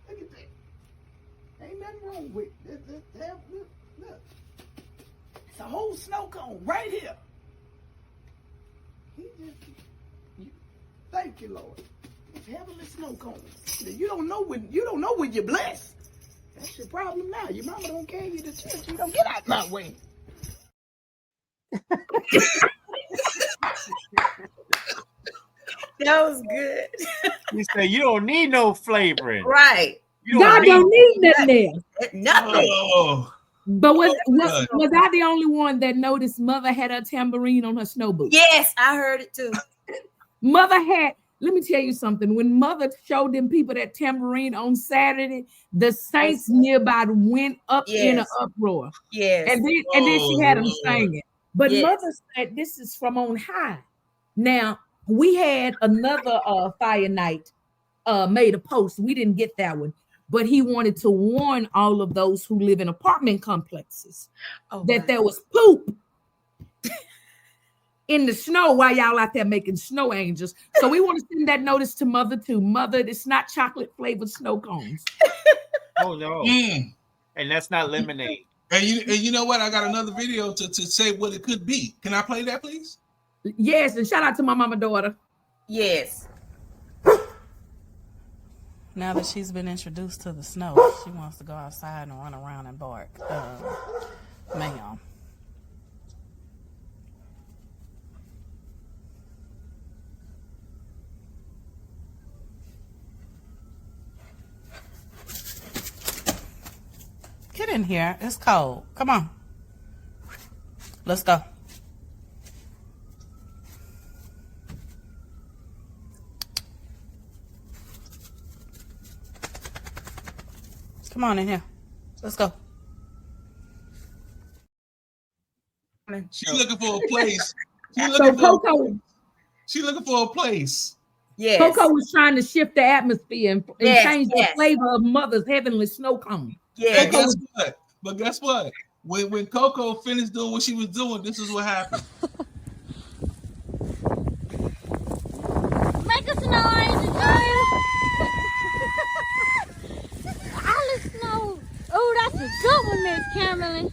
Look at that. Ain't nothing wrong with it. Look. It's a whole snow cone right here. Thank you, Lord. It's heavenly snow cones. You don't know when you're blessed. That's your problem now. Your mama don't carry you to church. You don't get out my way. That was good. You say you don't need no flavoring. Right. God don't need nothing there. Nothing. Oh. But was I the only one that noticed Mother had a tambourine on her snow boots? Yes, I heard it too. Mother had, let me tell you something. When Mother showed them people that tambourine on Saturday, the saints nearby went up in an uproar. Yes. And then she had them singing. But Yes. Mother said, this is from on high. Now, we had another fire night made a post. We didn't get that one. But he wanted to warn all of those who live in apartment complexes that there was poop in the snow while y'all out there making snow angels. So we want to send that notice to Mother too. Mother, it's not chocolate flavored snow cones. Oh no. And that's not lemonade. And you know what? I got another video to say what it could be. Can I play that, please? Yes, and shout out to my mama daughter. Yes. Now that she's been introduced to the snow, she wants to go outside and run around and bark. Ma'am. Get in here. It's cold. Come on. Let's go. Come on in here. Let's go. She's looking for a place. She's So looking Coco, for a place. Yes. Coco was trying to shift the atmosphere and change the yes. flavor of Mother's Heavenly Snow Cone. Yes. But guess what? When Coco finished doing what she was doing, this is what happened. Make us noise, Alice Snow. Oh, that's a good one, Miss Cameron.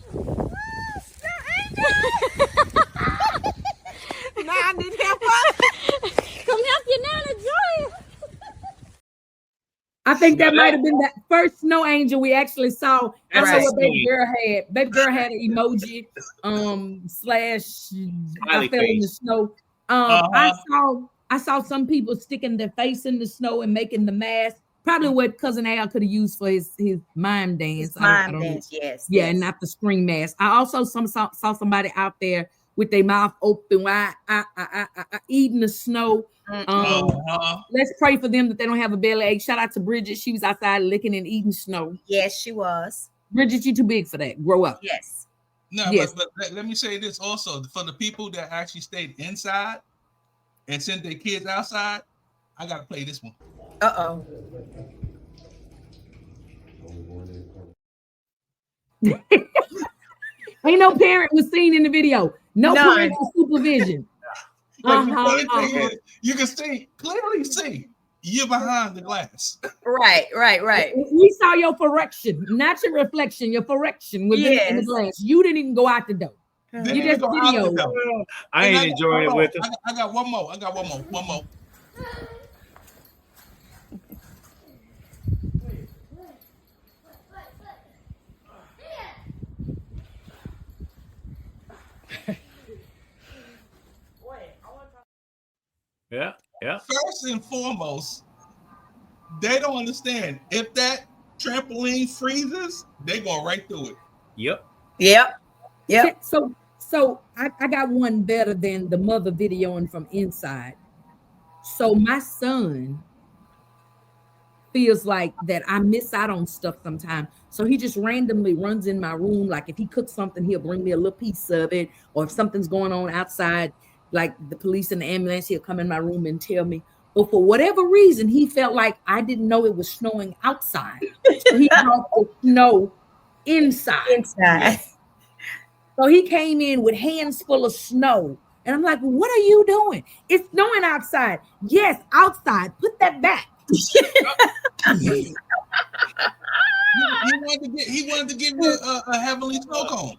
Nah, I need help us. Come help your Nana Joy. I think that might have been that first snow angel we actually saw. I don't know what baby girl had. Baby girl had an emoji, slash I fell in the snow. I saw some people sticking their face in the snow and making the mask. Probably what Cousin Al could have used for his mime dance. I don't know. Yes. Yeah, and not the scream mask. I also saw somebody out there with their mouth open wide, eating the snow. Let's pray for them that they don't have a belly ache. Shout out to Bridget. She was outside licking and eating snow. Yes, she was. Bridget, you too big for that. Grow up. Yes. No, but let me say this also. For the people that actually stayed inside and sent their kids outside, I got to play this one. Uh-oh. Ain't no parent was seen in the video. No parental supervision. You can clearly see you're behind the glass. Right. We saw your correction, not your reflection. Your correction was in the glass. You didn't even go out the door. You just video. I ain't enjoying it with us. I got one more. Yeah. First and foremost, they don't understand. If that trampoline freezes, they go right through it. Yep. So I got one better than the mother videoing from inside. So my son feels like that I miss out on stuff sometimes. So he just randomly runs in my room. Like if he cooks something, he'll bring me a little piece of it. Or if something's going on outside, like the police and the ambulance, he'll come in my room and tell me. But for whatever reason, he felt like I didn't know it was snowing outside. So he brought the snow inside. So he came in with hands full of snow. And I'm like, what are you doing? It's snowing outside. Yes, outside. Put that back. He wanted to give you a heavenly snow cone.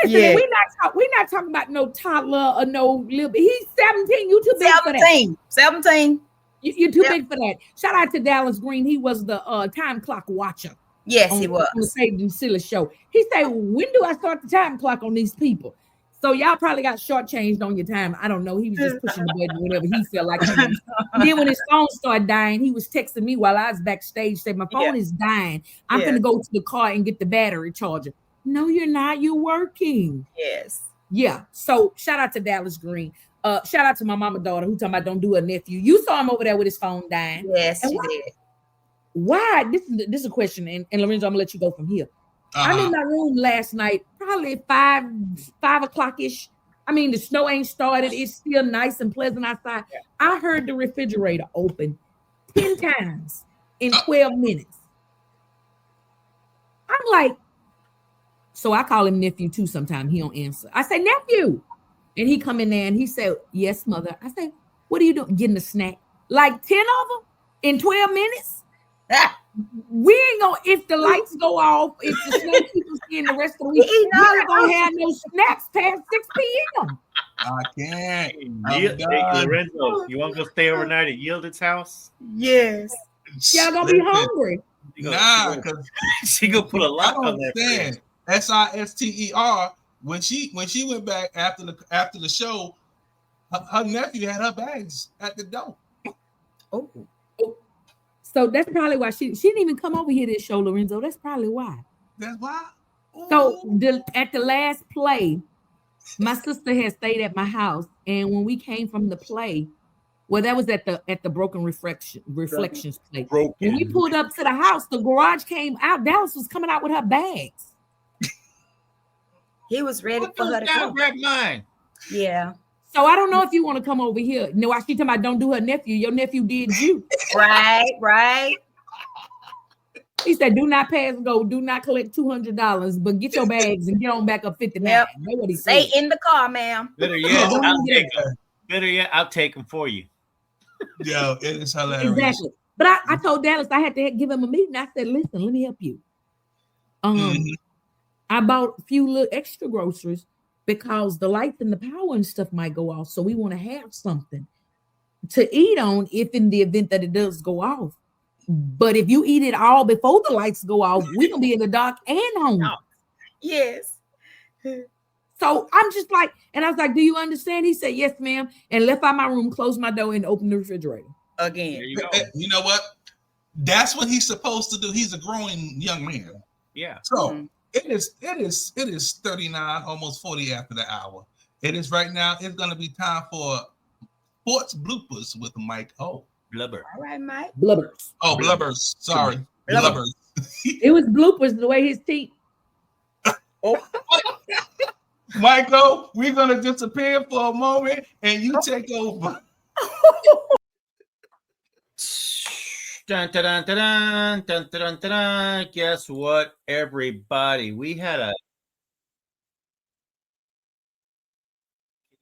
Listen, we're not talking about no toddler or no little bit. He's 17. You too big for that. 17. You're too big for that. Shout out to Dallas Green. He was the time clock watcher. Yes, he was. On the Saved and Silly show. He said, when do I start the time clock on these people? So y'all probably got shortchanged on your time. I don't know. He was just pushing the button whenever he felt like it. Then when his phone started dying, he was texting me while I was backstage, said, my phone is dying. I'm going to go to the car and get the battery charger. No, you're not. You're working. Yes. Yeah. So shout out to Dallas Green. Shout out to my mama daughter who talking about don't do a nephew. You saw him over there with his phone dying. Yes, she did. Why? This is a question, and Lorenzo, I'm gonna let you go from here. I'm in my room last night, probably 5 o'clock-ish. I mean, the snow ain't started. It's still nice and pleasant outside. I heard the refrigerator open 10 times in 12 minutes. I'm like, so I call him nephew too sometimes. He don't answer. I say, nephew. And he come in there and he said, yes, mother. I say, what are you doing? Getting a snack. Like 10 of them in 12 minutes? We ain't gonna, if the lights go off, if the snow keeps in the rest of the week, we ain't gonna have no snacks past 6 p.m. I can't. Lorenzo, you want to go stay overnight at Yielded's house? Yes. Y'all gonna be hungry. Nah, because she gonna put a lock on that. SISTER. When she went back after the show, her nephew had her bags at the door. Oh. So that's probably why she didn't even come over here to this show, Lorenzo. That's probably why. That's why. So at the last play, my sister had stayed at my house, and when we came from the play, well, that was at the Broken Reflections play. When we pulled up to the house, the garage came out. Dallas was coming out with her bags. He was ready for her to come. Grab mine. Yeah. So I don't know if you want to come over here. No, I she talking about don't do her nephew. Your nephew did you. Right. He said, do not pass go, do not collect $200, but get your bags and get on back up 59. Yep. That's what he Stay said. in the car, ma'am. Better yet, I'll take them for you. Yo, it is hilarious. Exactly. But I told Dallas I had to give him a meeting. I said, listen, let me help you. I bought a few little extra groceries because the lights and the power and stuff might go off. So we want to have something to eat on if in the event that it does go off. But if you eat it all before the lights go off, we're going to be in the dark and hungry. Yes. So I'm just like, and I was like, do you understand? He said, yes, ma'am. And left out my room, closed my door, and opened the refrigerator. Again. There you go. You know what? That's what he's supposed to do. He's a growing young man. Yeah. So it is 39, almost 40 after the hour. It is right now. It's going to be time for sports bloopers with Mike O. Blubber. All right, Mike. Blubbers. Oh, blubbers. Sorry. Blubbers. It was bloopers the way his teeth. Michael, we're going to disappear for a moment and you take over. Dun, dun, dun, dun, dun, dun, dun, dun. Guess what, everybody? We had a.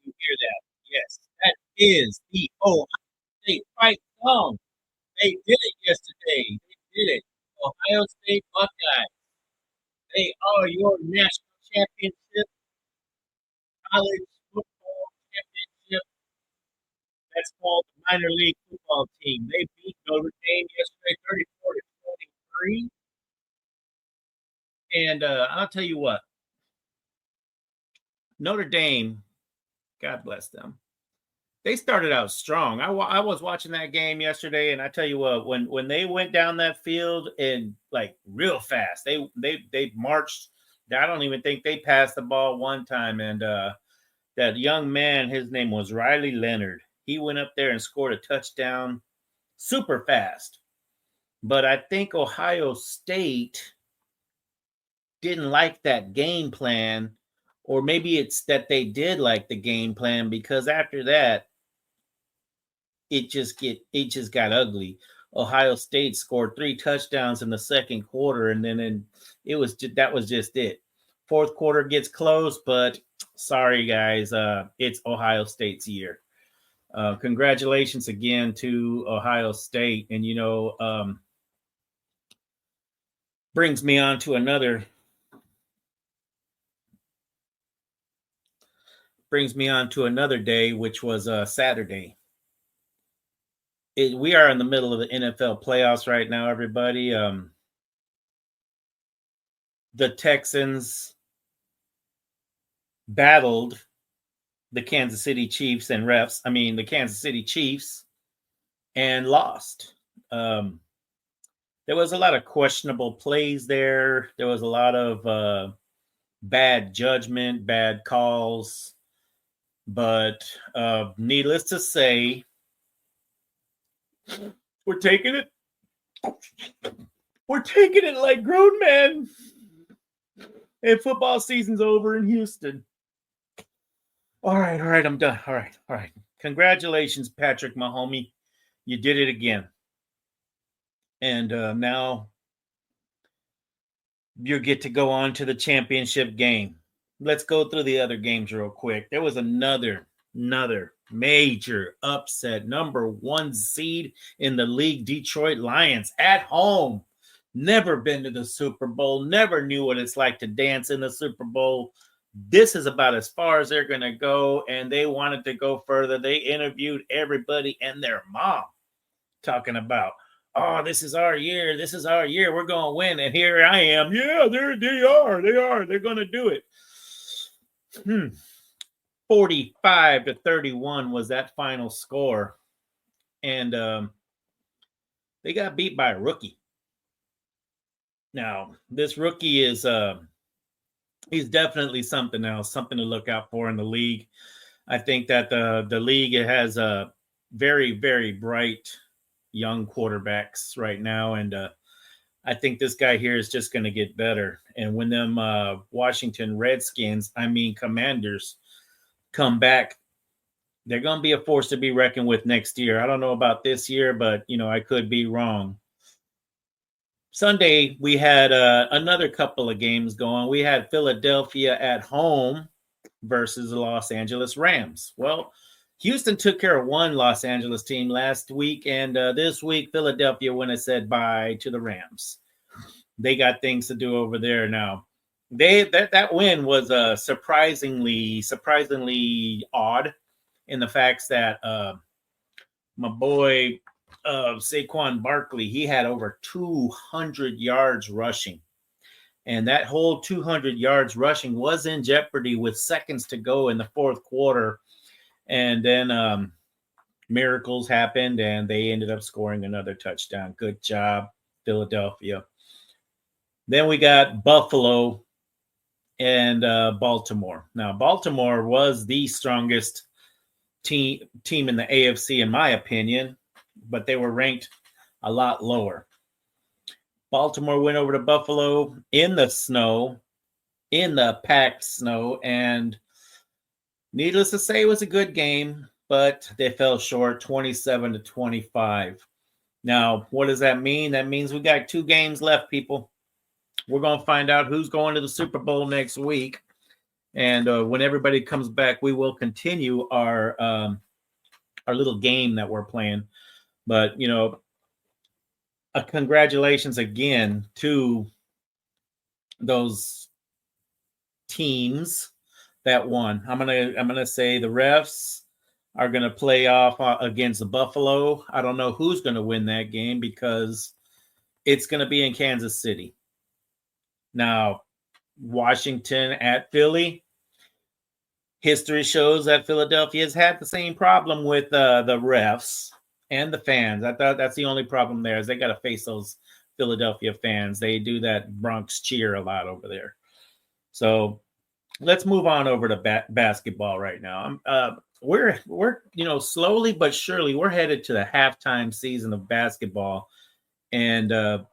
Can you hear that? Yes, that is the Ohio State fight song. They did it yesterday. They did it. Ohio State Buckeyes. They are your national championship, college football championship. That's called the minor league football team. They beat Notre Dame yesterday, 34-23. And I'll tell you what, Notre Dame, God bless them. They started out strong. I was watching that game yesterday, and I tell you what, when they went down that field and like real fast, they marched. I don't even think they passed the ball one time. And that young man, his name was Riley Leonard. He went up there and scored a touchdown super fast. But I think Ohio State didn't like that game plan, or maybe it's that they did like the game plan, because after that, it just got ugly. Ohio State scored 3 touchdowns in the second quarter, and then that was just it. Fourth quarter gets close, but sorry guys, it's Ohio State's year. Congratulations again to Ohio State, and brings me on to another day, which was Saturday. We are in the middle of the NFL playoffs right now, everybody. The Texans battled the Kansas City Chiefs and the Kansas City Chiefs, and lost. There was a lot of questionable plays there. There was a lot of bad judgment, bad calls. But needless to say, we're taking it. We're taking it like grown men. And football season's over in Houston. All right, I'm done. All right. Congratulations, Patrick Mahomes. You did it again. And now you get to go on to the championship game. Let's go through the other games real quick. There was another major upset. Number 1 seed in the league, Detroit Lions, at home. Never been to the Super Bowl. Never knew what it's like to dance in the Super Bowl. This is about as far as they're going to go, and they wanted to go further. They interviewed everybody and their mom talking about, oh, this is our year. This is our year. We're going to win. And here I am. Yeah, they are. They're going to do it. 45-31 was that final score. And they got beat by a rookie. Now, this rookie is he's definitely something else, something to look out for in the league. I think that the league has a very, very bright young quarterbacks right now, and I think this guy here is just going to get better. And when them Washington Redskins, Commanders, come back they're going to be a force to be reckoned with next year. I don't know about this year, but I could be wrong. Sunday, we had another couple of games going. We had Philadelphia at home versus the Los Angeles Rams. Well, Houston took care of one Los Angeles team last week, and this week Philadelphia went and said bye to the Rams. They got things to do over there now. That win was surprisingly odd in the facts that my boy Saquon Barkley, he had over 200 yards rushing. And that whole 200 yards rushing was in jeopardy with seconds to go in the fourth quarter. And then miracles happened, and they ended up scoring another touchdown. Good job, Philadelphia. Then we got Buffalo and Baltimore. Now, Baltimore was the strongest team in the AFC, in my opinion, but they were ranked a lot lower. Baltimore went over to Buffalo in the snow, in the packed snow, and needless to say, it was a good game, but they fell short 27-25. Now, what does that mean? That means we got 2 games left, people. We're going to find out who's going to the Super Bowl next week. And when everybody comes back, we will continue our little game that we're playing. But, congratulations again to those teams that won. I'm gonna say the refs are gonna play off against the Buffalo. I don't know who's gonna win that game because it's gonna be in Kansas City. Now, Washington at Philly. History shows that Philadelphia has had the same problem with the refs and the fans. I thought that's the only problem there is they got to face those Philadelphia fans. They do that Bronx cheer a lot over there. So let's move on over to basketball right now. We're slowly but surely we're headed to the halftime season of basketball, and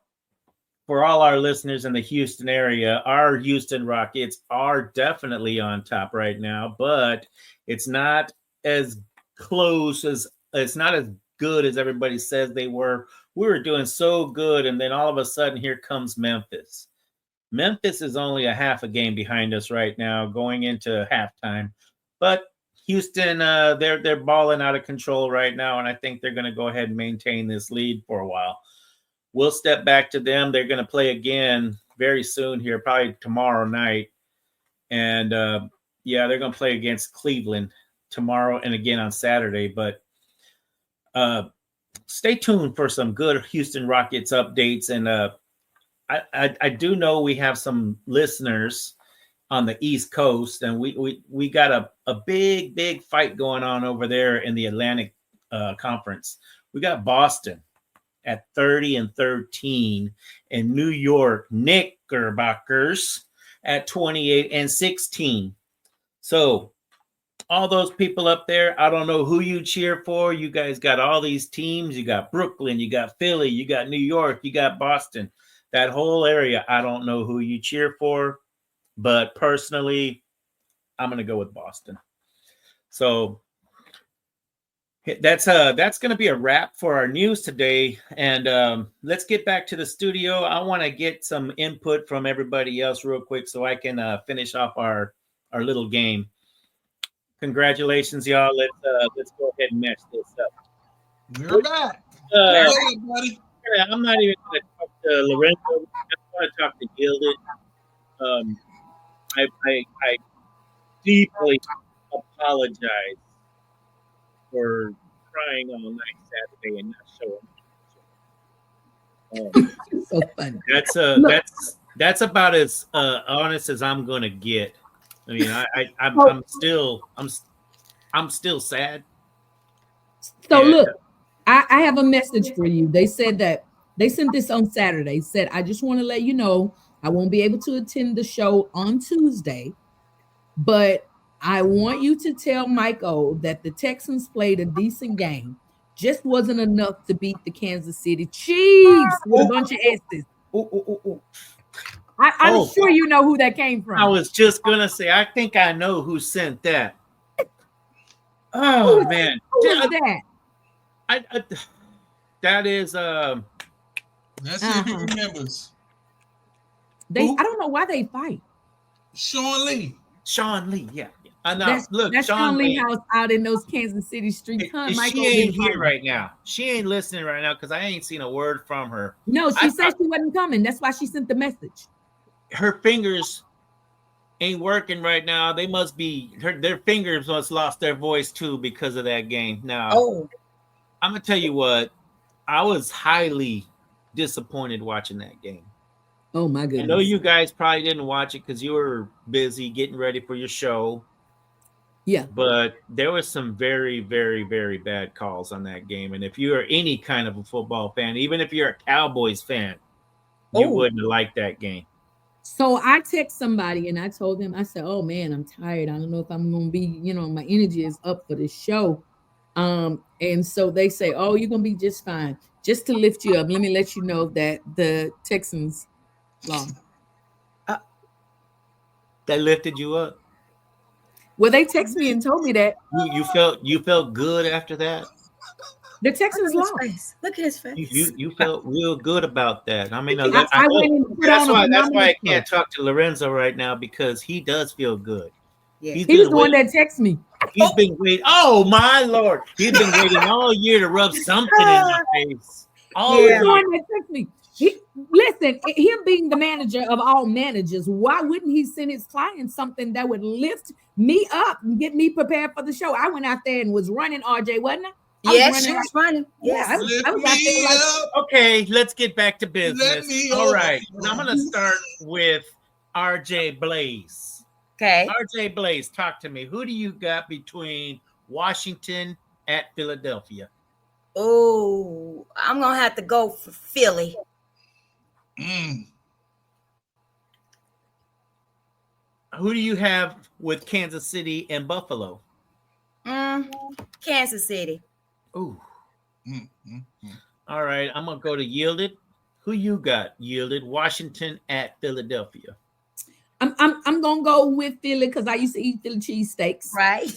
for all our listeners in the Houston area, our Houston Rockets are definitely on top right now, but it's not as close as it's not as good as everybody says they were. We were doing so good, and then all of a sudden here comes Memphis. Memphis is only a half a game behind us right now going into halftime, but Houston, they're balling out of control right now, and I think they're going to go ahead and maintain this lead for a while. We'll step back to them. They're going to play again very soon here, probably tomorrow night. And, they're going to play against Cleveland tomorrow and again on Saturday. But stay tuned for some good Houston Rockets updates. And I do know we have some listeners on the East Coast, and we got a big fight going on over there in the Atlantic Conference. We got Boston at 30-13, and New York Knickerbockers at 28-16. So all those people up there, I don't know who you cheer for. You guys got all these teams. You got Brooklyn, you got Philly, you got New York, you got Boston. That whole area, I don't know who you cheer for, but personally, I'm going to go with Boston. So that's going to be a wrap for our news today. And let's get back to the studio. I want to get some input from everybody else real quick so I can finish off our little game. Congratulations, y'all. Let's go ahead and match this up. We're back. Buddy. I'm not even going to talk to Lorenzo. I'm going to talk to Gilded. I deeply apologize for crying all night Saturday and not showing up. So funny. That's about as honest as I'm going to get. I mean, I'm still sad. So look, I have a message for you. They said that they sent this on Saturday. Said, I just want to let you know I won't be able to attend the show on Tuesday, but I want you to tell Michael that the Texans played a decent game. Just wasn't enough to beat the Kansas City Chiefs with a bunch of S's. I'm sure you know who that came from. I was just going to say, I think I know who sent that. Oh man, who was that? I that is Let's see if he remembers. I don't know why they fight. Sean Lee, yeah. That's Sean Lee house out in those Kansas City streets. Huh, she ain't here right now. She ain't listening right now because I ain't seen a word from her. No, she said she wasn't coming. That's why she sent the message. Her fingers ain't working right now. They must be their fingers must lost their voice too because of that game. Now, I'm gonna tell you what, I was highly disappointed watching that game. Oh my goodness! I know you guys probably didn't watch it because you were busy getting ready for your show. Yeah, but there was some very, very, very bad calls on that game. And if you are any kind of a football fan, even if you're a Cowboys fan, you wouldn't have liked that game. So I text somebody and I told them, I said, "Oh man, I'm tired. I don't know if I'm gonna be, my energy is up for this show." And so they say, "Oh, you're gonna be just fine." Just to lift you up, let me let you know that the Texans lost. That lifted you up. Well, they texted me and told me that you felt good after that. The Texans lost. Look at his face. You felt real good about that. I mean, that's why I can't talk to Lorenzo right now because he does feel good. Yeah. He was the one that texted me. He's been waiting. Oh my Lord! He's been waiting all year to rub something in my face. He was the one that texted me. Listen, him being the manager of all managers, why wouldn't he send his clients something that would lift me up and get me prepared for the show? I went out there and was running, RJ, wasn't I? Yes, she was running. Yeah, I was out there like, okay, let's get back to business. All right, now I'm going to start with RJ Blaze. Okay. RJ Blaze, talk to me. Who do you got between Washington at Philadelphia? Oh, I'm going to have to go for Philly. Who do you have with Kansas City and Buffalo? Kansas City. Ooh. All right, I'm gonna go to Yielded. Who you got? Yielded. Washington at Philadelphia. I'm gonna go with Philly because I used to eat Philly cheesesteaks. Right.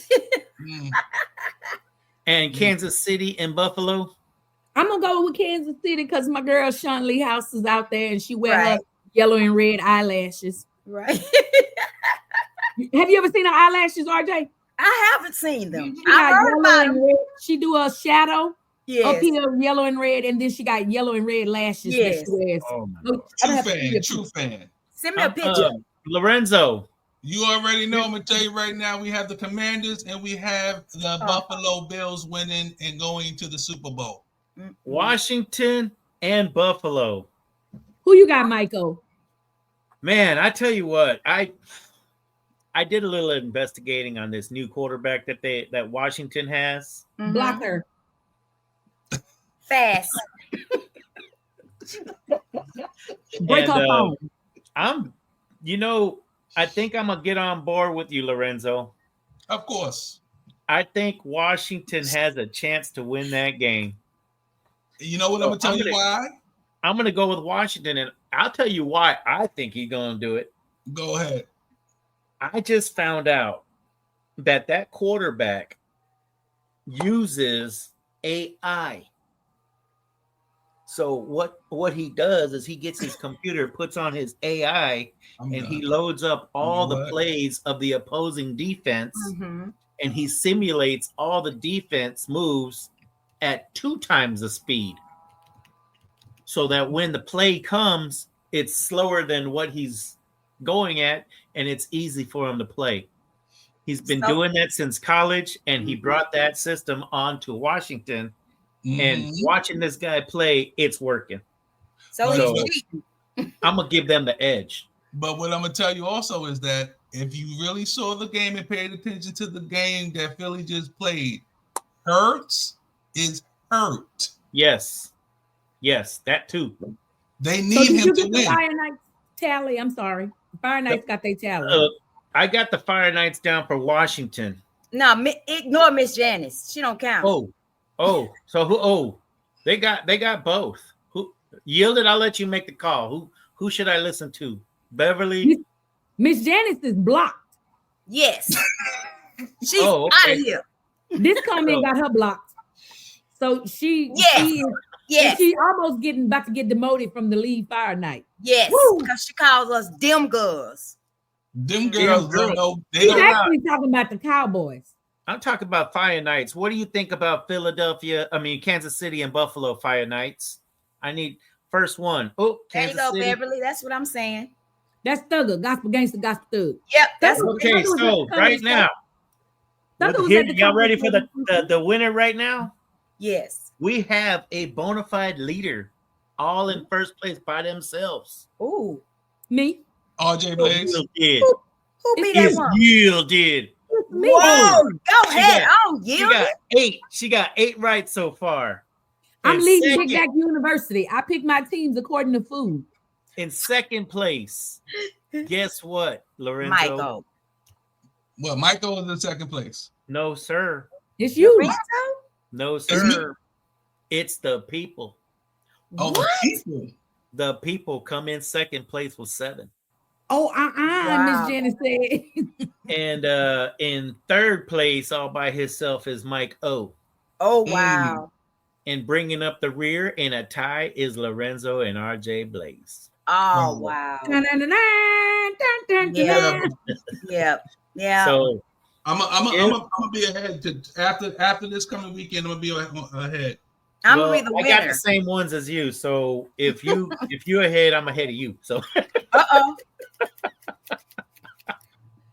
And Kansas City and Buffalo. I'm gonna go with Kansas City because my girl Sean Lee House is out there and she wears her yellow and red eyelashes. Right. Have you ever seen her eyelashes, RJ? I haven't seen them. I heard about them. She do a shadow up Yes. here, yellow and red, and then she got yellow and red lashes Yes. that she wears. Oh my True fan. Send me a picture. Lorenzo. You already know. I'm gonna tell you right now. We have the Commanders and we have the Buffalo Bills winning and going to the Super Bowl. Washington and Buffalo. Who you got, Michael? Man, I tell you what, I did a little investigating on this new quarterback that Washington has. Blocker. Fast. Break her phone. I think I'm gonna get on board with you, Lorenzo. Of course. I think Washington has a chance to win that game. You know what I'm gonna tell you why? I'm gonna go with Washington, and I'll tell you why I think he's gonna do it. Go ahead. I just found out that quarterback uses AI. So what he does is he gets his computer, puts on his AI, he loads up all the plays of the opposing defense, and he simulates all the defense moves at 2 times the speed. So that when the play comes, it's slower than what he's going at, and it's easy for him to play. He's been doing that since college, and he brought that system on to Washington. And watching this guy play, it's working. So I'm gonna give them the edge. But what I'm gonna tell you also is that if you really saw the game and paid attention to the game that Philly just played, Hurts is hurt. Yes, that too. They need him to win. Fire Knights tally. I'm sorry, Fire Knights got their tally. I got the Fire Knights down for Washington. No, ignore Miss Janice. She don't count. So who? Oh, they got both. Who Yielded? I'll let you make the call. Who should I listen to? Beverly. Miss Janice is blocked. Yes. She's out of here. This comment got her blocked. So she almost about to get demoted from the lead fire night. Yes, because she calls us dim girls. Them girls don't know. She's actually talking about the Cowboys. I'm talking about Fire Nights. What do you think about Kansas City and Buffalo Fire Nights? I need first one. Oh, Kansas there you go, City. Beverly. That's what I'm saying. That's Thugger, Gospel Gangster, Gospel Thug. Yep, that's okay. So right now, y'all ready for the winner right now? Yes. We have a bona fide leader, all in first place by themselves. Ooh, me. RJ Blaze. Who be that one? Yielded. Me. Whoa, go ahead. She got 8 right so far. I'm leading Big Back University. I pick my teams according to food. In second place, guess what, Lorenzo? Michael. Well, Michael is in second place. No, sir. It's you. Lorenzo? No, sir. It's the people. Oh, what? The people. The people come in second place with 7. Oh, Miss Janice said. And in third place, all by himself, is Mike O. Oh, wow. And bringing up the rear in a tie is Lorenzo and RJ Blaze. Oh, wow. Yeah. So I'm gonna be ahead after this coming weekend. I'm gonna be ahead. I'm gonna be the winner. I got the same ones as you. So if you're ahead, I'm ahead of you. So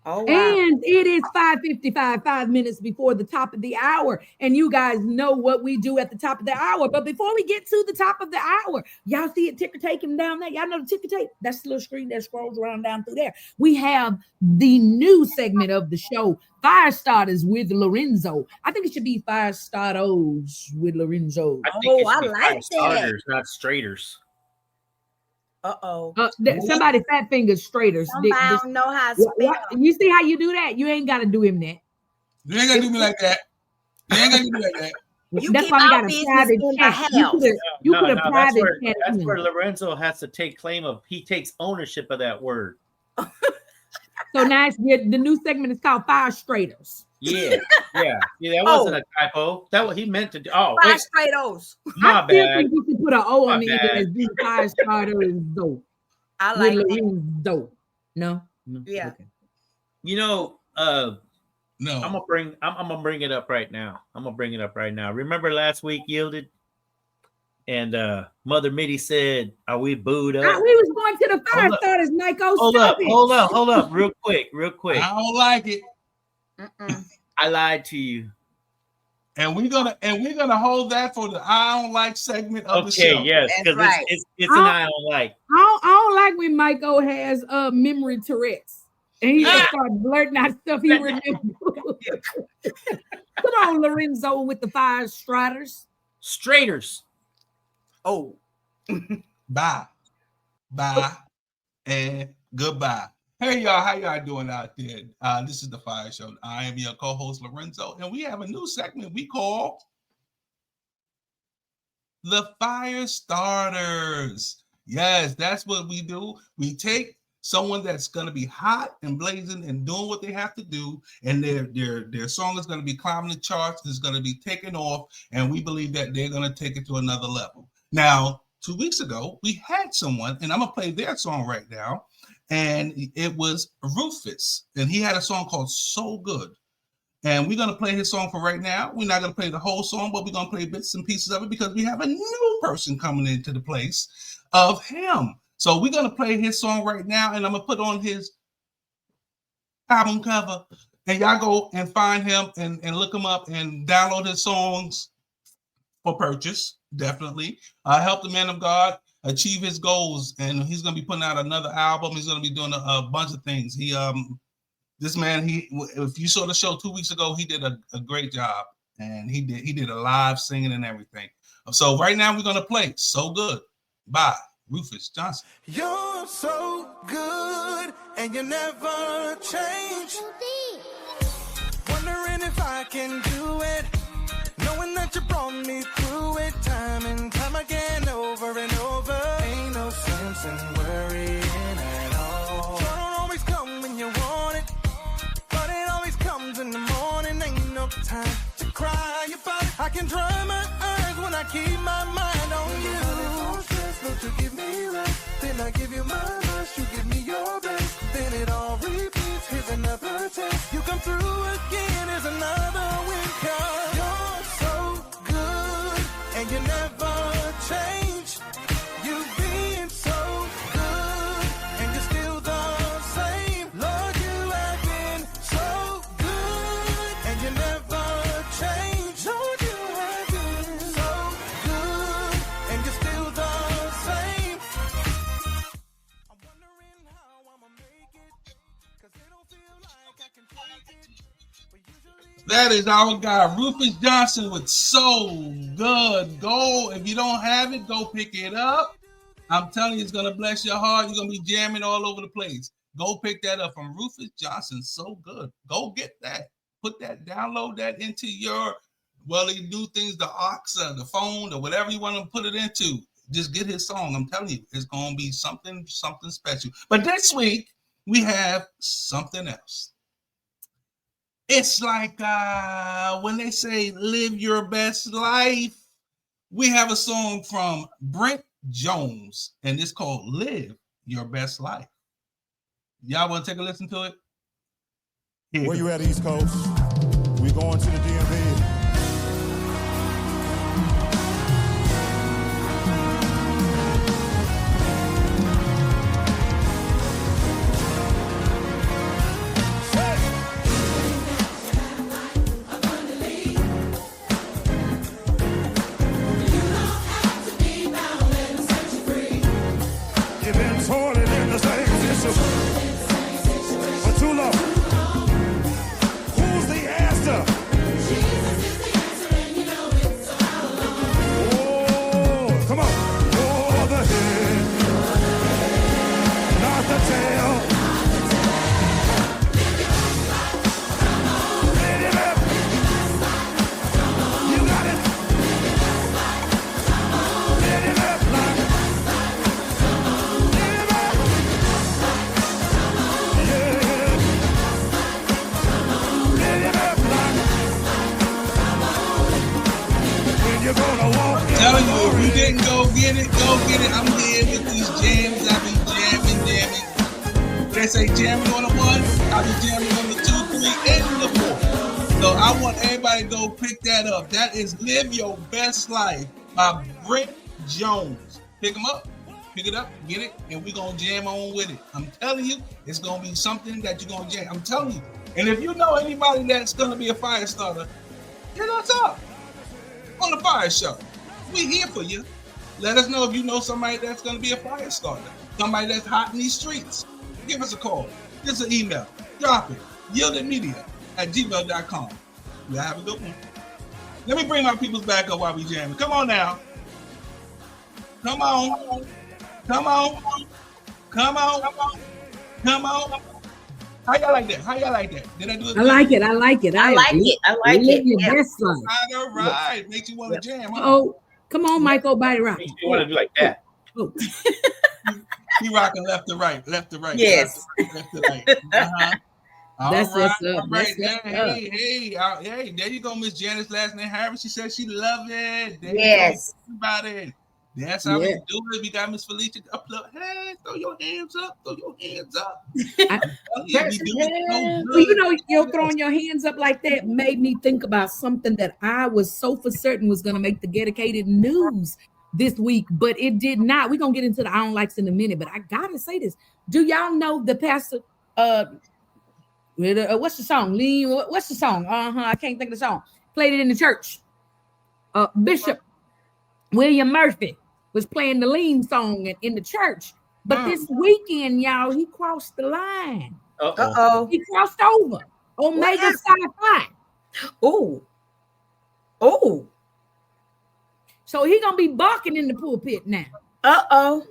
Oh, wow. And it is 5:55, 5 minutes before the top of the hour. And you guys know what we do at the top of the hour. But before we get to the top of the hour, y'all see it ticker tape down there? Y'all know the ticker tape? That's the little screen that scrolls around down through there. We have the new segment of the show, Fire Starters with Lorenzo. I think it should be Fire Starters with Lorenzo. I think I like that. Starters, not straighters. Somebody fat fingers straighters. Somebody don't know how to spell. You see how you do that? You ain't got to do him that. You ain't gonna do me like that. That's why we got a private chat. You put a private chat. That's where Lorenzo has to take claim of. He takes ownership of that word. So now the new segment is called Fire Straighters. Yeah. That wasn't a typo. That what he meant to do. Oh, Fire Straightos. My I still bad. think you should put an O on My the end as being Fire Starters though. I like it. No. Yeah. Okay. No. No. I'm gonna bring it up right now. Remember last week, Yielded? And Mother Mitty said, "Are we booed up?" We was going to the Fire Starters, Michael. Hold up, real quick. I don't like it. I lied to you. And we're gonna hold that for the I don't like segment of the show. Okay, yes, because it's an I don't like. I don't like when Michael has memory Tourette's and he just starts blurting out stuff he remembers. Come on, Lorenzo with the Fire Striders. Straighters. Oh. Bye, and goodbye. Hey y'all, how y'all doing out there? This is the Fire Show. I am your co-host Lorenzo, and we have a new segment we call the Fire Starters. Yes, that's what we do. We take someone that's going to be hot and blazing and doing what they have to do, and their song is going to be climbing the charts. It's going to be taking off, and we believe that they're going to take it to another level. Now, 2 weeks ago, we had someone, and I'm going to play their song right now. And it was Rufus, and he had a song called So Good. And we're going to play his song for right now. We're not going to play the whole song, but we're going to play bits and pieces of it because we have a new person coming into the place of him. So we're going to play his song right now, and I'm going to put on his album cover. And y'all go and find him and look him up and download his songs for purchase, definitely. Help the man of God achieve his goals, and he's going to be putting out another album. He's going to be doing a bunch of things. This man, if you saw the show 2 weeks ago, he did a great job, and he did a live singing and everything. So right now we're going to play So Good by Rufus Johnson. You're so good, and you never change. Wondering if I can do it, knowing that you brought me through it time and time again, over and over. Ain't no sense in worrying at all. Sure don't always come when you want it, but it always comes in the morning. Ain't no time to can dry my eyes when I keep my mind on you. Look to give me rest, then I give you my best. You give me your best, then it all repeats. Here's another test. You come through again, here's another win. 'Cause you're so good, and you never change. You've been so good, and you're still the same. Lord, you have been so good, and you never change. Lord, you have been so good, and you're still the same. I'm wondering how I'ma make it, 'cause it don't feel like I can take it. But usually That is our guy, Rufus Johnson, with So Good. Go. If you don't have it, go pick it up. I'm telling you, it's going to bless your heart. You're going to be jamming all over the place. Go pick that up from Rufus Johnson. So Good. Go get that. Put that, download that into your, well, you do things, the aux or the phone or whatever you want to put it into. Just get his song. I'm telling you, it's going to be something special. But this week, we have something else. It's like when they say live your best life, we have a song from Brent Jones, and it's called Live Your Best Life. Y'all want to take a listen to it? Where you at, East Coast? We going to the DMV. For too long. Who's the answer? Jesus is the answer, and you know it's so oh, come on. Oh, the head, not the tail. Live your best life. You got it. Live your best life. I'm telling you, if you didn't go get it, go get it. I'm here with these jams. I be jamming. They say jamming on the 1, I be jamming on the 2, 3, and the 4. So I want everybody to go pick that up. That is Live Your Best Life by Brent Jones. Pick them up, pick it up, get it, and we're going to jam on with it. I'm telling you, it's going to be something that you're going to jam. I'm telling you. And if you know anybody that's going to be a fire starter, hit us up on the Fire Show. We here for you. Let us know if you know somebody that's going to be a fire starter, somebody that's hot in these streets. Give us a call. Give us an email. Drop it. yieldedmedia@gmail.com. We'll have a good one. Let me bring my peoples back up while we jamming. Come on now. Come on. Come on. Come on. Come on. How y'all like that? How y'all like that? Did I do it? I like it. I like it. I like it. I like live it. your Yeah. best life. All right. Makes you want to jam. Huh? Oh, come on, Michael, body rock. You want to do like that? Oh. He rocking left to right, left to right. Yes. Left to right. Uh-huh. That's right, what's up. all right. That's what's Hey, there you go, Miss Janice. Last name Harris. She said she loved it. There Yes. you go. About it. That's how we do it. We got Miss Felicia upload. Hey, throw your hands up. Throw your hands up. Well, you know, you're throwing your hands up like that made me think about something that I was so for certain was going to make the dedicated news this week, but it did not. We're going to get into the I don't likes in a minute, but I got to say this. Do y'all know the pastor, what's the song? What's the song? I can't think of the song. Played it in the church. Bishop William Murphy was playing the lean song in the church. But this weekend, y'all, he crossed the line. Uh-oh. He crossed over. Omega Sci-Fi. Oh. So he gonna be barking in the pulpit now. Uh-oh.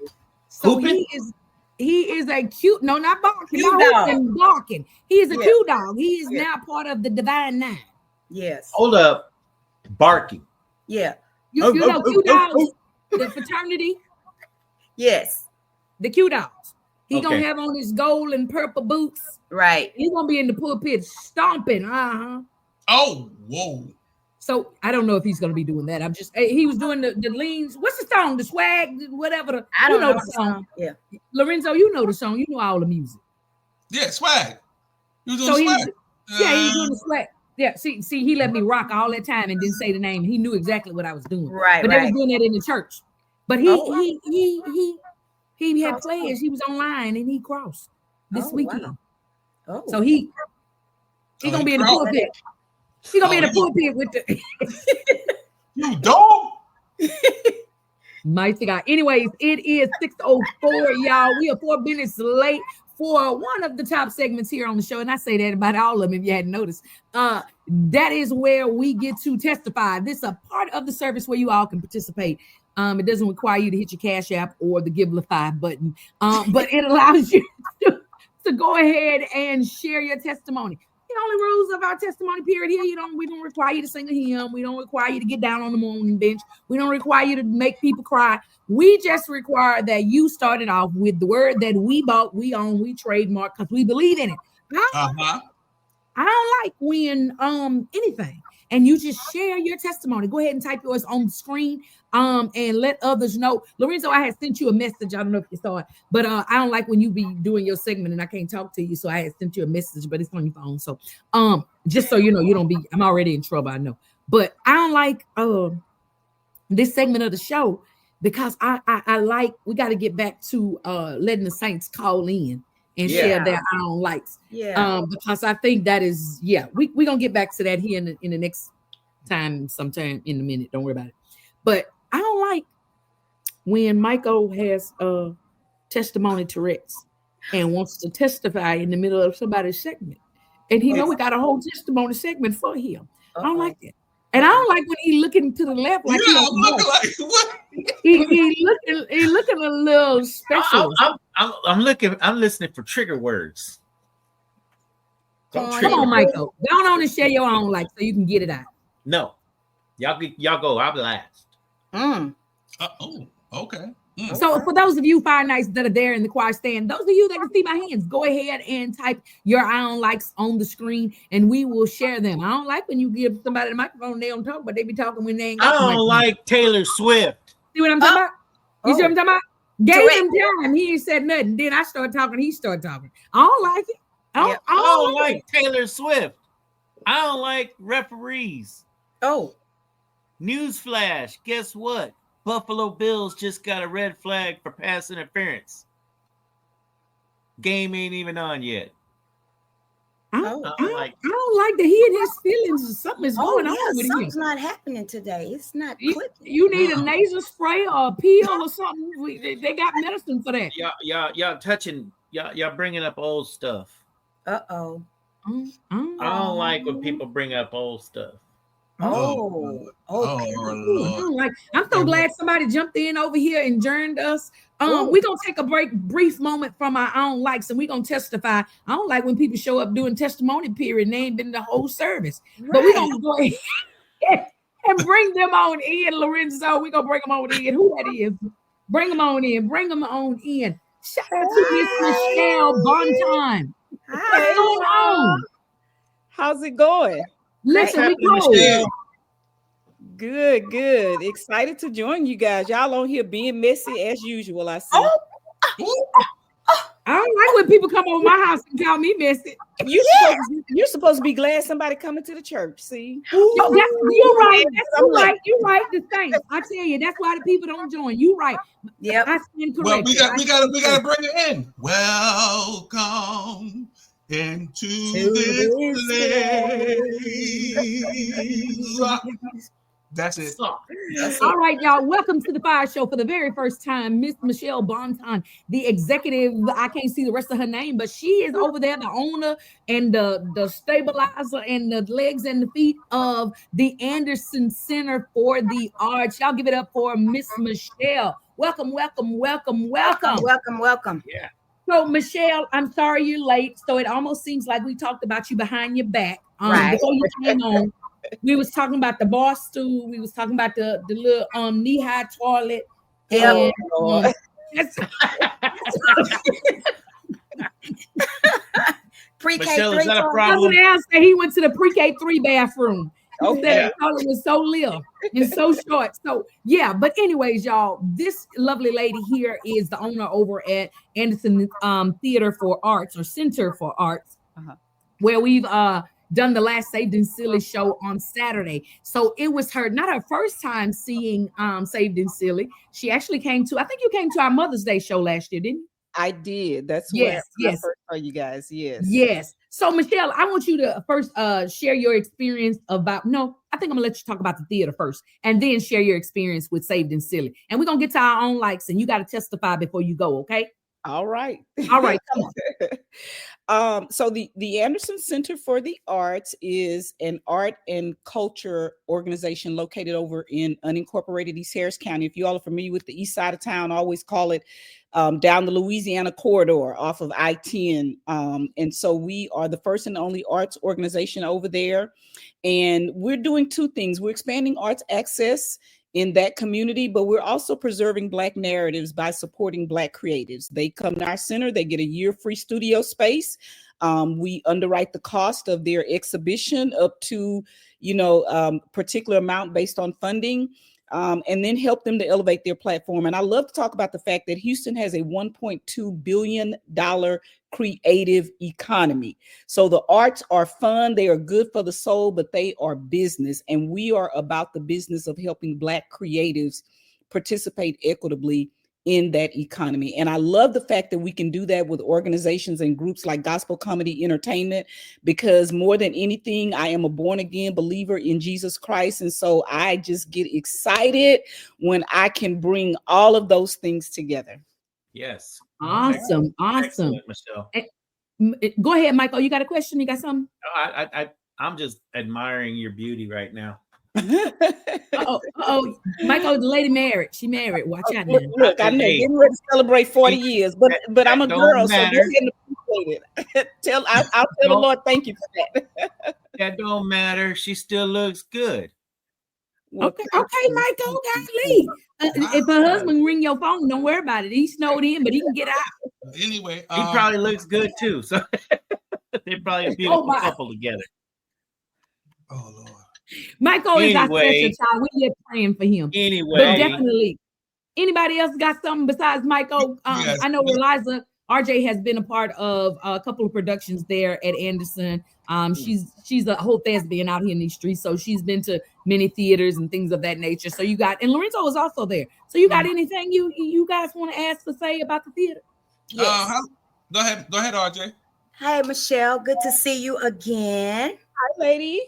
So he is a cute, no, not barking. Cute no, dog. he's been barking. He is a Yeah. cute dog. He is Yeah. now part of the Divine Nine. Yes. Hold up. Barking. Yeah. You know, cute dogs, the fraternity. Yes. The cute dogs. He Okay. gonna have on his gold and purple boots. Right. He's gonna be in the pulpit stomping. Oh, whoa. So I don't know if he's going to be doing that. He was doing the leans. What's the song? The swag, whatever. I don't know the song. Yeah. Lorenzo, you know the song. You know all the music. Yeah, swag. You was So doing swag. he was doing the swag. Yeah, see, he let me rock all that time and didn't say the name. He knew exactly what I was doing. Right, but right. they was doing that in the church. But he had players. He was online and he crossed this weekend. Wow. Oh, so he gonna be in the pulpit. He gonna be in the pulpit with the you dog. Mighty God. Anyways, it is 6:04, y'all. We are 4 minutes late for one of the top segments here on the show, and I say that about all of them if you hadn't noticed. That is where we get to testify. This is a part of the service where you all can participate. It doesn't require you to hit your Cash App or the Givelify button, but it allows you to go ahead and share your testimony. The only rules of our testimony period here, we don't require you to sing a hymn. We don't require you to get down on the mourning bench. We don't require you to make people cry. We just require that you started off with the word that we bought, we own, we trademark because we believe in it. I don't like when anything. And you just share your testimony. Go ahead and type yours on the screen and let others know. Lorenzo, I had sent you a message. I don't know if you saw it, but I don't like when you be doing your segment and I can't talk to you. So I had sent you a message, but it's on your phone. So just so you know, I'm already in trouble, I know. But I don't like this segment of the show because I like, we got to get back to letting the saints call in and share their own likes. Yeah. Because I think that is, we're going to get back to that here in the next time, sometime in a minute. Don't worry about it. But I don't like when Michael has testimony Tourette's and wants to testify in the middle of somebody's segment. And he know we got a whole testimony segment for him. I don't like that. And I don't like when he looking to the left like I'm looking like what? He looking a little special. I'm listening for trigger words. Come on, Michael. Go on and share your own like so you can get it out. No. Y'all go. I'll be last. Okay. So for those of you Fire Nights that are there in the choir stand, those of you that can see my hands, go ahead and type your own likes on the screen and we will share them. I don't like when you give somebody the microphone and they don't talk, but they be talking when they ain't got I don't like Taylor Swift. See what I'm talking about? You see what I'm talking about? Gave him time. He ain't said nothing. Then I started talking. He started talking. I don't like it. I don't like Taylor Swift. I don't like referees. Newsflash. Guess what? Buffalo Bills just got a red flag for pass interference. Game ain't even on yet. I don't like that he in his feelings. Something is going on with something's him. not happening today. It's not clicking. You need a nasal spray or a peel or something. They got medicine for that. Y'all bringing up old stuff. I don't like when people bring up old stuff. I'm so glad somebody jumped in over here and joined us. We're gonna take a brief moment from our own likes, and we're gonna testify. I don't like when people show up doing testimony period and they ain't been the whole service. Right. But we're gonna go ahead and bring them on in, Lorenzo. We're gonna bring them on in. Who that is? Bring them on in. Bring them on in. Shout out to Miss Michelle Bonton. What's going on? How's it going? Listen, we go. Good. Excited to join you guys. Y'all on here being messy as usual, I see. I don't like when people come over my house and call me messy. You're supposed to be glad somebody coming to the church. See, you're right. You're right. The thing I tell you, that's why the people don't join. You're right. Yeah, I stand corrected. Well, we gotta bring it in. Welcome into this place. That's it. All right, y'all. Welcome to the Fire Show for the very first time. Miss Michelle Bonton, the executive. I can't see the rest of her name, but she is over there, the owner and the stabilizer and the legs and the feet of the Anderson Center for the Arts. Y'all give it up for Miss Michelle. Welcome. Yeah. So, Michelle, I'm sorry you're late. So it almost seems like we talked about you behind your back. Before you came on. We was talking about the bar stool. We was talking about the little knee-high toilet. Yeah. Pre-K Michelle, is that a problem? He went to the pre-K 3 bathroom. Said it was so little and so short. So yeah, but anyways, y'all, this lovely lady here is the owner over at Anderson Theater for Arts or Center for Arts, where we've done the last Saved and Silly show on Saturday. So it was not her first time seeing Saved and Silly. She actually came to, I think you came to our Mother's Day show last year, didn't you? I did. That's where I first saw you guys. Yes. So Michelle, I want you to first share your experience about, I think I'm gonna let you talk about the theater first and then share your experience with Saved and Silly. And we're gonna get to our own likes and you got to testify before you go, okay? All right. Come on. So the Anderson Center for the Arts is an art and culture organization located over in unincorporated East Harris County. If you all are familiar with the east side of town, I always call it down the Louisiana corridor off of I-10. And so we are the first and only arts organization over there. And we're doing two things. We're expanding arts access in that community, but we're also preserving Black narratives by supporting Black creatives. They come to our center, they get a year free studio space. We underwrite the cost of their exhibition up to, particular amount based on funding, and then help them to elevate their platform. And I love to talk about the fact that Houston has a $1.2 billion creative economy. So the arts are fun, they are good for the soul, but they are business. And we are about the business of helping Black creatives participate equitably in that economy. And I love the fact that we can do that with organizations and groups like Gospel Comedy Entertainment, because more than anything, I am a born again believer in Jesus Christ. And so I just get excited when I can bring all of those things together. Yes. Awesome. Excellent, Michelle. Go ahead, Michael. You got a question? You got something? I'm just admiring your beauty right now. Michael, the lady married. She married. Watch out now. Look, I know getting ready to celebrate 40 years, but I'm a girl, so you're getting appreciated. I'll tell the Lord thank you for that. That don't matter. She still looks good. Okay, Michael, golly. If her husband ring your phone, don't worry about it. He snowed in, but he can get out. Anyway, he probably looks good too. So they probably a beautiful couple together. Oh Lord. Michael is our special child. We are praying for him. Anyway, but definitely. Anybody else got something besides Michael? Yes. I know Eliza RJ has been a part of a couple of productions there at Anderson. She's a whole thespian out here in these streets, so she's been to many theaters and things of that nature. So you got, and Lorenzo is also there. So you got anything you guys want to ask to say about the theater? Yes. Go ahead, RJ. Hi, Michelle. Good to see you again. Hi, lady.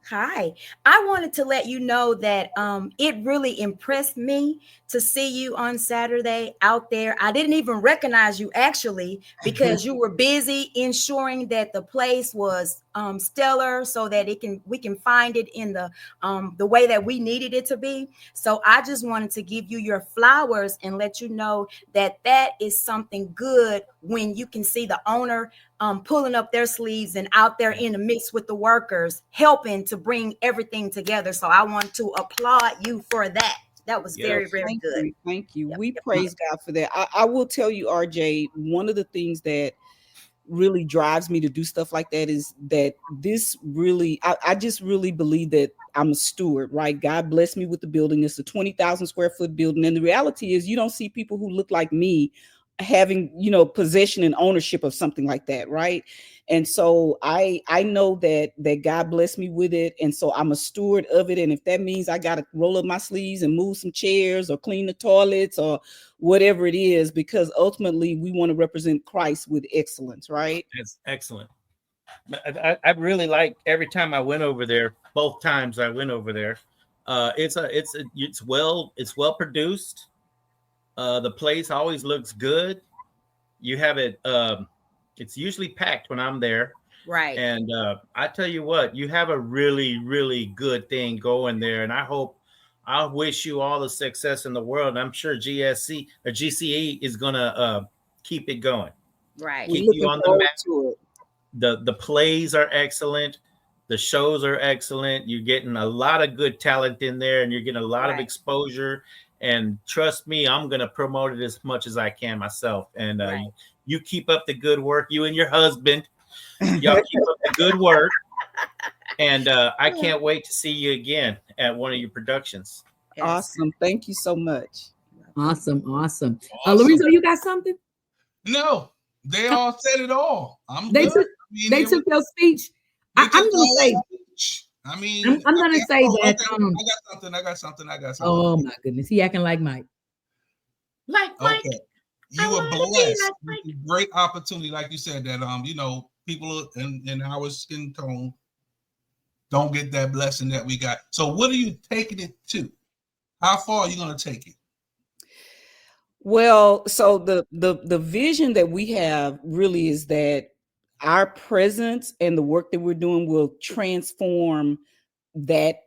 Hi. I wanted to let you know that it really impressed me to see you on Saturday out there. I didn't even recognize you actually because you were busy ensuring that the place was stellar so that we can find it in the way that we needed it to be. So I just wanted to give you your flowers and let you know that is something good when you can see the owner pulling up their sleeves and out there in the mix with the workers, helping to bring everything together. So I want to applaud you for that. That was very, very good. Thank you. We praise God for that. I will tell you, RJ, one of the things that really drives me to do stuff like that is that this really, I just really believe that I'm a steward, right? God blessed me with the building. It's a 20,000 square foot building. And the reality is you don't see people who look like me having, possession and ownership of something like that, right? And so I know that God blessed me with it. And so I'm a steward of it. And if that means I got to roll up my sleeves and move some chairs or clean the toilets or whatever it is, because ultimately we want to represent Christ with excellence, right? That's excellent. I really like every time I went over there, both times I went over there. It's well produced. The place always looks good. You have it. It's usually packed when I'm there. Right. And I tell you what, you have a really, really good thing going there. And I wish you all the success in the world. I'm sure GSC or GCE is going to keep it going. Right. Keep you on the map. The plays are excellent. The shows are excellent. You're getting a lot of good talent in there and you're getting a lot of exposure. And trust me, I'm going to promote it as much as I can myself. And you keep up the good work, you and your husband. Y'all keep up the good work. And I can't wait to see you again at one of your productions. Awesome. Thank you so much. Awesome. Lorenzo, you got something? No, they all said it all. I'm They good. took they took your speech. I'm gonna say. I mean, I'm gonna say that. Okay, I got something. Oh my goodness, he acting like Mike. Like Mike. Okay. You were blessed with a great opportunity, like you said, that people in our skin tone don't get that blessing that we got. So what are you taking it to? How far are you gonna take it? Well, so the vision that we have really is that our presence and the work that we're doing will transform that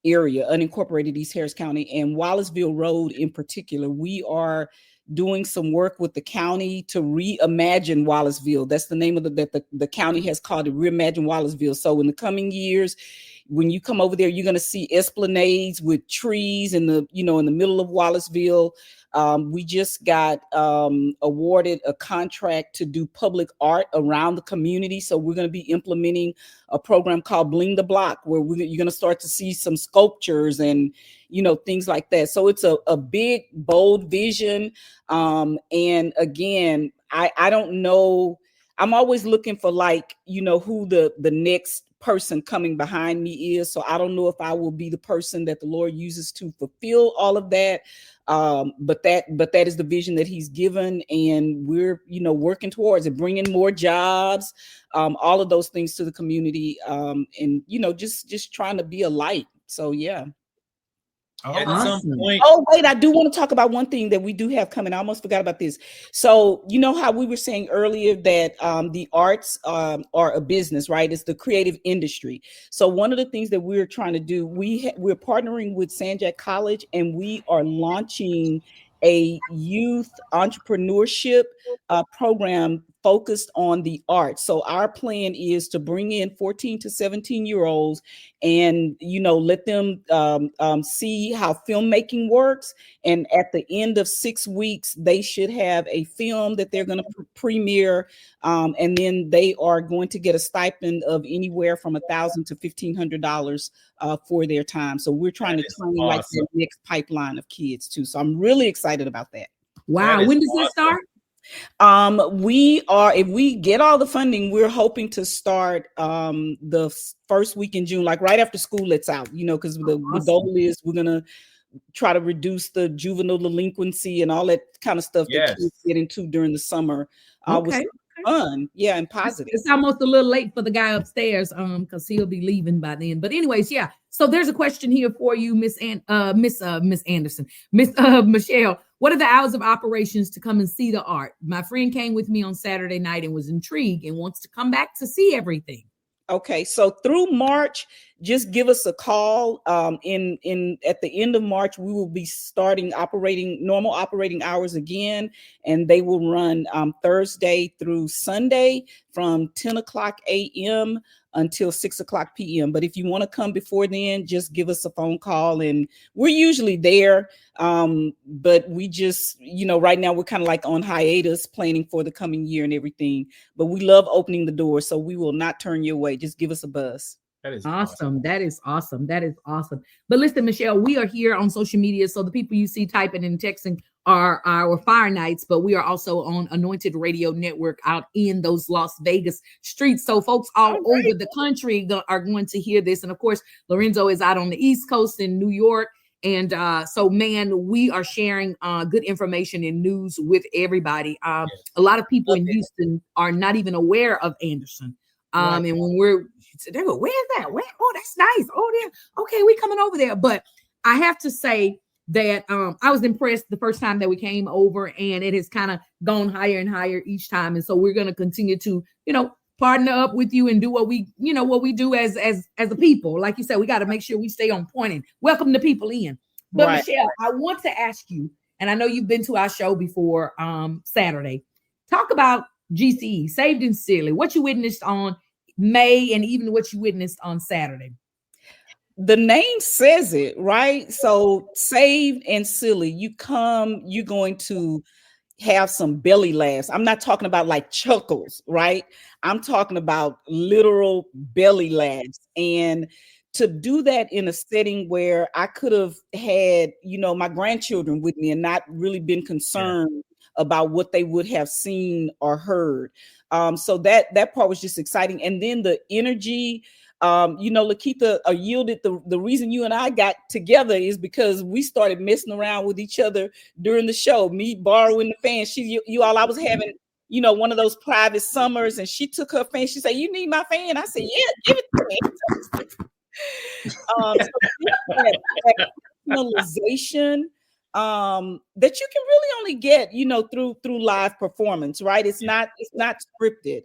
area, unincorporated East Harris County and Wallaceville Road in particular. We are doing some work with the county to reimagine Wallaceville. That's the name of the county has called it, Reimagine Wallaceville. So in the coming years, when you come over there, you're going to see esplanades with trees in the middle of Wallaceville. We just got awarded a contract to do public art around the community. So we're going to be implementing a program called Bling the Block, where you're going to start to see some sculptures and, things like that. So it's a big, bold vision. And again, I don't know. I'm always looking for who the next person coming behind me is. So I don't know if I will be the person that the Lord uses to fulfill all of that. But that is the vision that he's given, and we're working towards it, bringing more jobs, all of those things to the community, and just trying to be a light. So yeah. Oh wait, I do want to talk about one thing that we do have coming. I almost forgot about this. So how we were saying earlier that the arts are a business, right? It's the creative industry. So one of the things that we're trying to do, we're partnering with Sanjak College, and we are launching a youth entrepreneurship program focused on the arts. So our plan is to bring in 14 to 17-year-olds and, let them see how filmmaking works. And at the end of 6 weeks, they should have a film that they're going to premiere. And then they are going to get a stipend of anywhere from $1,000 to $1,500 for their time. So we're trying to train like the next pipeline of kids too. So I'm really excited about that. Wow. When does this start? If we get all the funding, we're hoping to start the first week in June, like right after school lets out, because the goal is we're going to try to reduce the juvenile delinquency and all that kind of stuff that kids get into during the summer. Okay. Fun, yeah, and positive. It's almost a little late for the guy upstairs, because he'll be leaving by then. But anyways, yeah. So there's a question here for you, Miss Anderson, Miss Michelle. What are the hours of operations to come and see the art? My friend came with me on Saturday night and was intrigued and wants to come back to see everything. Okay, so through March, just give us a call. At the end of March, we will be starting normal operating hours again, and they will run Thursday through Sunday from 10 o'clock a.m. until 6 o'clock p.m. But if you want to come before then, just give us a phone call, and we're usually there. But we just, right now we're kind of like on hiatus, planning for the coming year and everything. But we love opening the door, so we will not turn you away. Just give us a buzz. That is awesome. That is awesome. That is awesome. But listen, Michelle, we are here on social media. So the people you see typing and texting are our Fire Nights, but we are also on Anointed Radio Network out in those Las Vegas streets. So folks all over the country are going to hear this. And of course, Lorenzo is out on the East Coast in New York. And so, man, we are sharing good information and news with everybody. A lot of people in Houston are not even aware of Anderson. And when they go, where's that? Where? Oh, that's nice. Oh, there. Okay, we coming over there. But I have to say that I was impressed the first time that we came over, and it has kind of gone higher and higher each time. And so we're going to continue to, partner up with you and do what we do as a people. Like you said, we got to make sure we stay on point and welcome the people in. But Michelle, I want to ask you, and I know you've been to our show before Saturday. Talk about GCE, Saved and Silly, what you witnessed on May and even what you witnessed on Saturday. The name says it, right? So Saved and Silly, you're going to have some belly laughs. I'm not talking about like chuckles, right? I'm talking about literal belly laughs. And to do that in a setting where I could have had, my grandchildren with me and not really been concerned about what they would have seen or heard. So that part was just exciting. And then the energy, Lakeitha yielded. The reason you and I got together is because we started messing around with each other during the show. Me borrowing the fan. I was having, one of those private summers, and she took her fan. She said, "You need my fan?" I said, "Yeah, give it to me." So that personalization that you can really only get, through live performance, right? It's not scripted.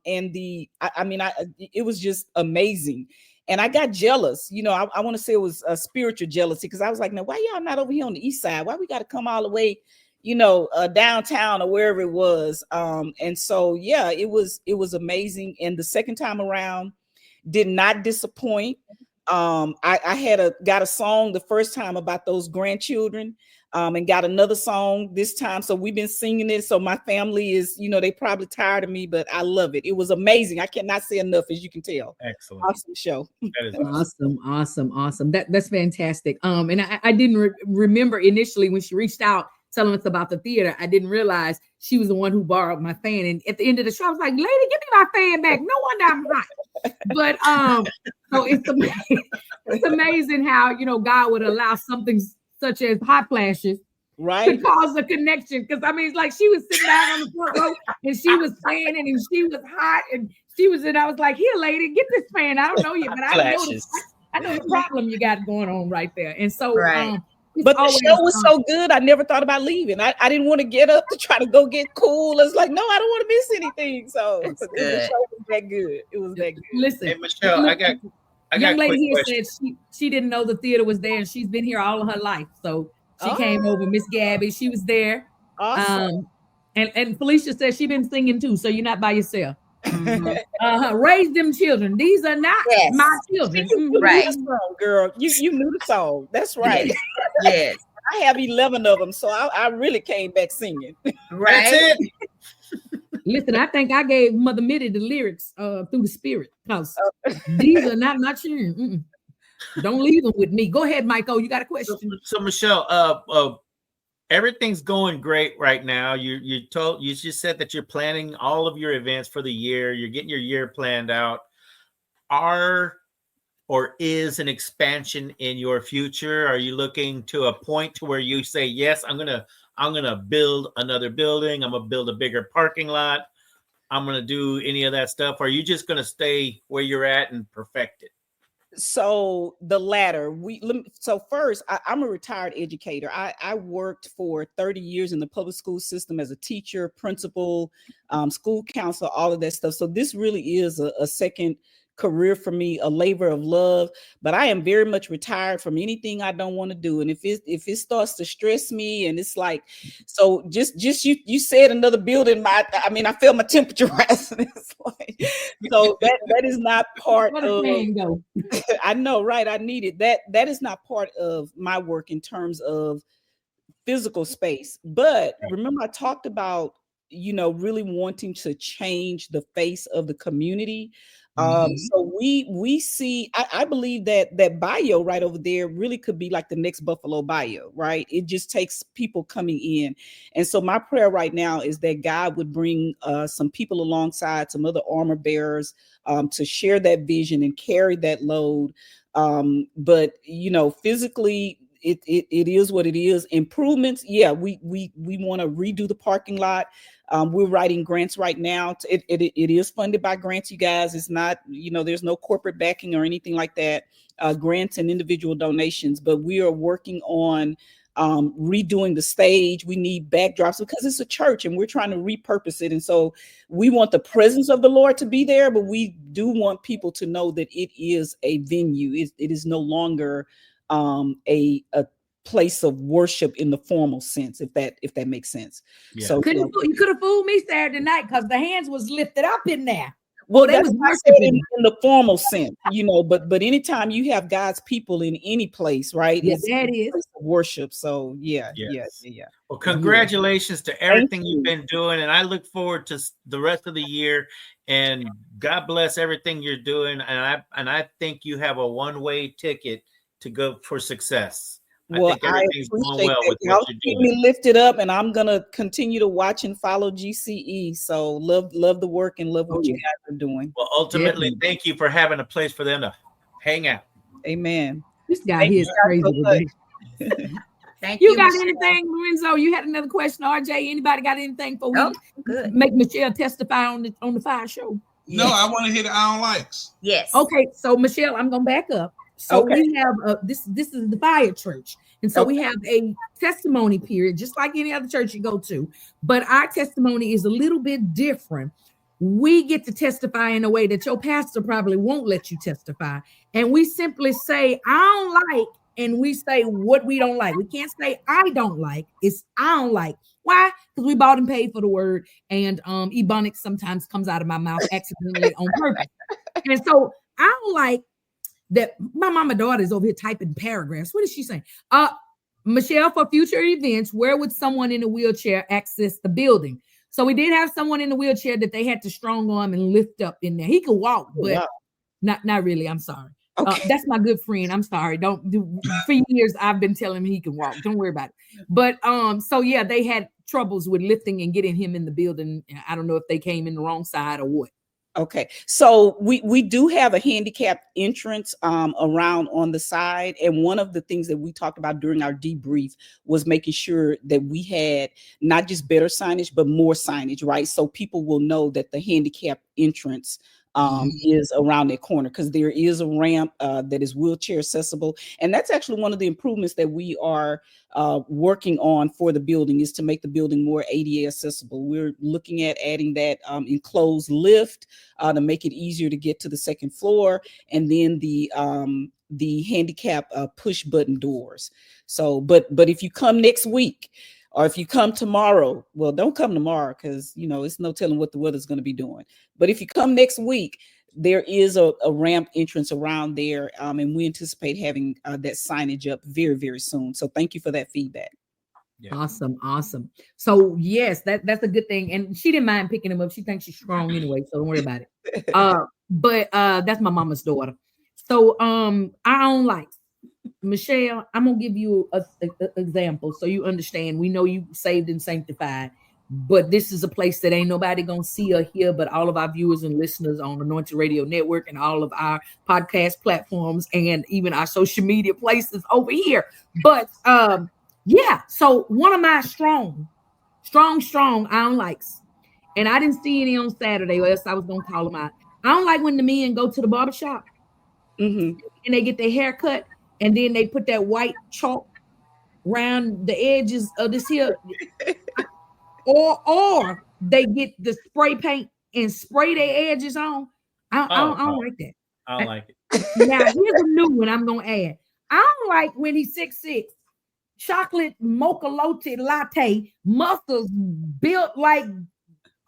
It was just amazing. And I got jealous, I want to say it was a spiritual jealousy, because I was like, now why y'all not over here on the east side? Why we got to come all the way, downtown or wherever it was? And so, yeah, it was amazing. And the second time around did not disappoint. I got a song the first time about those grandchildren, and got another song this time. So we've been singing it. So my family is, they probably tired of me, but I love it. It was amazing. I cannot say enough, as you can tell. Excellent. Awesome show. That is Awesome. That's fantastic. And I didn't remember initially when she reached out telling us about the theater. I didn't realize she was the one who borrowed my fan. And at the end of the show, I was like, "Lady, give me my fan back. No wonder I'm hot." But so it's amazing how God would allow something such as hot flashes, right, to cause a connection. Because it's like she was sitting down on the front row and she was fanning and she was hot and she was in. I was like, "Here, lady, get this fan. I don't know you, but I know the problem you got going on right there." And so, but the show was so good, I never thought about leaving. I didn't want to get up to try to go get cool. I was like, no, I don't want to miss anything. So the show was that good. It was that good. Listen, hey, Michelle, I got young lady here question. said she didn't know the theater was there, and she's been here all of her life. So she came over. Miss Gabby, she was there. Awesome. And Felicia said she's been singing too, so you're not by yourself. Raise them children. These are not my children. Right, girl. You knew the song. That's right. Yes. I have 11 of them, so I really came back singing. Right. That's it. Listen, I think I gave Mother Mitty the lyrics through the spirit, because these are not my children. Don't leave them with me. Go ahead, Michael. You got a question? So Michelle, everything's going great right now. You just said that you're planning all of your events for the year. You're getting your year planned out. Is an expansion in your future? Are you looking to a point to where you say, yes, I'm gonna build another building. I'm gonna build a bigger parking lot. I'm gonna do any of that stuff. Or are you just gonna stay where you're at and perfect it? So the latter. So first, I'm a retired educator. I worked for 30 years in the public school system as a teacher, principal, school counselor, all of that stuff. So this really is a second career for me, a labor of love. But I am very much retired from anything I don't want to do. And if it starts to stress me, and it's like, so just you said another building, I felt my temperature rising. It's like, so that is not part of. I know, right? I need it. That is not part of my work in terms of physical space. But remember, I talked about really wanting to change the face of the community. So we see, I believe that bio right over there really could be like the next Buffalo bio, right? It just takes people coming in. And so my prayer right now is that God would bring some people alongside, some other armor bearers, to share that vision and carry that load. But physically, it is what it is. Improvements, yeah, we want to redo the parking lot. We're writing grants right now. It is funded by grants, you guys. It's not, there's no corporate backing or anything like that. Grants and individual donations, but we are working on redoing the stage. We need backdrops because it's a church and we're trying to repurpose it. And so we want the presence of the Lord to be there, but we do want people to know that it is a venue. It is no longer a place of worship in the formal sense, if that makes sense. Yeah. So you could have fooled me Saturday night because the hands was lifted up in there. Well, they that's was why I said worshiping. in the formal sense, you know, but anytime you have God's people in any place, right? Yeah, It's that a is place of worship. So yeah. Well, congratulations to everything you've been doing, and I look forward to the rest of the year. And God bless everything you're doing. And I think you have a one-way ticket to go for success. Well, I think everything's going appreciate well that. with Y'all what you're keep doing. me lifted up, and I'm gonna continue to watch and follow GCE. So love the work and love what you guys are doing. Well, ultimately, thank you for having a place for them to hang out. Amen. This guy Thank here is you guys crazy so today. Thank You you, got Michelle. anything, Lorenzo? You had another question, RJ? Anybody got anything for Nope, we good. make Michelle testify on the FIYAH Show? No, I want to hear the I don't likes. Yes. Okay, so Michelle, I'm gonna back up. So Okay. we have this is the FIYAH Church, and so we have a testimony period, just like any other church you go to. But our testimony is a little bit different. We get to testify in a way that your pastor probably won't let you testify, and we simply say, "I don't like," and we say what we don't like. We can't say "I don't like." It's "I don't like." Why? Because we bought and paid for the word, and ebonics sometimes comes out of my mouth accidentally on purpose. And so I don't like that my mama daughter is over here typing paragraphs. What is she saying? Michelle, for future events, where would someone in a wheelchair access the building? So we did have someone in the wheelchair that they had to strong arm and lift up in there. He could walk, but not really. I'm sorry. Okay. That's my good friend. I'm sorry. Don't do. For years I've been telling him he can walk. Don't worry about it. But so yeah, they had troubles with lifting and getting him in the building. I don't know if they came in the wrong side or what. Okay, so we do have a handicapped entrance around on the side, and one of the things that we talked about during our debrief was making sure that we had not just better signage but more signage, right? So people will know that the handicapped entrance is around that corner, because there is a ramp that is wheelchair accessible, and that's actually one of the improvements that we are working on for the building, is to make the building more ADA accessible. We're looking at adding that enclosed lift to make it easier to get to the second floor, and then the handicap push button doors. So, but if you come next week, or if you come tomorrow, well, don't come tomorrow because, you know, it's no telling what the weather's going to be doing. But if you come next week, there is a ramp entrance around there, and we anticipate having that signage up very, very soon. So thank you for that feedback. Yeah. Awesome. So yes, that's a good thing. And she didn't mind picking him up. She thinks she's strong anyway, so don't worry about it. But that's my mama's daughter. So I don't like. Michelle, I'm gonna give you a example so you understand. We know you saved and sanctified, but this is a place that ain't nobody gonna see or hear but all of our viewers and listeners on Anointed Radio Network and all of our podcast platforms and even our social media places over here. But yeah, so one of my strong I don't likes, and I didn't see any on Saturday, or else I was gonna call them out. I don't like when the men go to the barbershop and they get their hair cut, and then they put that white chalk around the edges of this here, or they get the spray paint and spray their edges on. I don't like that. I don't like it. Now here's a new one I'm gonna add. I don't like when he's 6'6", chocolate mocha latte, muscles built like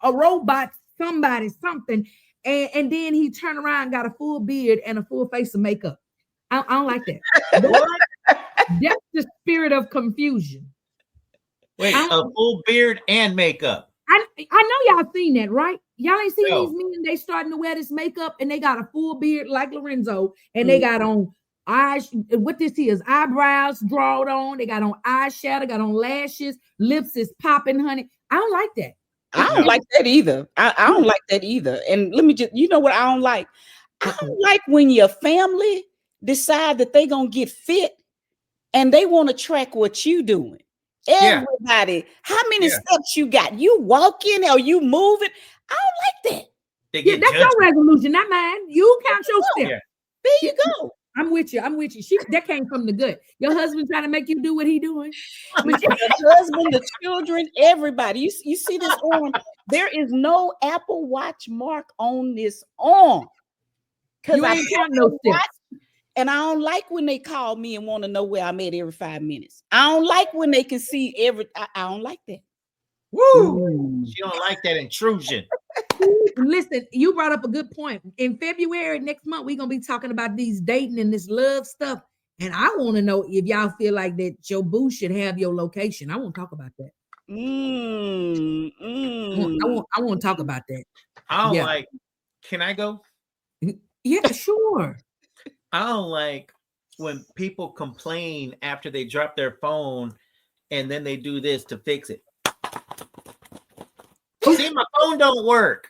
a robot, something, and then he turn around, got a full beard and a full face of makeup. I don't like that. That's the spirit of confusion. Wait, a full beard and makeup. I know y'all seen that, right? Y'all ain't seen these men. They starting to wear this makeup and they got a full beard like Lorenzo, and they got on eyes. What this is, eyebrows drawn on. They got on eyeshadow, got on lashes, lips is popping, honey. I don't like that. I don't like that either. I don't like that either. And let me just, you know what I don't like? I don't like when your family decide that they gonna get fit and they want to track what you doing. Everybody, how many steps you got? You walking or you moving? I don't like that. That's your resolution, not mine. You count your steps. Yeah. There you go. I'm with you. That came from the good. Your husband trying to make you do what he doing. The husband, the children, everybody. You see this arm? There is no Apple Watch mark on this arm. You ain't counting no steps. And I don't like when they call me and want to know where I'm at every 5 minutes. I don't like when they can see I don't like that. Woo! She don't like that intrusion. Listen, you brought up a good point. In February next month, we're gonna be talking about these dating and this love stuff. And I want to know if y'all feel like that your boo should have your location. I want to talk about that. I want to talk about that. I don't like. Can I go? Yeah, sure. I don't like when people complain after they drop their phone and then they do this to fix it. See, my phone don't work.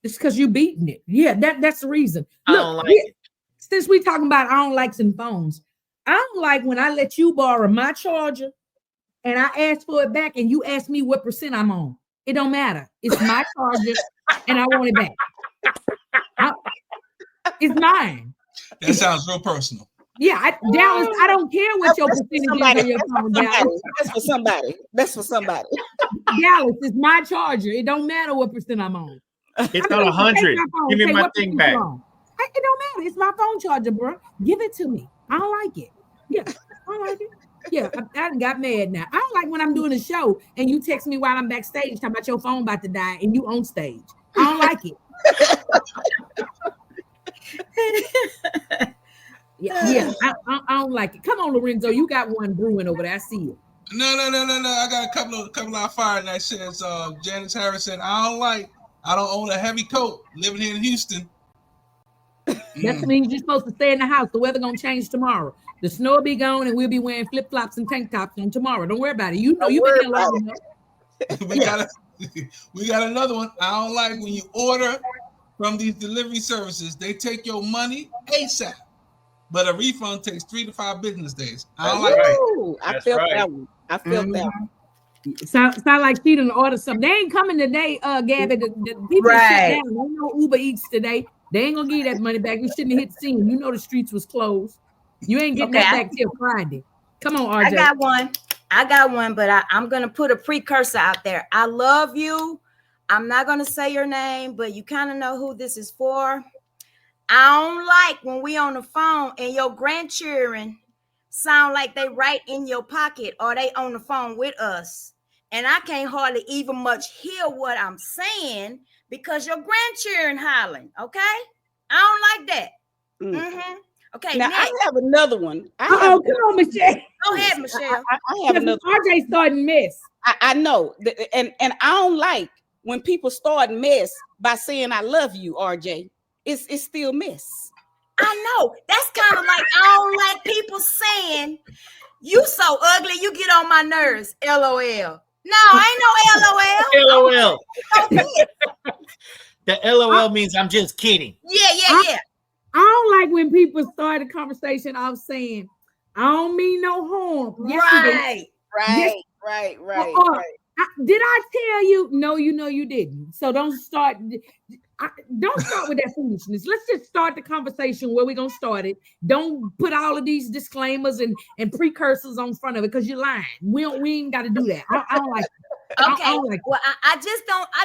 It's because you beating it. Yeah, that's the reason. I don't like it. Since we talking about I don't like some phones, I don't like when I let you borrow my charger and I ask for it back and you ask me what percent I'm on. It don't matter. It's my charger and I want it back. It's mine. That sounds real personal. Yeah, Dallas, I don't care what your percentage is on your phone, Dallas. That's for somebody. That's for somebody. Dallas, it's my charger. It don't matter what percent I'm on. It's on 100. Give me my thing back. It don't matter. It's my phone charger, bro. Give it to me. I don't like it. Yeah, I don't like it. Yeah, I got mad now. I don't like when I'm doing a show and you text me while I'm backstage talking about your phone about to die and you on stage. I don't like it. Yeah, I don't like it. Come on, Lorenzo, you got one brewing over there. I see it. No. I got a couple of fire that says Janice Harrison. I don't own a heavy coat living here in Houston. That means you're supposed to stay in the house. The weather gonna change tomorrow. The snow will be gone, and we'll be wearing flip flops and tank tops on tomorrow. Don't worry about it. You know you've been here long enough. We got another one. I don't like when you order from these delivery services. They take your money ASAP, but a refund takes 3 to 5 business days. I don't like that. I felt that one. I felt that one. Sound like she didn't order something. They ain't coming today, Gabby. The people shut down. Ain't no Uber Eats today. They ain't gonna give you that money back. You shouldn't have hit the scene. You know the streets was closed. You ain't getting that back till Friday. Come on, RJ. I got one, but I'm gonna put a precursor out there. I love you. I'm not gonna say your name, but you kind of know who this is for. I don't like when we on the phone and your grandchildren sound like they right in your pocket or they on the phone with us. And I can't hardly even much hear what I'm saying because your grandchildren hollering, okay? I don't like that. Mm-hmm. Okay, now next. I have another one. Come on, Michelle. Go ahead, Michelle. I have another one. RJ starting mess. I know. And I don't like when people start mess by saying I love you, RJ. It's still mess. I know. That's kind of like I don't like people saying you so ugly, you get on my nerves. LOL. No, ain't no LOL. LOL. The LOL means I'm just kidding. Yeah. I don't like when people start a conversation off saying, I don't mean no harm. Right. Did I tell you? No, you didn't. So don't start with that foolishness. Let's just start the conversation where we're going to start it. Don't put all of these disclaimers and precursors on front of it because you're lying. We ain't got to do that. I don't like it. Okay. I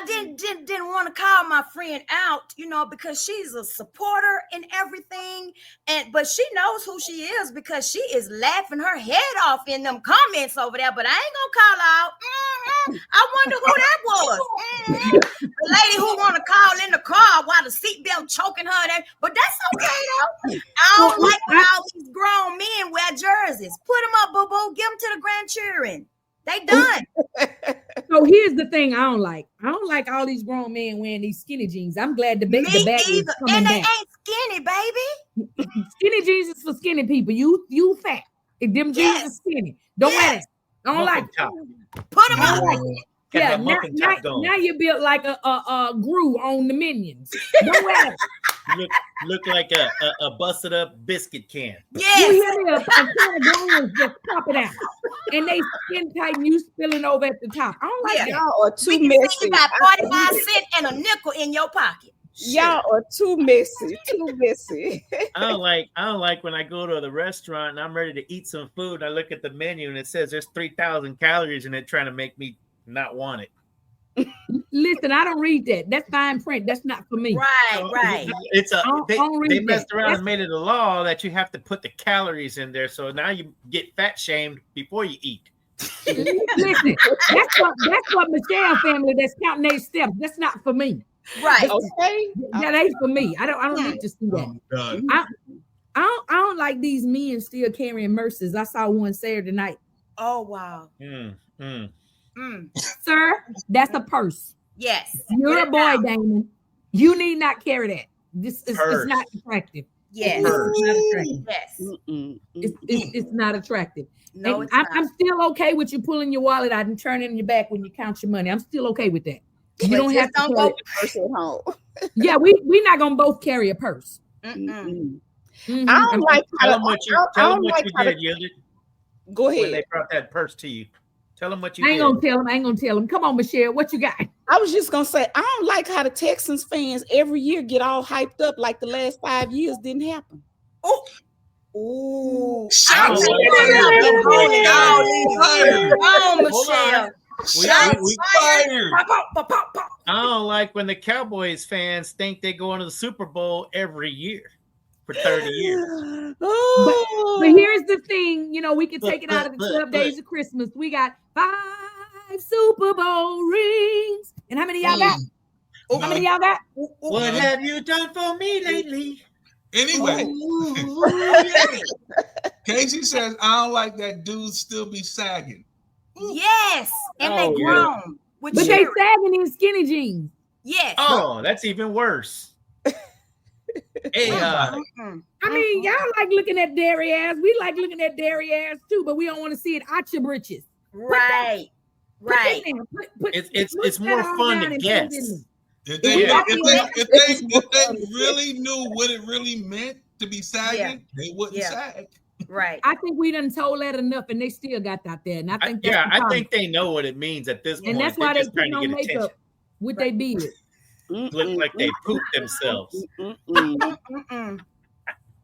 didn't want to call my friend out, because she's a supporter and everything. But she knows who she is because she is laughing her head off in them comments over there. But I ain't gonna call her out. I wonder who that was. The lady who want to call in the car while the seatbelt choking her. But that's okay though. I don't like when all these grown men wear jerseys. Put them up, boo boo. Give them to the grandchildren. They done. So here's the thing I don't like. I don't like all these grown men wearing these skinny jeans. I'm glad the bag is coming and they back. ain't skinny, baby. Skinny jeans is for skinny people. You fat. If them jeans are skinny. Don't wear it. I don't like it. Put them up. Yeah, now you built like a Gru on the Minions. Don't wear it. Look like a busted up biscuit can. Yes. You hear me? A can of Gru's just pop it out. And they skin tight and you spilling over at the top. I don't like that. Y'all are too messy. You got 45 cents and a nickel in your pocket. Y'all are too messy. Too messy. I don't like when I go to the restaurant and I'm ready to eat some food and I look at the menu and it says there's 3,000 calories in it trying to make me not want it. Listen, I don't read that. That's fine print. That's not for me. Right. It's they messed around and made it a law that you have to put the calories in there. So now you get fat shamed before you eat. Listen, that's what Michelle family that's counting their steps. That's not for me. Right. Okay. That ain't for me. I don't need to see that. I don't like these men still carrying Merces. I saw one Saturday night. Oh wow. Sir, that's a purse. Yes. You're a boy, Damon. You need not carry that. This is it's not attractive. Yes. It's not attractive. Yes. It's not attractive. No, And it's I'm still okay with you pulling your wallet out and turning it in your back when you count your money. I'm still okay with that. You But don't just have to don't carry go purse at home. Yeah, we're not gonna both carry a purse. I don't like Tell them what you did, Yielded. Go ahead. When they brought that purse to you. Tell them what you I did. ain't gonna tell him. Come on, Michelle, what you got? I was just gonna say, I don't like how the Texans fans every year get all hyped up like the last 5 years didn't happen. Ooh. Shout Michelle. I don't like when the Cowboys fans think they go into the Super Bowl every year for 30 years. But here's the thing, we can take it out of the 12 days of Christmas. We got 5 Super Bowl rings. And how many y'all got? How many y'all got? What have you done for me lately? Anyway, Casey says, I don't like that dudes still be sagging. Yes. And they grown. But they sagging in skinny jeans. Yes. Oh, that's even worse. Hey, I mean, y'all like looking at dairy ass. We like looking at dairy ass too, but we don't want to see it out your britches. Right. Right. It's more fun to guess. If they really knew what it really meant to be sagging, they wouldn't sag. Right. I think we done told that enough, and they still got that there. And I think I think they know what it means at this point. And that's why they just put trying to on get makeup attention. with their beard. Look like they pooped themselves.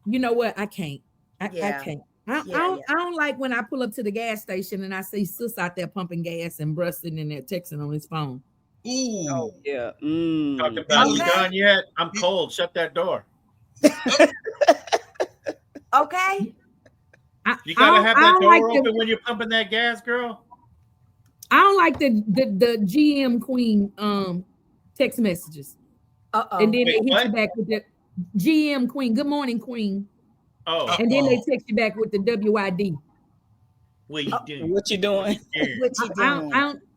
You know what? I can't. I can't. I don't like when I pull up to the gas station and I see sis out there pumping gas and Brustin in there texting on his phone. Ooh. Oh, yeah. Talk about you done yet? I'm cold. Shut that door. Okay. You gotta have that door open when you're pumping that gas, girl. I don't like the GM Queen text messages. And then they hit you back with the GM Queen. Good morning, Queen. Oh. And then they text you back with the WID. What you doing? What you doing? What you doing?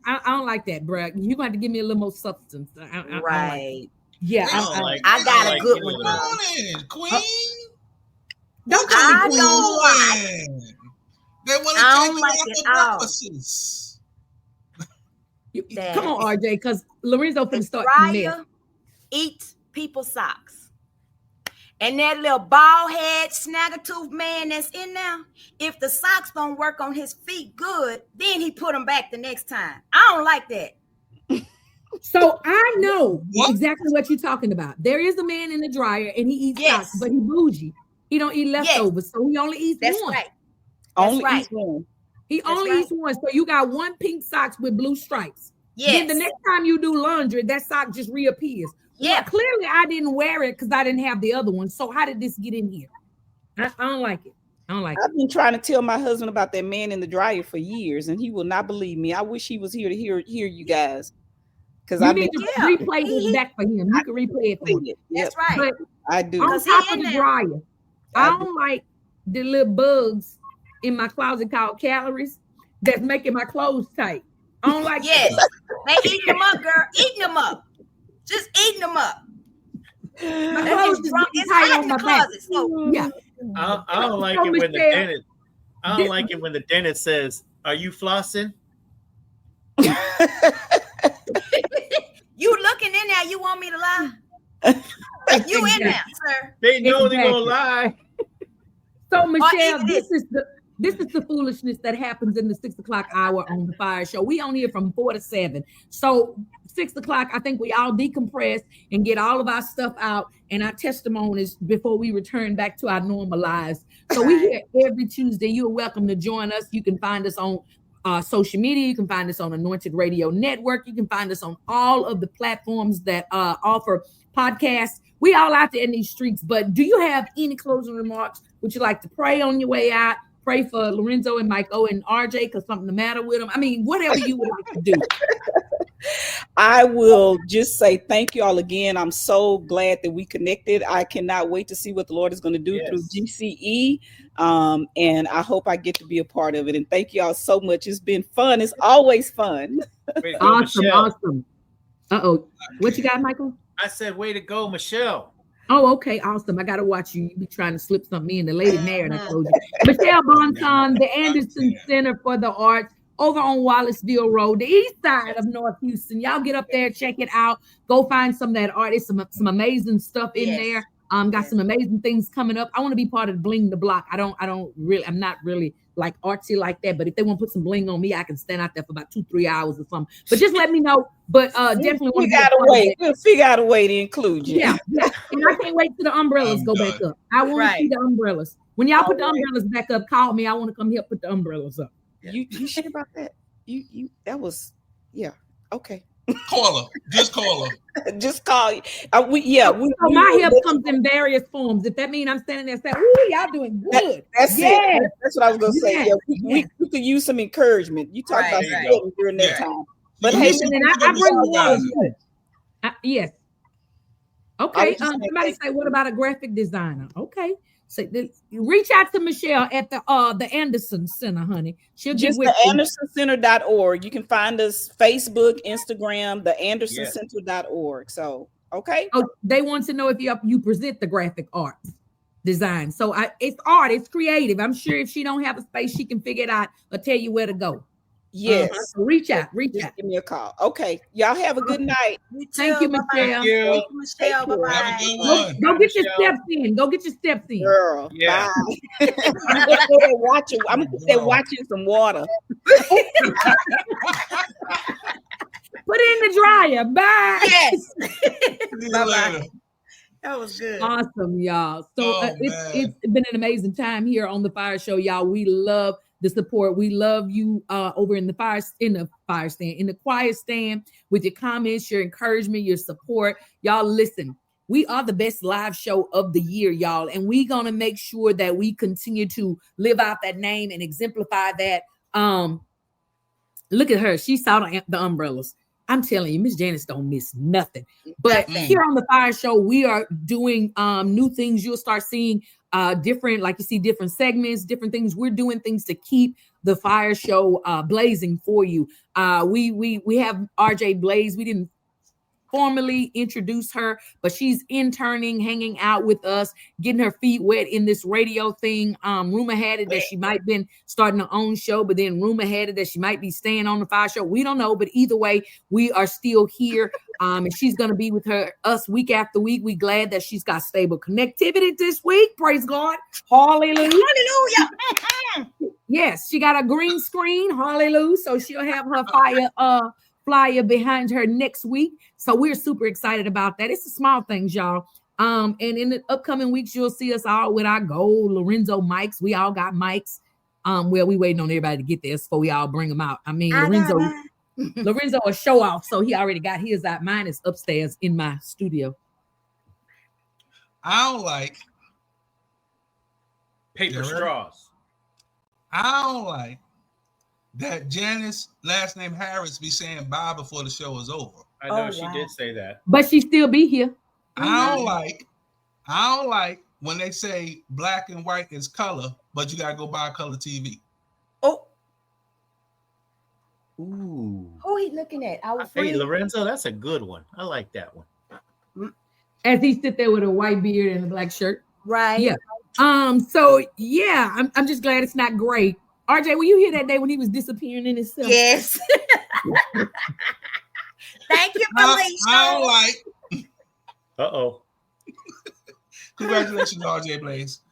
I don't like that, bro. You're going to have to give me a little more substance. Right. Yeah. I got a good one. Morning, Queen. Don't I don't like. They want to take you off the premises. Come on, RJ, because Lorenzo finna start Dryer eats people's socks. And that little bald head snagger-tooth man that's in there, if the socks don't work on his feet good, then he put them back the next time. I don't like that. So I know exactly what you're talking about. There is a man in the dryer and he eats socks, but he bougie. He don't eat leftovers, so he only eats one. Right. Eats one. He only eats one. So you got one pink socks with blue stripes. Yes. Then the next time you do laundry, that sock just reappears. Yeah. Well, clearly I didn't wear it because I didn't have the other one. So how did this get in here? I don't like it. I've been trying to tell my husband about that man in the dryer for years, and he will not believe me. I wish he was here to hear you guys. Because I need to replay this back for him. You can replay it for him. That's right. But I do. On top of the dryer, I don't like the little bugs in my closet called calories that's making my clothes tight. I don't like that. They eating them up, girl. Eating them up. Just eating them up. My clothes is tight on my back. Yeah. I don't like it when the dentist. I don't like it when the dentist says, "Are you flossing?" You looking in there? You want me to lie? You in there, sir? They know they're gonna lie. So Michelle, this is the foolishness that happens in the 6 o'clock hour on the Fire Show. We on here from 4 to 7. So 6 o'clock, I think we all decompress and get all of our stuff out and our testimonies before we return back to our normal lives. So we here every Tuesday. You're welcome to join us. You can find us on social media. You can find us on Anointed Radio Network. You can find us on all of the platforms that offer podcasts. We all out there in these streets. But do you have any closing remarks? Would you like to pray on your way out? pray for Lorenzo and Michael and RJ because something the matter with them. I mean, whatever you would like to do. I will just say thank you all again. I'm so glad that we connected. I cannot wait to see what the Lord is going to do through GCE. And I hope I get to be a part of it. And thank you all so much. It's been fun. It's always fun. Awesome. Uh-oh. What you got, Michael? I said, way to go, Michelle. Oh, okay. Awesome. I got to watch you. You be trying to slip something in. The lady married, I told you. Michelle Bonton, the Anderson Center for the Arts, over on Wallaceville Road, the east side of North Houston. Y'all get up there, check it out. Go find some of that art. It's some amazing stuff in there. Got some amazing things coming up. I want to be part of Bling the Block. I'm not really like artsy like that, but if they want to put some bling on me, I can stand out there for about 2-3 hours or something. But just let me know. But definitely want to We'll figure out a way to include you. Yeah. And I can't wait till the umbrellas go back up. I want to see the umbrellas. When y'all put the umbrellas back up, call me. I want to come help put the umbrellas up. You sure about that? You that was okay. Call her. Just call her. Just call you. So my help comes in various forms. If that means I'm standing there saying, "Ooh, y'all doing good." That's it. That's what I was gonna say. Yeah, we could use some encouragement. You talk about supporting during that time. But hey, I bring water. Yes. Okay. Somebody say, "What about a graphic designer?" Okay. So reach out to Michelle at the Anderson Center, honey. She'll just get the AndersonCenter.org. You can find us Facebook, Instagram, the AndersonCenter.org. So okay. Oh, they want to know if you present the graphic art design. So it's art, it's creative. I'm sure if she don't have a space, she can figure it out or tell you where to go. Yes. So reach out. Give me a call. Okay. Y'all have a good night. Thank you, Michelle. Thank you, Michelle. Bye-bye. Go get your steps in. Go get your steps in. Girl. Yeah. Bye. I'm gonna go there watching. I'm gonna stay watching some water. Put it in the dryer. Bye. Yes. Bye-bye. That was good. Awesome, y'all. So it's been an amazing time here on the Fire Show, y'all. We love the support. We love you over in the quiet stand with your comments, your encouragement, your support. Y'all listen, we are the best live show of the year, y'all. And we're going to make sure that we continue to live out that name and exemplify that. Look at her. She saw the umbrellas. I'm telling you, Miss Janice don't miss nothing. But here on the Fire Show, we are doing new things. You'll start seeing different, like you see different segments, different things. We're doing things to keep the Fire Show blazing for you. We have RJ Blaze. We didn't formally introduce her, but she's interning, hanging out with us, getting her feet wet in this radio thing. Rumor had it that she might been starting her own show, but then rumor had it that she might be staying on the Fire Show. We don't know, but either way, we are still here. And she's going to be with us week after week. We glad that she's got stable connectivity this week. Praise God. Hallelujah. Hallelujah. Yes, she got a green screen. Hallelujah. So she'll have her flyer behind her next week. So we're super excited about that. It's the small things, y'all. And in the upcoming weeks, you'll see us all with our gold Lorenzo mics. We all got mics. Well, we waiting on everybody to get there before we all bring them out. I mean, Lorenzo a show off, so he already got his out. Mine is upstairs in my studio. I don't like paper straws. I don't like that Janice, last name Harris, be saying bye before the show is over. I know she did say that. But she still be here. I don't like when they say black and white is color, but you gotta go buy a color TV. Oh. Ooh. Who he looking at? Our friend. Hey, Lorenzo, that's a good one. I like that one. As he sit there with a white beard and a black shirt. Right. Yeah. So yeah, I'm just glad it's not gray. RJ, were you here that day when he was disappearing in himself? Yes. Thank you, Felicia. I don't like. Uh-oh. Congratulations, RJ Blaze.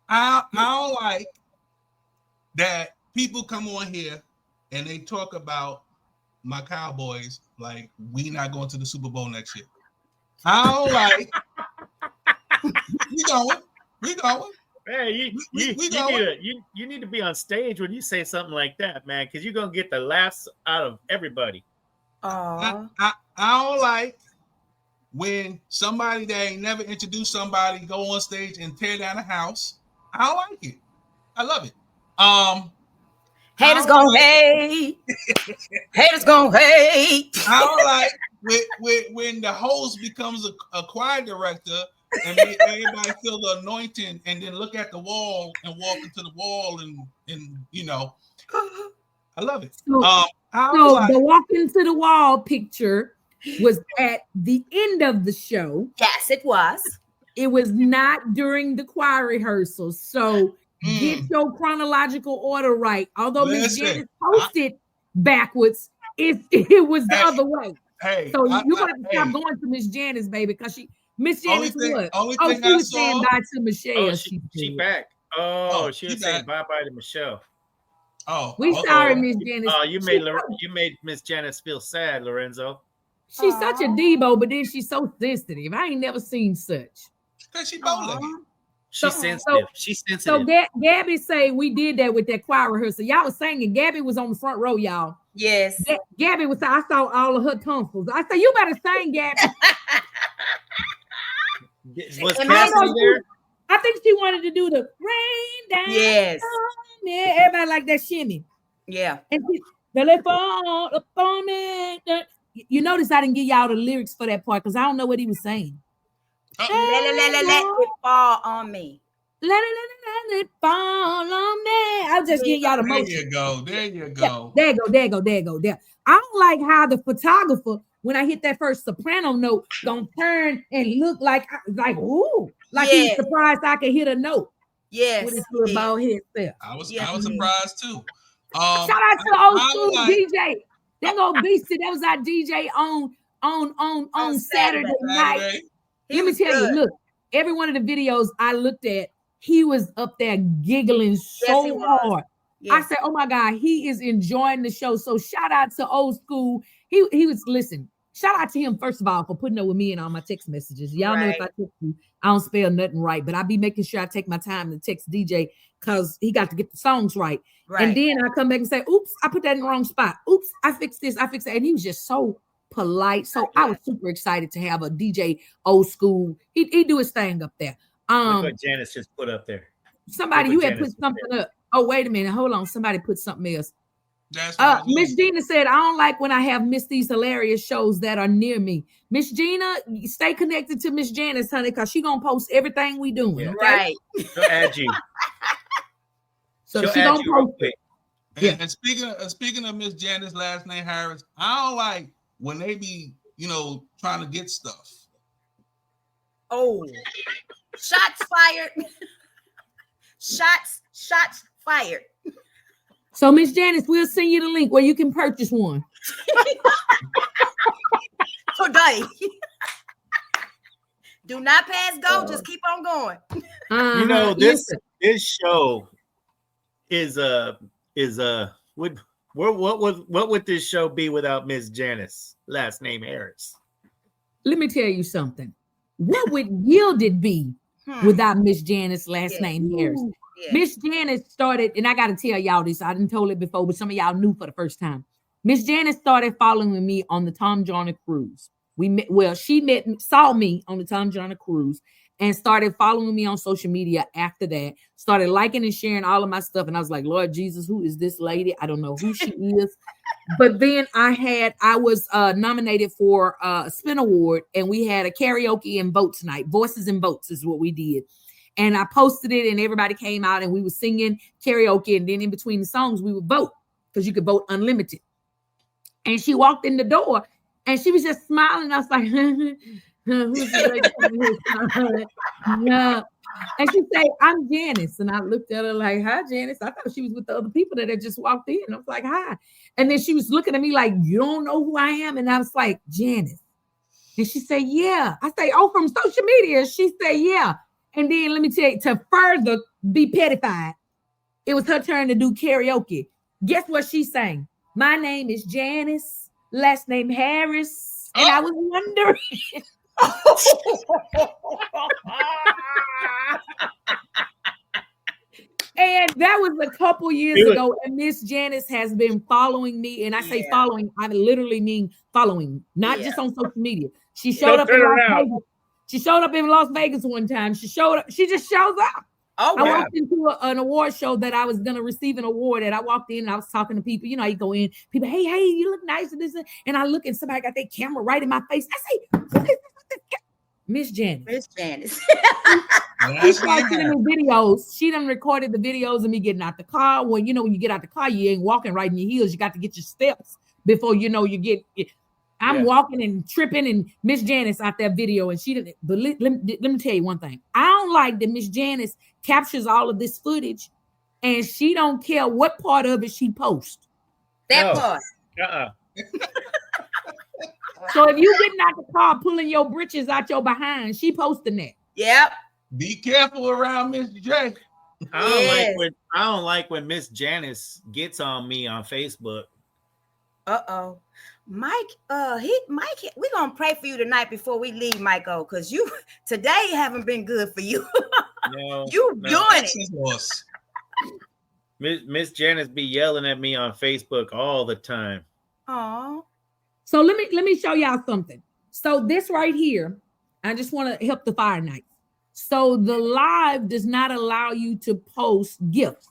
I don't like that people come on here and they talk about my Cowboys like we not going to the Super Bowl next year. I don't like. We going. Hey, you need to be on stage when you say something like that, man, because you're gonna get the laughs out of everybody. I don't like when somebody that ain't never introduced somebody go on stage and tear down a house. I don't like it. I love it. Haters gonna hate. Haters gonna hate. I don't like when the host becomes a choir director and make everybody feel the anointing, and then look at the wall and walk into the wall, and you know, I love it. So the walk into the wall picture was at the end of the show. Yes, it was. It was not during the choir rehearsal. So get your chronological order right. Although Miss Janice posted backwards, it was the other way. Hey, so you got to stop going to Miss Janice, baby, because Miss Janice what? She was saying bye to Michelle. Oh, she back. She was saying bye-bye to Michelle. Oh, we sorry, Miss Janice. Oh, you made Miss Janice feel sad, Lorenzo. She's such a Debo, but then she's so sensitive. I ain't never seen such. Cause she bowling. She's sensitive. She's sensitive. So Gabby say we did that with that choir rehearsal. Y'all was singing. Gabby was on the front row, y'all. Yes. Gabby was. I saw all of her tonsils. I said, "You better sing, Gabby." Was Cassidy there? I think she wanted to do the rain down. Yes. Yeah, everybody like that shimmy. Yeah. And let fall upon me. You notice I didn't give y'all the lyrics for that part because I don't know what he was saying. Let it fall on me. Let it fall on me. I'll just give y'all the motion. There you go. Yeah, there you go. I don't like how the photographer, when I hit that first soprano note, don't turn and look like he's surprised I can hit a note. Yes. With his little bald head there. I was surprised too. Shout out to old school DJ. Then go Beastie. That was our DJ on Saturday night. Let me tell you, look, every one of the videos I looked at, he was up there giggling so hard. Yes. I said, oh my God, he is enjoying the show. So shout out to old school. He was, listen, shout out to him, first of all, for putting up with me and all my text messages. Y'all know if I text you, I don't spell nothing right, but I be making sure I take my time to text DJ because he got to get the songs right. And then I come back and say, oops, I put that in the wrong spot. Oops, I fixed this, I fixed that. And he was just so polite. So I was super excited to have a DJ old school. He do his thing up there. Look what Janice just put up there. Somebody, you had put something up. Oh, wait a minute. Hold on. Somebody put something else. Miss Gina said, I don't like when I have missed these hilarious shows that are near me. Miss Gina, stay connected to Miss Janice, honey, because she's going to post everything we doing. Yeah. Okay? She'll add you. So she'll add you real quick. And speaking of Miss Janice, last name Harris, I don't like when they be, trying to get stuff. Oh, shots fired. Shots fired. So, Miss Janice, we'll send you the link where you can purchase one. Today. Do not pass go. Just keep on going. This show is what would this show be without Miss Janice, last name Harris? Let me tell you something. What would Yielded be without Miss Janice, last name Harris? Miss Janice started, and I got to tell y'all this. I didn't told it before, but some of y'all knew for the first time. Miss Janice started following me on the Tom Joyner cruise. She saw me on the Tom Joyner cruise and started following me on social media after that. Started liking and sharing all of my stuff, and I was like, Lord Jesus, who is this lady? I don't know who she is. But then I was nominated for a Spin Award, and we had a karaoke and votes night. Voices and Votes is what we did. And I posted it, and everybody came out, and we were singing karaoke. And then in between the songs, we would vote because you could vote unlimited. And she walked in the door, and she was just smiling. I was like, who's the yeah. And she said, I'm Janice. And I looked at her like, hi, Janice. I thought she was with the other people that had just walked in. I was like, hi. And then she was looking at me like, you don't know who I am? And I was like, Janice. And she said, yeah. I say, oh, from social media. She said, yeah. And then let me tell you, to further be pettified, it was her turn to do karaoke. Guess what she sang? My name is Janice, last name Harris. And I was wondering. And that was a couple years ago. And Miss Janice has been following me. And I say following, I literally mean following, not just on social media. She showed up in Las Vegas. She showed up in Las Vegas one time. She just shows up. Oh, I wow. walked into an award show that I was going to receive an award, and I walked in and I was talking to people. You know, you go in, people, hey, you look nice and this, and I look and somebody got their camera right in my face. I say, what is this? Miss Janice. Miss Janice. She started sending me videos. She done recorded the videos of me getting out the car. When you get out the car, you ain't walking right in your heels. You got to get your steps before you know you get. I'm walking and tripping, and Miss Janice out that video, and she didn't. But let me tell you one thing. I don't like that Miss Janice captures all of this footage, and she don't care what part of it she posts. That part. So if you getting out the car pulling your britches out your behind, she posting that. Yep. Be careful around Miss J. I don't like when Miss Janice gets on me on Facebook. Mike, we're gonna pray for you tonight before we leave, Michael, because you today haven't been good for you. No, doing it. Miss Janice be yelling at me on Facebook all the time. Oh. So let me show y'all something. So this right here, I just want to help the Fire Nights. So the live does not allow you to post gifts.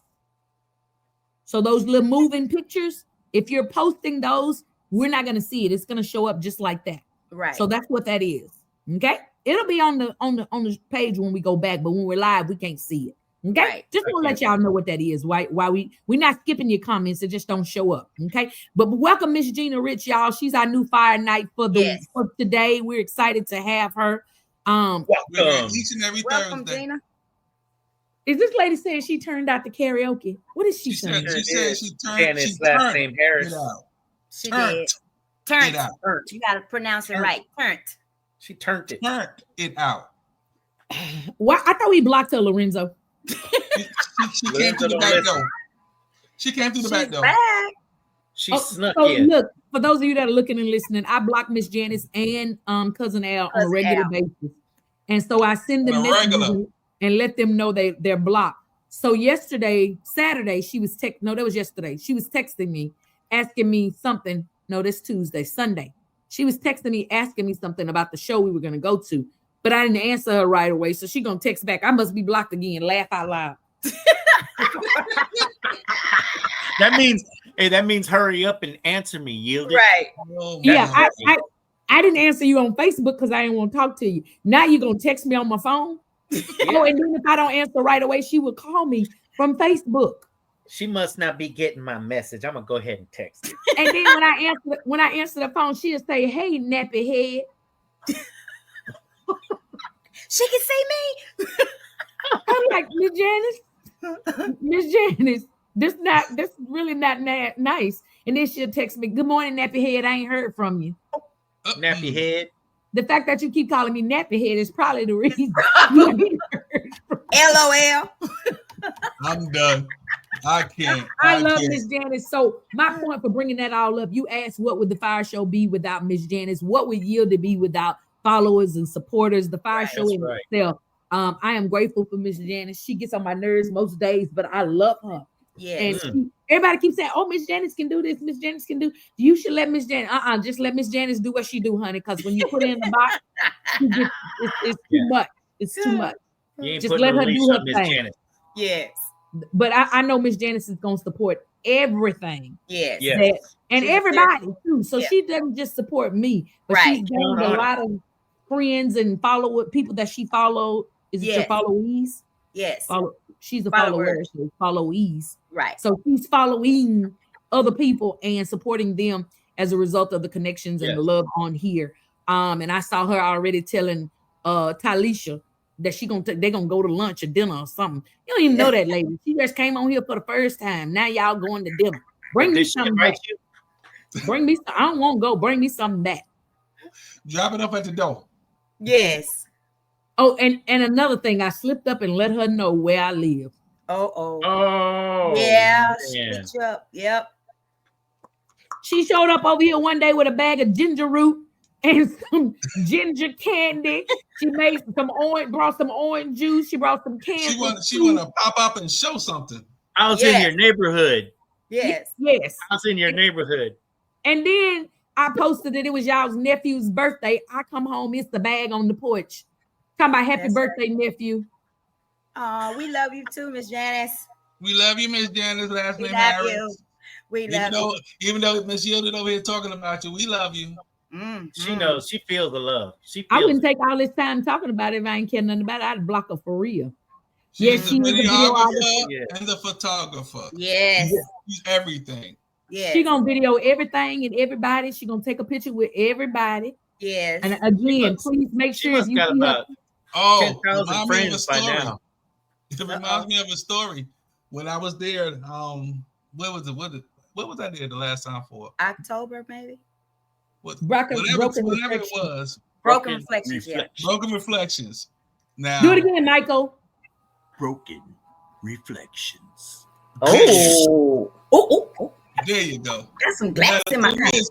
So those little moving pictures, if you're posting those, we're not going to see it. It's going to show up just like that. Right. So that's what that is. Okay. It'll be on the page when we go back, but when we're live, we can't see it. Okay. Right. Just want to let y'all know what that is. Why we're not skipping your comments. It just don't show up. Okay. But welcome Miss Gina Rich, y'all. She's our new Fire Night for today. We're excited to have her. Welcome. Each and every Thursday. Gina. Is this lady saying she turned out the karaoke? What is she saying? She said she turned. Janice, last name Harris. She did. Turned. You got to pronounce it right. Turned. She turned it. Turned it out. Why? I thought we blocked her, Lorenzo. She came through the back door. She came through the back door. She snuck so in. Look, for those of you that are looking and listening, I block Miss Janice and Cousin Al on a regular basis. And so I send them messages and let them know they're blocked. So Saturday, she was that was yesterday. She was texting me, asking me something. No, this Sunday. She was texting me, asking me something about the show we were going to go to, but I didn't answer her right away. So she going to text back. I must be blocked again. Laugh out loud. That means hurry up and answer me, Yielded. Right. I didn't answer you on Facebook because I didn't want to talk to you. Now you're going to text me on my phone. Oh, and then if I don't answer right away, she would call me from Facebook. She must not be getting my message. I'm gonna go ahead and text her. And then when I answer the phone, she'll say, "Hey, nappy head." She can see me. I'm like, Miss Janice, this really not nice. And then she'll text me, "Good morning, nappy head. I ain't heard from you." Nappy head. The fact that you keep calling me nappy head is probably the reason. LOL. I'm done. I can't. I love Miss Janice. So my point for bringing that all up, you asked what would the Fire Show be without Miss Janice? What would Yielded be without followers and supporters? The Fire Show in itself. I am grateful for Miss Janice. She gets on my nerves most days, but I love her. Yeah. And everybody keeps saying, "Oh, Miss Janice can do this. Miss Janice can do." You should let Miss Janice. Just let Miss Janice do what she do, honey. Because when you put it in the box, it's too much. It's too much. Just let her do her thing. Janice. Yes. But I know Miss Janice is going to support everything. Yes. And everybody too. So she doesn't just support me, but she's gained a lot of friends and people that she followed. Is it your followees? Yes. She's a follower. So followees. Right. So she's following other people and supporting them as a result of the connections and the love on here. And I saw her already telling Talisha that they're gonna go to lunch or dinner or something. You don't even know that lady. She just came on here for the first time. Now y'all going to dinner. Bring me something back. Bring me. I don't want to go. Bring me something back. Drop it up at the door. Yes. Oh, and another thing, I slipped up and let her know where I live. Oh. Yeah. She picked you up. Yep. She showed up over here one day with a bag of ginger root and some ginger candy. She made brought some orange juice. She brought some candy. She want to pop up and show something. I was in your neighborhood. Yes. Yes. I was in your neighborhood. And then I posted that it was y'all's nephew's birthday. I come home, it's the bag on the porch. Talking about happy birthday, nephew. Oh, we love you too, Miss Janice. We love you, Miss Janice. Last We name love Harris. you. We love you. Even though Miss Yielded over here talking about you, we love you. She knows. She feels the love. She I feels wouldn't it. take all this time talking about it if I ain't care nothing about it. I'd block her for real. She's She the is a videographer and the photographer. Yes. She's everything. Yes. She gonna video everything and everybody. She gonna take a picture with everybody. Yes. And again, please make sure if you got see about Oh, 10,000 remind me of a friends by story. now. It reminds me of a story. When I was there, what was it? What was I there the last time for? October, maybe. Whatever it was. Broken Reflections. Yeah. Broken Reflections. Now do it again, Michael. Broken Reflections. Oh. There you go. Got some glass in my eye.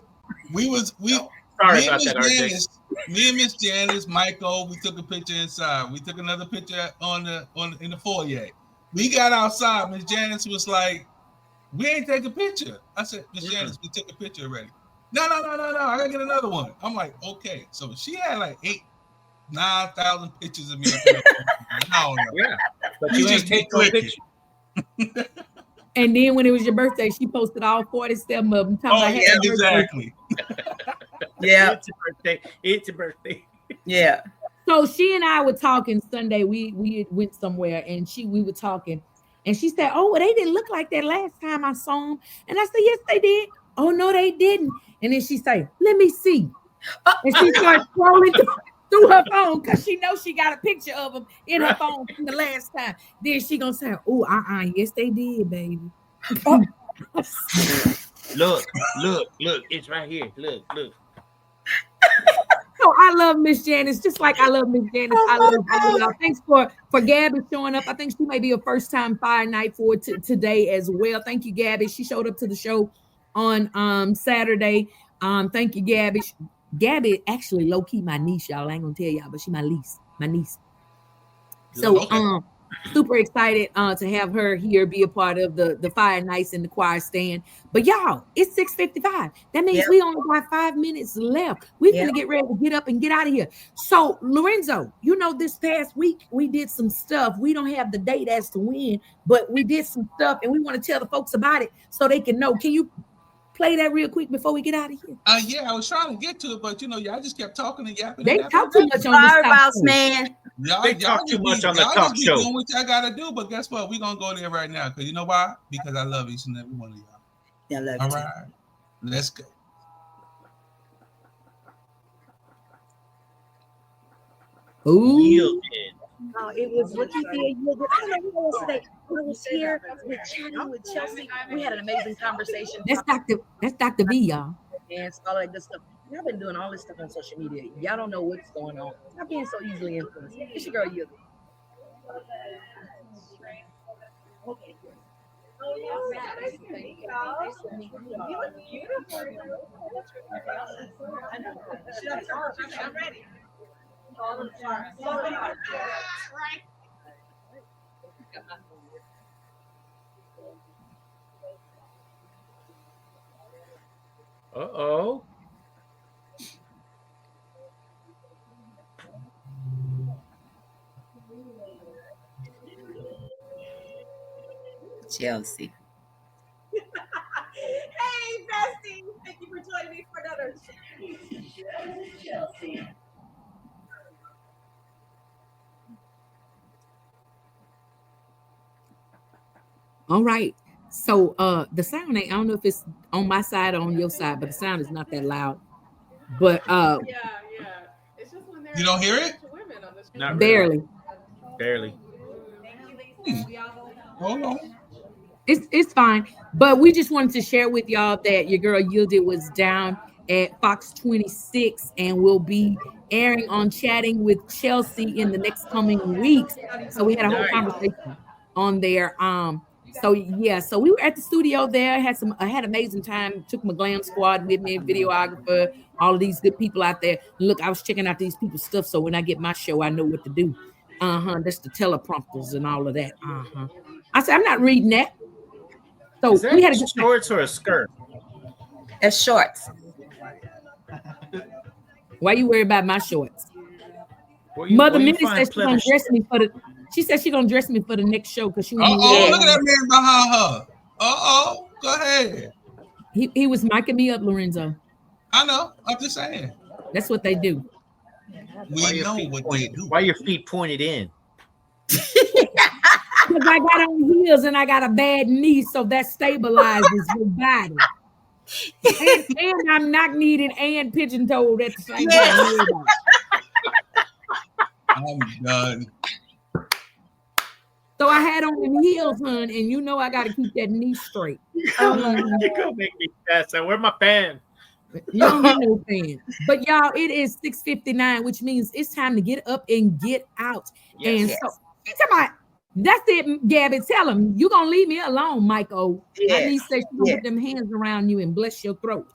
Sorry about that, RJ. Me and Miss Janice, Michael, we took a picture inside. We took another picture in the foyer. We got outside. Miss Janice was like, "We ain't take a picture." I said, "Miss Janice, we took a picture already." No. I gotta get another one. I'm like, okay. So she had like 9,000 pictures of me. No. Yeah, but you you just ain't take no picture. And then when it was your birthday, she posted all 47 of them. Exactly. Yeah. It's your birthday. It's your birthday. Yeah. So she and I were talking Sunday. We went somewhere and we were talking. And she said, "Oh, well, they didn't look like that last time I saw them." And I said, "Yes, they did." "Oh, no, they didn't." And then she said, "Let me see." And she started scrolling through her phone because she knows she got a picture of them in her phone from the last time. Then she gonna say, "Oh, yes, they did, baby." Look, it's right here. Look. So I love Miss Janice, just like I love Miss Janice. I love all y'all. Thanks for Gabby showing up. I think she may be a first-time Fire Night for today as well. Thank you, Gabby. She showed up to the show on Saturday. Thank you, Gabby. Gabby actually low-key my niece, y'all. I ain't gonna tell y'all, but she my niece. So super excited to have her here, be a part of the Fire Nights in the choir stand. But y'all, it's 6:55. That means we only got 5 minutes left. We're gonna get ready to get up and get out of here. So Lorenzo, this past week we did some stuff. We don't have the date as to when, but we did some stuff and we want to tell the folks about it so they can know. Can you play that real quick before we get out of here? Yeah, I was trying to get to it, but y'all just kept talking and yapping. They talk too much on this man. They talk too much on the talk show. Doing what y'all gotta do, but guess what? We're gonna go there right now. Because you know why? Because I love each and every one of y'all. Yeah, I love you. All right. Let's go. Ooh. It was Looky here. I don't know who else today. I was here with chatting with Chelsea. We had an amazing conversation. That's Dr. V, y'all. And all that good stuff. I've been doing all this stuff on social media. Y'all don't know what's going on. I'm being so easily influenced. It's your girl, you. Okay. I'm ready. Uh-oh. Chelsea. Hey, bestie. Thank you for joining me for another Chelsea. All right. So the sound I don't know if it's on my side or on your side, but the sound is not that loud. But yeah. It's just when you don't hear it? Not barely. Barely. Hold on. It's fine. But we just wanted to share with y'all that your girl Yielded was down at Fox 26 and will be airing on Chatting with Chelsea in the next coming weeks. So we had a whole conversation on there. So we were at the studio there, I had amazing time, took my glam squad with me, videographer, all of these good people out there. Look, I was checking out these people's stuff, so when I get my show, I know what to do. That's the teleprompters and all of that. I said, I'm not reading that. So is that we had shorts or a skirt? It's shorts. Why you worried about my shorts? Well, Mother Minnie said she's gonna dress me for the She said she gonna dress me for the next show because she. Look at that man behind her. Go ahead. He was micing me up, Lorenzo. I know. I'm just saying. That's what they do. We know what they do. Why your feet pointed in? Because I got on heels and I got a bad knee, so that stabilizes your body. And I'm knock-kneed and pigeon-toed at the same time. I'm done. So I had on them heels, hun, and you know I got to keep that knee straight. You're gonna make me fast. Where's my fan? You don't get no fan. But y'all, it is 6:59, which means it's time to get up and get out. Yes. And so, come on. That's it, Gabby. Tell him you gonna leave me alone, Michael. Yes. I need to say she gonna put them hands around you and bless your throat.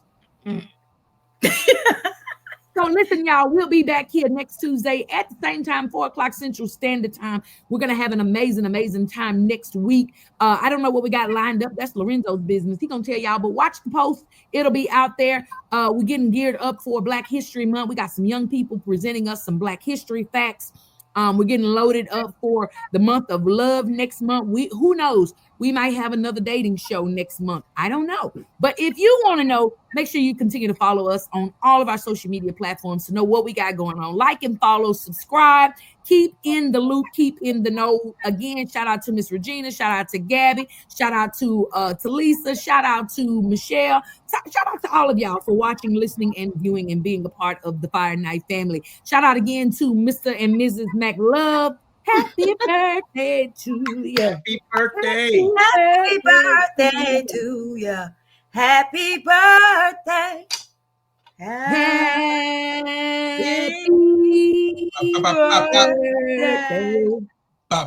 So listen, y'all, we'll be back here next Tuesday at the same time, 4:00 Central Standard Time. We're gonna have an amazing time next week. I don't know what we got lined up. That's Lorenzo's business. He's gonna tell y'all, but watch the post. It'll be out there. We're getting geared up for Black History Month. We got some young people presenting us some Black history facts. We're getting loaded up for the month of love next month. Who knows? We might have another dating show next month. I don't know. But if you want to know, make sure you continue to follow us on all of our social media platforms to know what we got going on. Like and follow, subscribe, keep in the loop, keep in the know. Again, shout out to Miss Regina, shout out to Gabby, shout out to Lisa, shout out to Michelle. Shout out to all of y'all for watching, listening, and viewing and being a part of the Fire Night family. Shout out again to Mr. and Mrs. McLove. Happy birthday to you. Happy birthday. Happy birthday to you. Happy birthday. Happy birthday. All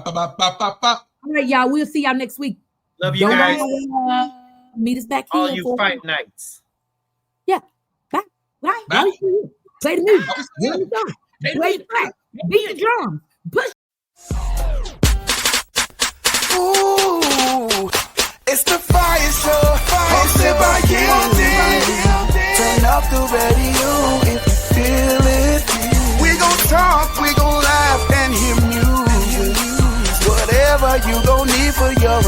right, y'all. We'll see y'all next week. Love you guys. Meet us back here. All you fight nights. Yeah. Bye. Bye. Bye. Play the music. Play the track. Beat the drums. Push. Ooh, it's the Fire Show, hosted by Gildy. Turn up the radio if you feel it. We gon' talk, we gon' laugh and hear music. Whatever you gon' need for your